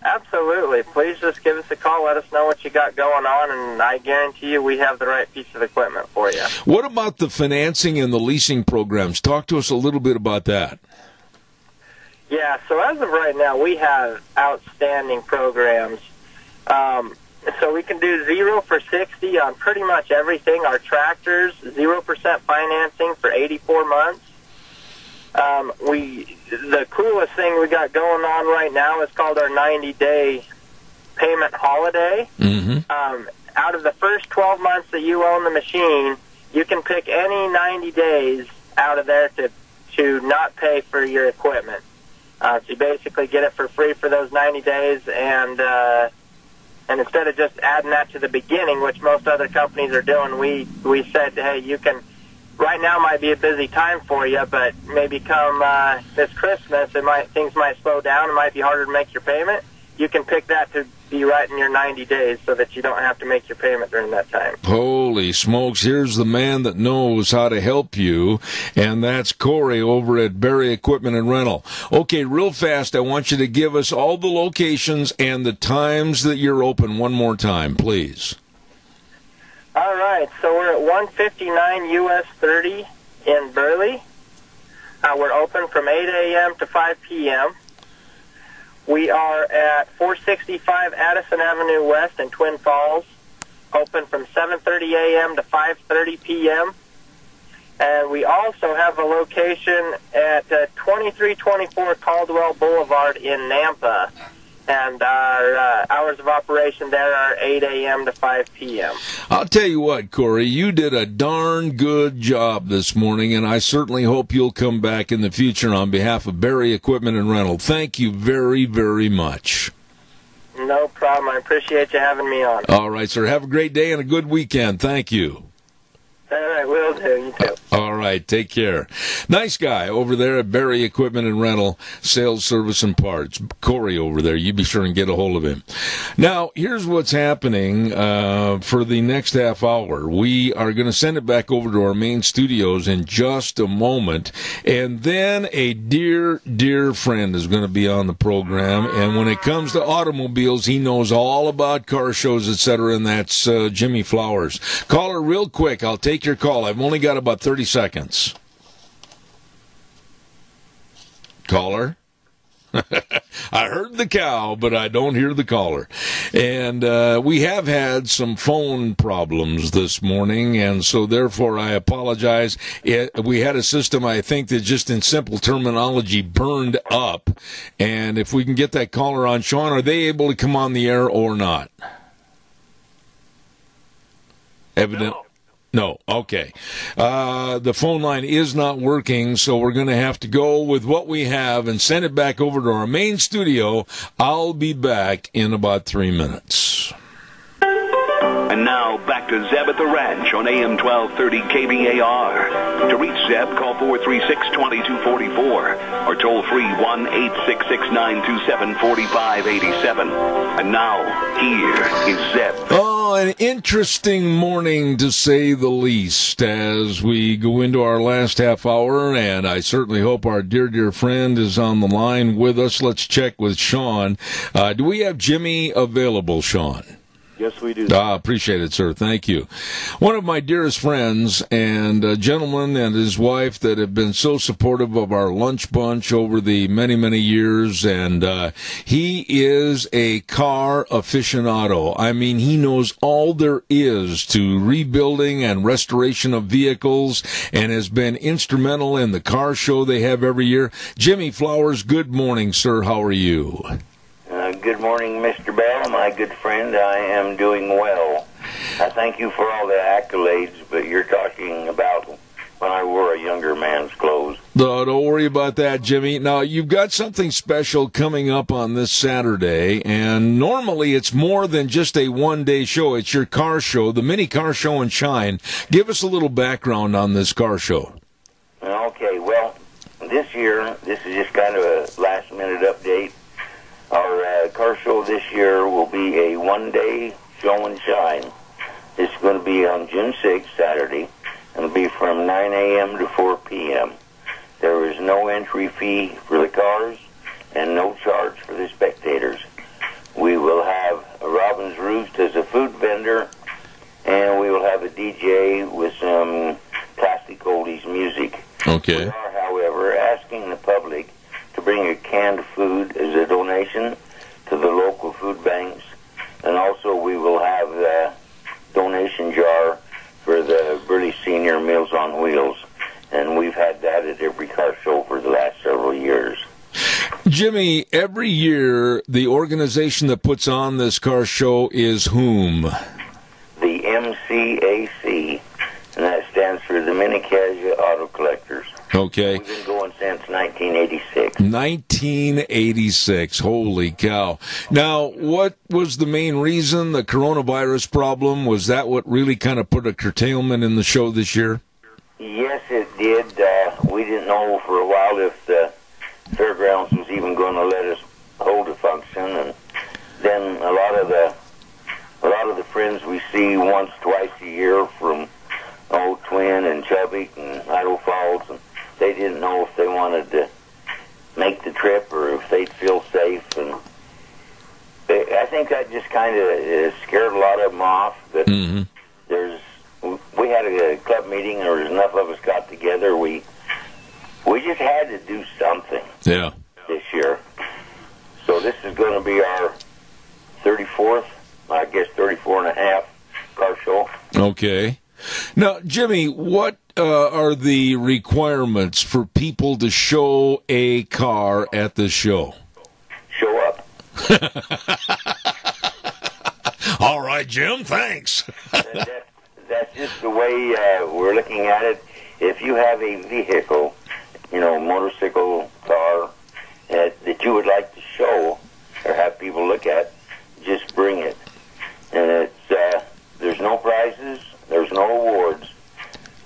Absolutely. Please just give us a call. Let us know what you got going on, and I guarantee you we have the right piece of equipment for you. What about the financing and the leasing programs? Talk to us a little bit about that. Yeah, so as of right now, we have outstanding programs. So we can do 0 for 60 on pretty much everything. Our tractors, 0% financing for 84 months. The coolest thing we got going on right now is called our 90-day payment holiday. Mm-hmm. Out of the first 12 months that you own the machine, you can pick any 90 days out of there to not pay for your equipment. So you basically get it for free for those 90 days, and instead of just adding that to the beginning, which most other companies are doing, we said, hey, you can. Right now might be a busy time for you, but maybe come this Christmas, things might slow down. It might be harder to make your payment. You can pick that to be right in your 90 days so that you don't have to make your payment during that time. Holy smokes, here's the man that knows how to help you, and that's Corey over at Berry Equipment and Rental. Okay, real fast, I want you to give us all the locations and the times that you're open one more time, please. All right, so we're at 159 US 30 in Burley. We're open from 8 a.m. to 5 p.m. We are at 465 Addison Avenue West in Twin Falls, open from 7:30 a.m. to 5:30 p.m. And we also have a location at 2324 Caldwell Boulevard in Nampa. And our hours of operation there are 8 a.m. to 5 p.m. I'll tell you what, Corey, you did a darn good job this morning, and I certainly hope you'll come back in the future on behalf of Berry Equipment and Rental. Thank you very, very much. No problem. I appreciate you having me on. All right, sir. Have a great day and a good weekend. Thank you. All right, will do. You too. All right, take care. Nice guy over there at Berry Equipment and Rental, Sales, Service, and Parts. Corey over there, you be sure and get a hold of him. Now, here's what's happening for the next half hour. We are going to send it back over to our main studios in just a moment, and then a dear, dear friend is going to be on the program, and when it comes to automobiles, he knows all about car shows, etc., and that's Jimmy Flowers. Caller, real quick, I'll take your call. I've only got about 30 seconds. Caller? I heard the cow, but I don't hear the caller. And we have had some phone problems this morning, and so therefore I apologize. We had a system, I think, that just in simple terminology burned up. And if we can get that caller on, Sean, are they able to come on the air or not? Evidently. No, okay. The phone line is not working, so we're going to have to go with what we have and send it back over to our main studio. I'll be back in about 3 minutes. And now, back to Zeb at the Ranch on AM 1230 KBAR. To reach Zeb, call 436-2244 or toll free 1-866-927-4587. And now, here is Zeb. Oh, an interesting morning, to say the least, as we go into our last half hour, and I certainly hope our dear, dear friend is on the line with us. Let's check with Sean. Do we have Jimmy available, Sean? Yes, we do. Appreciate it, sir. Thank you. One of my dearest friends and a gentleman and his wife that have been so supportive of our lunch bunch over the many, many years, and he is a car aficionado. I mean, he knows all there is to rebuilding and restoration of vehicles and has been instrumental in the car show they have every year. Jimmy Flowers, good morning, sir. How are you? Good morning, Mr. Bell, my good friend. I am doing well. I thank you for all the accolades, but you're talking about when I wore a younger man's clothes. No, don't worry about that, Jimmy. Now, you've got something special coming up on this Saturday, and normally it's more than just a one-day show. It's your car show, the Mini Car Show and Shine. Give us a little background on this car show. Okay, well, this year, this is just kind of a last-minute update. Our car show this year will be a one-day show and shine. It's going to be on June 6th, Saturday. It'll be from 9 a.m. to 4 p.m. There is no entry fee for the cars and no charge for the spectators. We will have a Robin's Roost as a food vendor, and we will have a DJ with some classic oldies music. Okay. We are, however, asking the public to bring a canned food as a donation to the local food banks, and also we will have a donation jar for the Burley Senior Meals on Wheels. And we've had that at every car show for the last several years. Jimmy, every year, the organization that puts on this car show is whom? The MCAC, and that stands for the Mini-Cassia Auto Collectors. Okay. We've been going since 1986. 1986. Holy cow. Now, what was the main reason? The coronavirus problem? Was that what really kind of put a curtailment in the show this year? Yes, it did. We didn't know for a while if the fairgrounds was even going to let us hold a function, and then a lot of the friends we see once, twice a year from Old Twin and Chubby and Idaho Falls, and they didn't know if they wanted to make the trip or if they'd feel safe, and I think that just kind of scared a lot of them off. But we had a club meeting, or enough of us got together. We just had to do something. Yeah. This year. So this is going to be our 34th, I guess 34 and a half car show. Okay. Now, Jimmy, what are the requirements for people to show a car at the show? Show up. All right, Jim, thanks. That's just the way we're looking at it. If you have a vehicle, motorcycle, car, that you would like to show or have people look at, just bring it. And there's no prizes, there's no awards.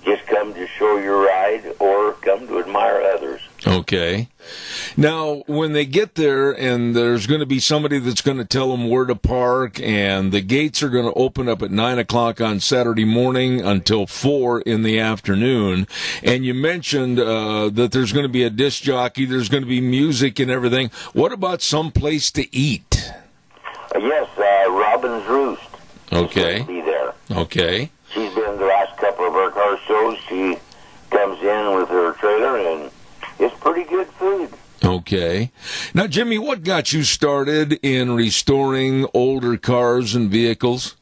Just come to show your ride or come to admire others. Okay. Now, when they get there, and there's going to be somebody that's going to tell them where to park, and the gates are going to open up at 9 o'clock on Saturday morning until 4 in the afternoon, and you mentioned that there's going to be a disc jockey, there's going to be music and everything. What about some place to eat? Yes, Robin's Roost. Okay. Will be there. Okay. She's been the last couple of our car shows. She comes in with her trailer, and it's pretty good food. Okay. Now, Jimmy, what got you started in restoring older cars and vehicles?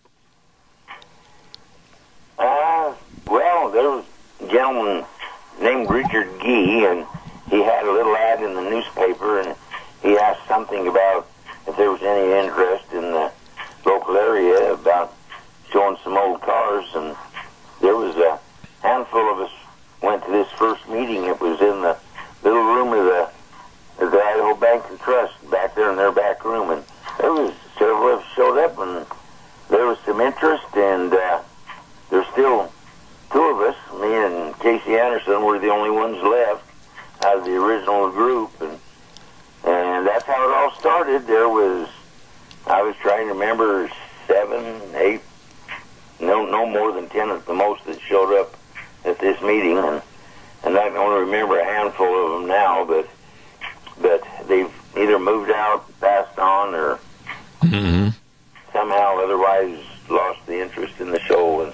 Well, there was a gentleman named Richard Gee, and he had a little ad in the newspaper, and he asked something about if there was any interest in the local area about showing some old cars, and there was a handful of us went to this first meeting. It was in the little room of the Idaho Bank and Trust back there in their back room, and there was several of us showed up, and there was some interest, and there's still two of us, me and Casey Anderson, were the only ones left out of the original group, and that's how it all started. I was trying to remember 7, 8, no more than 10 at the most that showed up at this meeting, and I can only remember a handful of them now, but they've either moved out, passed on, or somehow otherwise lost the interest in the show.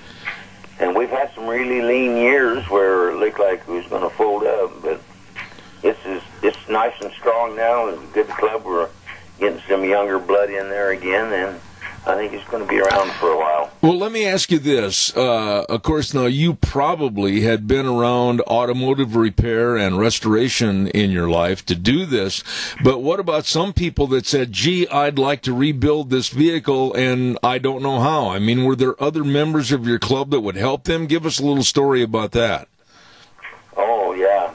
And we've had some really lean years where it looked like it was going to fold up, but it's nice and strong now. It's a good club. We're getting some younger blood in there again, and I think it's going to be around for a while. Well, let me ask you this. Of course, now you probably had been around automotive repair and restoration in your life to do this, but what about some people that said, gee, I'd like to rebuild this vehicle and I don't know how? I mean, were there other members of your club that would help them? Give us a little story about that. Oh, yeah.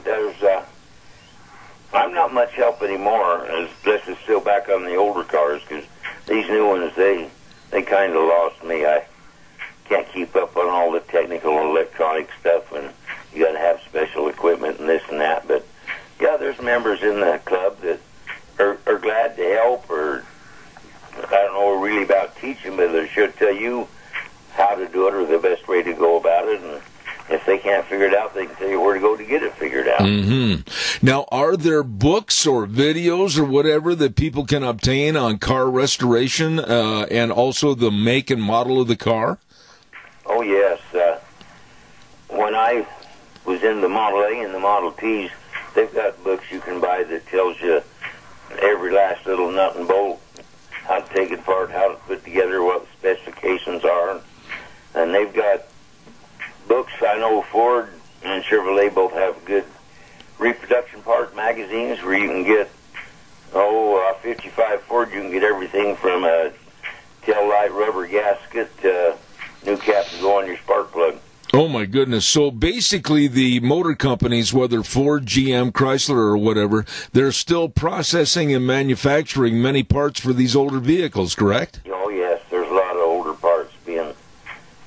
I'm not much help anymore, unless it's still back on the older cars, because these new ones, they kind of lost me. I can't keep up on all the technical electronic stuff, and you got to have special equipment and this and that. But yeah, there's members in the club that are glad to help, or I don't know really about teaching, but they should tell you how to do it or the best way to go about it. And if they can't figure it out, they can tell you where to go to get it figured out. Mm-hmm. Now, are there books or videos or whatever that people can obtain on car restoration and also the make and model of the car? Oh, yes. When I was in the Model A and the Model Ts, they've got books you can buy that tells you every last little nut and bolt, how to take it apart, how to put together, what the specifications are. And they've got books. I know Ford and Chevrolet both have good reproduction part magazines where you can get, 55 Ford, you can get everything from a tail light rubber gasket to new cap to go on your spark plug. Oh, my goodness. So basically the motor companies, whether Ford, GM, Chrysler, or whatever, they're still processing and manufacturing many parts for these older vehicles, correct? Oh, yes. There's a lot of older parts being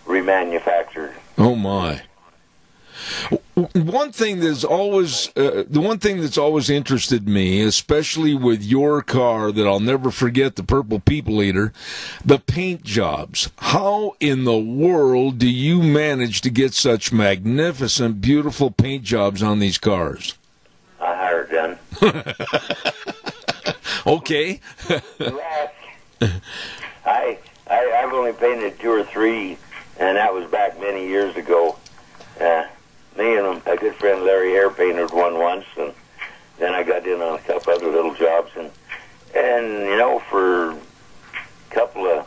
remanufactured. Oh, my. One thing that's always interested me, especially with your car that I'll never forget, the Purple People Eater, the paint jobs. How in the world do you manage to get such magnificent, beautiful paint jobs on these cars? I hire it done. Okay. I've only painted 2 or 3, and that was back many years ago. Me and a good friend Larry Hare painted one once, and then I got in on a couple other little jobs, and for a couple of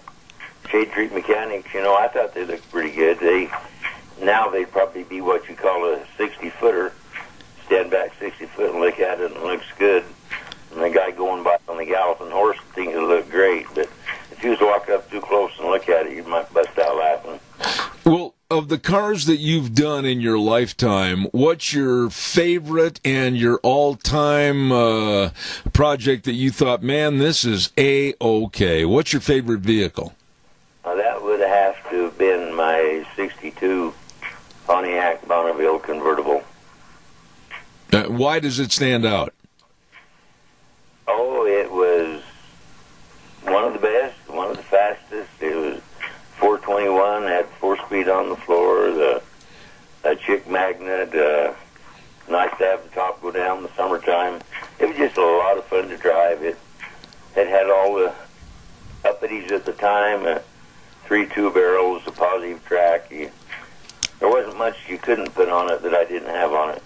shade treat mechanics, I thought they looked pretty good. Now they'd probably be what you call a 60-footer. Stand back 60 foot and look at it, and it looks good. And the guy going by on the galloping horse thinks it looked great, but if you was to walk up too close and look at it, you might bust out laughing. Well, of the cars that you've done in your lifetime, what's your favorite and your all-time project that you thought, man, this is A-OK? What's your favorite vehicle? That would have to have been my 62 Pontiac Bonneville convertible. Why does it stand out? Oh, it was one of the best, one of the fastest. It was 421, had 4-speed on the floor, a chick magnet, nice to have the top go down in the summertime. It was just a lot of fun to drive. It had all the uppities at the time, 3 2-barrels, a positive track. There wasn't much you couldn't put on it that I didn't have on it.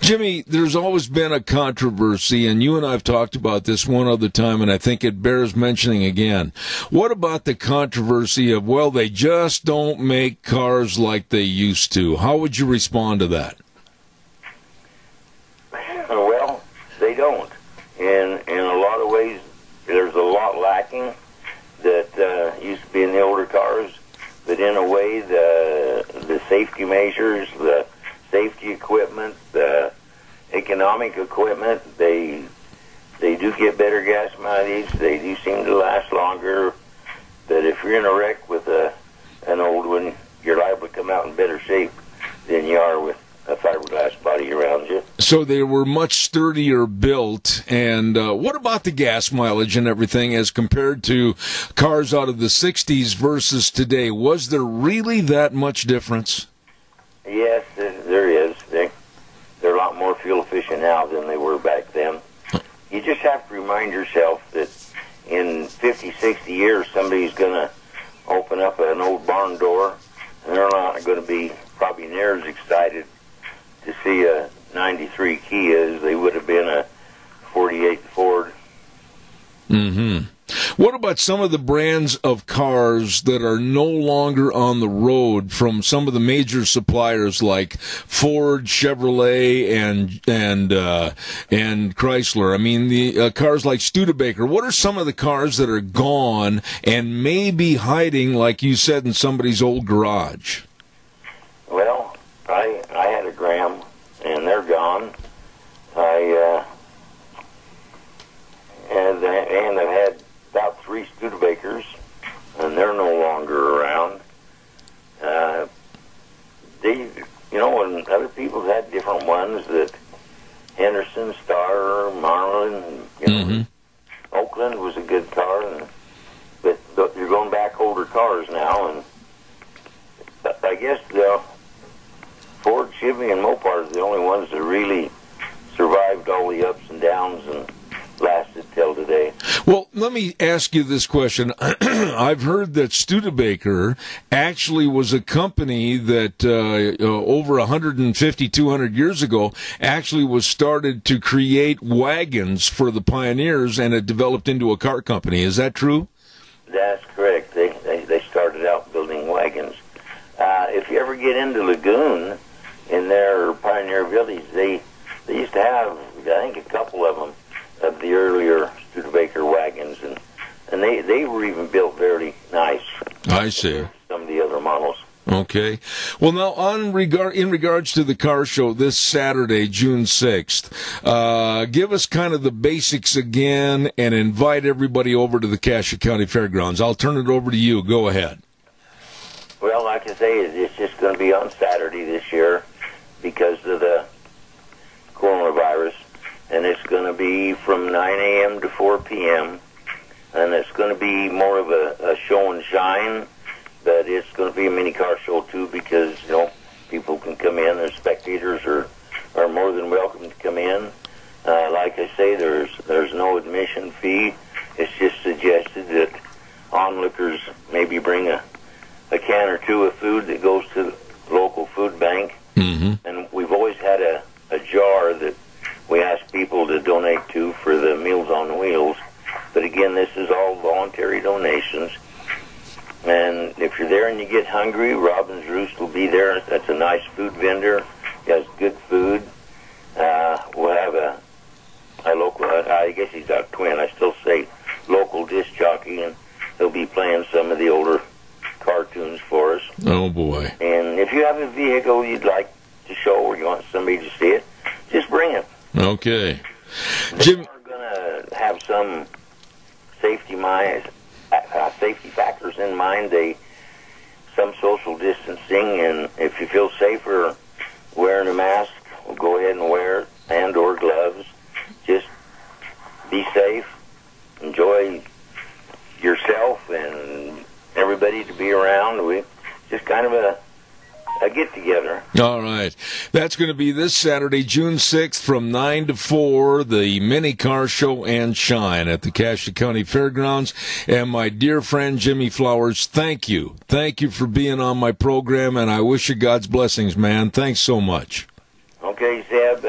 Jimmy, there's always been a controversy, and you and I have talked about this one other time, and I think it bears mentioning again. What about the controversy of, well, they just don't make cars like they used to? How would you respond to that? Well, they don't. In a lot of ways, there's a lot lacking that used to be in the older cars. But in a way, the safety measures, the safety equipment, the economic equipment, they do get better gas mileage. They do seem to last longer. But if you're in a wreck with an old one, you're liable to come out in better shape than you are with a fiberglass body around you. So they were much sturdier built. And what about the gas mileage and everything as compared to cars out of the 60s versus today? Was there really that much difference? Yes, there is. They're a lot more fuel efficient now than they were back then. You just have to remind yourself that in 50, 60 years, somebody's going to open up an old barn door, and they're not going to be probably near as excited to see a 93 Kia as they would have been a 48 Ford. Mm-hmm. What about some of the brands of cars that are no longer on the road from some of the major suppliers like Ford, Chevrolet, and Chrysler? I mean, the cars like Studebaker. What are some of the cars that are gone and maybe hiding, like you said, in somebody's old garage? Well, I had a Graham, and they're gone. I You know, Oakland was a good car, but you're going back older cars now, and I guess Ford, Chevy, and Mopar are the only ones that really survived all the ups and downs and lasted till today. Well, let me ask you this question. I've heard that Studebaker actually was a company that over 150, 200 years ago actually was started to create wagons for the pioneers, and it developed into a car company. Is that true? That's correct. They started out building wagons. If you ever get into Lagoon, in their Pioneer Village, they used to have, I think, a couple of them, of the earlier Studebaker wagons, and they were even built very nice. I see. Some of the other models. Okay. Well, now, in regards to the car show this Saturday, June 6th, give us kind of the basics again and invite everybody over to the Cassia County Fairgrounds. I'll turn it over to you. Go ahead. Well, like I say, it's just going to be on Saturday this year because of the coronavirus, and it's going to be from 9 a.m. to 4 p.m., and it's going to be more of a show and shine, but it's going to be a mini car show too because, you know, people can come in, the spectators are more than welcome to come in. Like I say, there's no admission fee. It's just suggested that onlookers maybe bring a can or two of food that goes to the local food bank. And we've always had a jar that we ask people to donate to for the Meals on Wheels. But again, this is all voluntary donations. And if you're there and you get hungry, Robin's Roost will be there. That's a nice food vendor. He has good food. We'll have a local, I guess he's a twin, I still say local disc jockey, and he'll be playing some of the older cartoons for us. Oh, boy. And if you have a vehicle you'd like to show or you want somebody to see it, just bring it. Okay. Jim, we're going to have some safety factors in mind. Some social distancing, and if you feel safer wearing a mask, well, go ahead and wear it, and or gloves. Just be safe. Enjoy yourself and everybody to be around. We just kind of a get-together. All right. That's going to be this Saturday, June 6th from 9 to 4, the mini car show and shine at the Cassia County Fairgrounds. And my dear friend Jimmy Flowers, thank you. Thank you for being on my program, and I wish you God's blessings, man. Thanks so much. Okay, Zeb,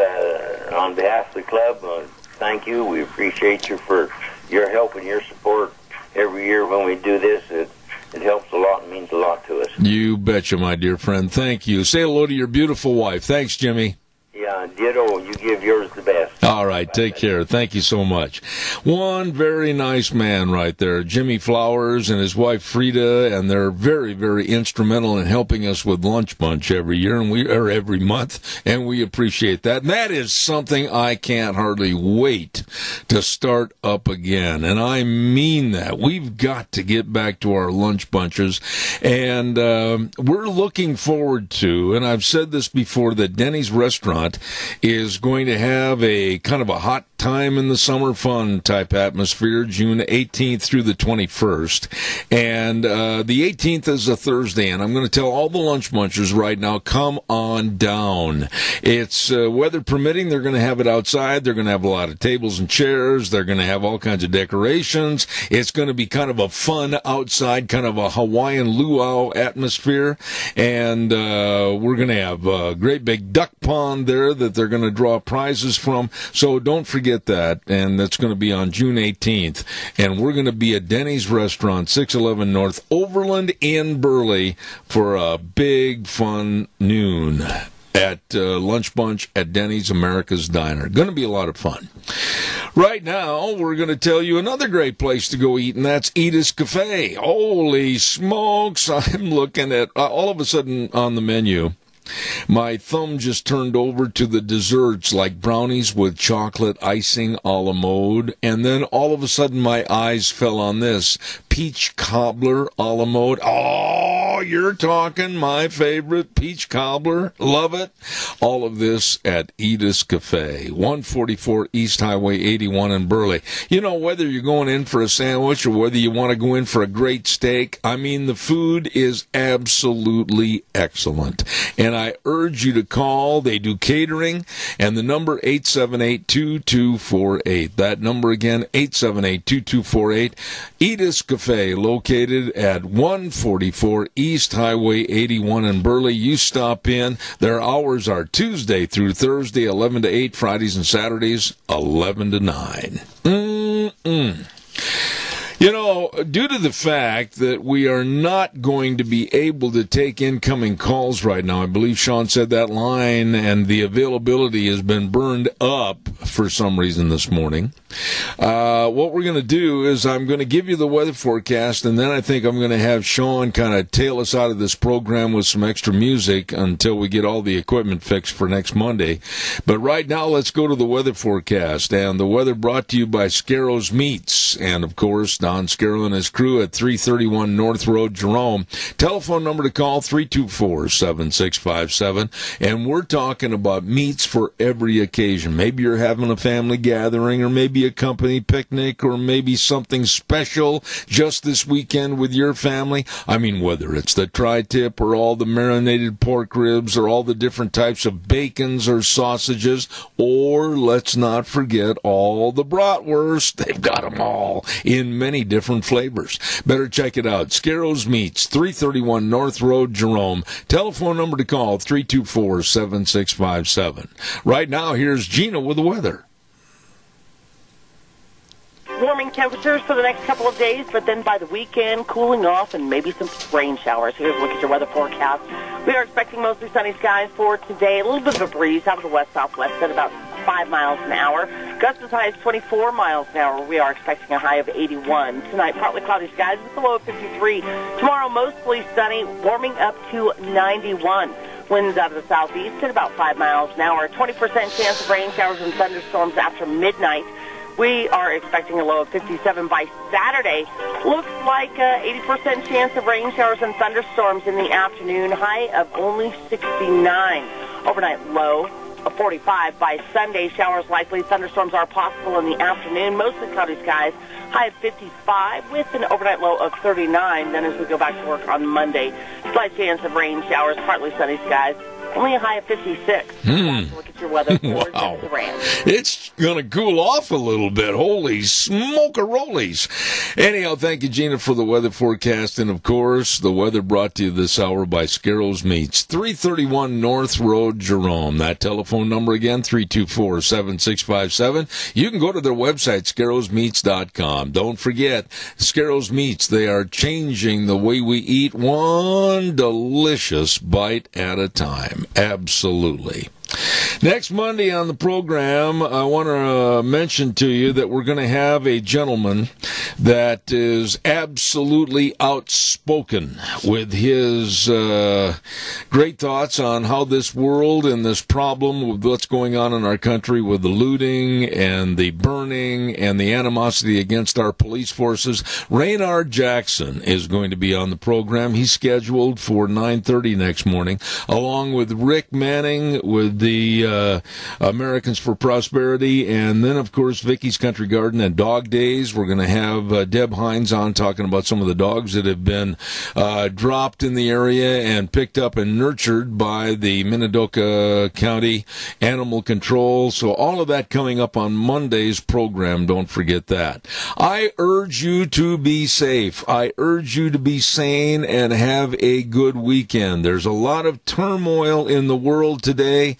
on behalf of the club, thank you. We appreciate you for your help and your support every year when we do this. It helps a lot and means a lot to us. You betcha, my dear friend. Thank you. Say hello to your beautiful wife. Thanks, Jimmy. Yeah, ditto. You give yours the best. All right, take care. Thank you so much. One very nice man right there, Jimmy Flowers and his wife Frida, and they're very, very instrumental in helping us with Lunch Bunch every year, and every month, and we appreciate that. And that is something I can't hardly wait to start up again, and I mean that. We've got to get back to our lunch bunches, and we're looking forward to, and I've said this before, that Denny's Restaurant is going to have a kind of a hot time in the summer fun type atmosphere, June 18th through the 21st. And the 18th is a Thursday, and I'm going to tell all the lunch munchers right now, come on down. It's weather permitting. They're going to have it outside. They're going to have a lot of tables and chairs. They're going to have all kinds of decorations. It's going to be kind of a fun outside, kind of a Hawaiian luau atmosphere. And we're going to have a great big duck pond there that they're going to draw prizes from. So don't forget that, and that's going to be on June 18th, and we're going to be at Denny's Restaurant, 611 North Overland in Burley, for a big fun noon at Lunch Bunch at Denny's America's Diner. Going to be a lot of fun. Right now, we're going to tell you another great place to go eat, and that's Edith's Cafe. Holy smokes, I'm looking at, all of a sudden on the menu, my thumb just turned over to the desserts, like brownies with chocolate icing a la mode, and then all of a sudden my eyes fell on this, peach cobbler a la mode. Oh, you're talking my favorite peach cobbler. Love it. All of this at Edith's Cafe, 144 East Highway 81 in Burley. You know, whether you're going in for a sandwich or whether you want to go in for a great steak, I mean, the food is absolutely excellent. And I urge you to call. They do catering, and the number 878-2248. That number again, 878-2248. Edith's Cafe, located at 144 East Highway 81 in Burley. You stop in. Their hours are Tuesday through Thursday, 11 to 8, Fridays and Saturdays, 11 to 9. You know, due to the fact that we are not going to be able to take incoming calls right now, I believe Sean said that line, and the availability has been burned up for some reason this morning. What we're going to do is I'm going to give you the weather forecast, and then I think I'm going to have Sean kind of tail us out of this program with some extra music until we get all the equipment fixed for next Monday. But right now, let's go to the weather forecast, and the weather brought to you by Scarro's Meats, and of course, Don Scarrow and his crew at 331 North Road, Jerome. Telephone number to call, 324-7657. And we're talking about meats for every occasion. Maybe you're having a family gathering, or maybe a company picnic, or maybe something special just this weekend with your family. I mean, whether it's the tri-tip or all the marinated pork ribs or all the different types of bacons or sausages, or let's not forget all the bratwurst. They've got them all in many different flavors. Better check it out. Scarro's Meats, 331 North Road, Jerome. Telephone number to call, 324-7657. Right now, here's Gina with the weather. Warming temperatures for the next couple of days, but then by the weekend, cooling off and maybe some rain showers. Here's a look at your weather forecast. We are expecting mostly sunny skies for today. A little bit of a breeze out of the west-southwest at about 5 miles an hour. Gusts as high as 24 miles an hour. We are expecting a high of 81. Tonight, partly cloudy skies with a low of 53. Tomorrow, mostly sunny, warming up to 91. Winds out of the southeast at about 5 miles an hour. 20% chance of rain showers and thunderstorms after midnight. We are expecting a low of 57 by Saturday. Looks like 80% chance of rain showers and thunderstorms in the afternoon. High of only 69. Overnight low of 45 by Sunday. Showers likely. Thunderstorms are possible in the afternoon. Mostly cloudy skies. High of 55 with an overnight low of 39. Then as we go back to work on Monday, slight chance of rain showers, partly sunny skies. Only a high of 56. Look at your weather. Wow. It's going to cool off a little bit. Holy smoke-a-rollies. Anyhow, thank you, Gina, for the weather forecast. And, of course, the weather brought to you this hour by Scarro's Meats, 331 North Road, Jerome. That telephone number again, 324-7657. You can go to their website, scarrowsmeats.com. Don't forget, Scarro's Meats, they are changing the way we eat, one delicious bite at a time. Absolutely. Next Monday on the program, I want to mention to you that we're going to have a gentleman that is absolutely outspoken with his great thoughts on how this world and this problem with what's going on in our country with the looting and the burning and the animosity against our police forces. Raynard Jackson is going to be on the program. He's scheduled for 9:30 next morning, along with Rick Manning with the Americans for Prosperity, and then, of course, Vicky's Country Garden and Dog Days. We're going to have Deb Hines on talking about some of the dogs that have been dropped in the area and picked up and nurtured by the Minidoka County Animal Control. So all of that coming up on Monday's program. Don't forget that. I urge you to be safe. I urge you to be sane and have a good weekend. There's a lot of turmoil in the world today.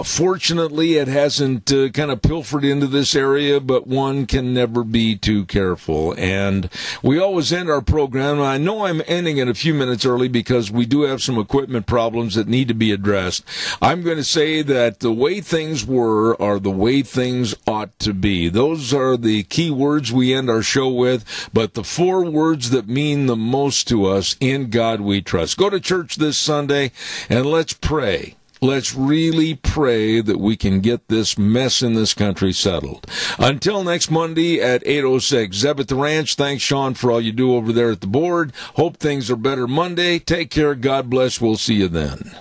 Fortunately, it hasn't kind of pilfered into this area, but one can never be too careful. And we always end our program. I know I'm ending it a few minutes early because we do have some equipment problems that need to be addressed. I'm going to say that the way things were are the way things ought to be. Those are the key words we end our show with, but the 4 words that mean the most to us: in God we trust. Go to church this Sunday and let's pray Let's really pray that we can get this mess in this country settled. Until next Monday at 8:06. Zeb at the Ranch, thanks, Sean, for all you do over there at the board. Hope things are better Monday. Take care. God bless. We'll see you then.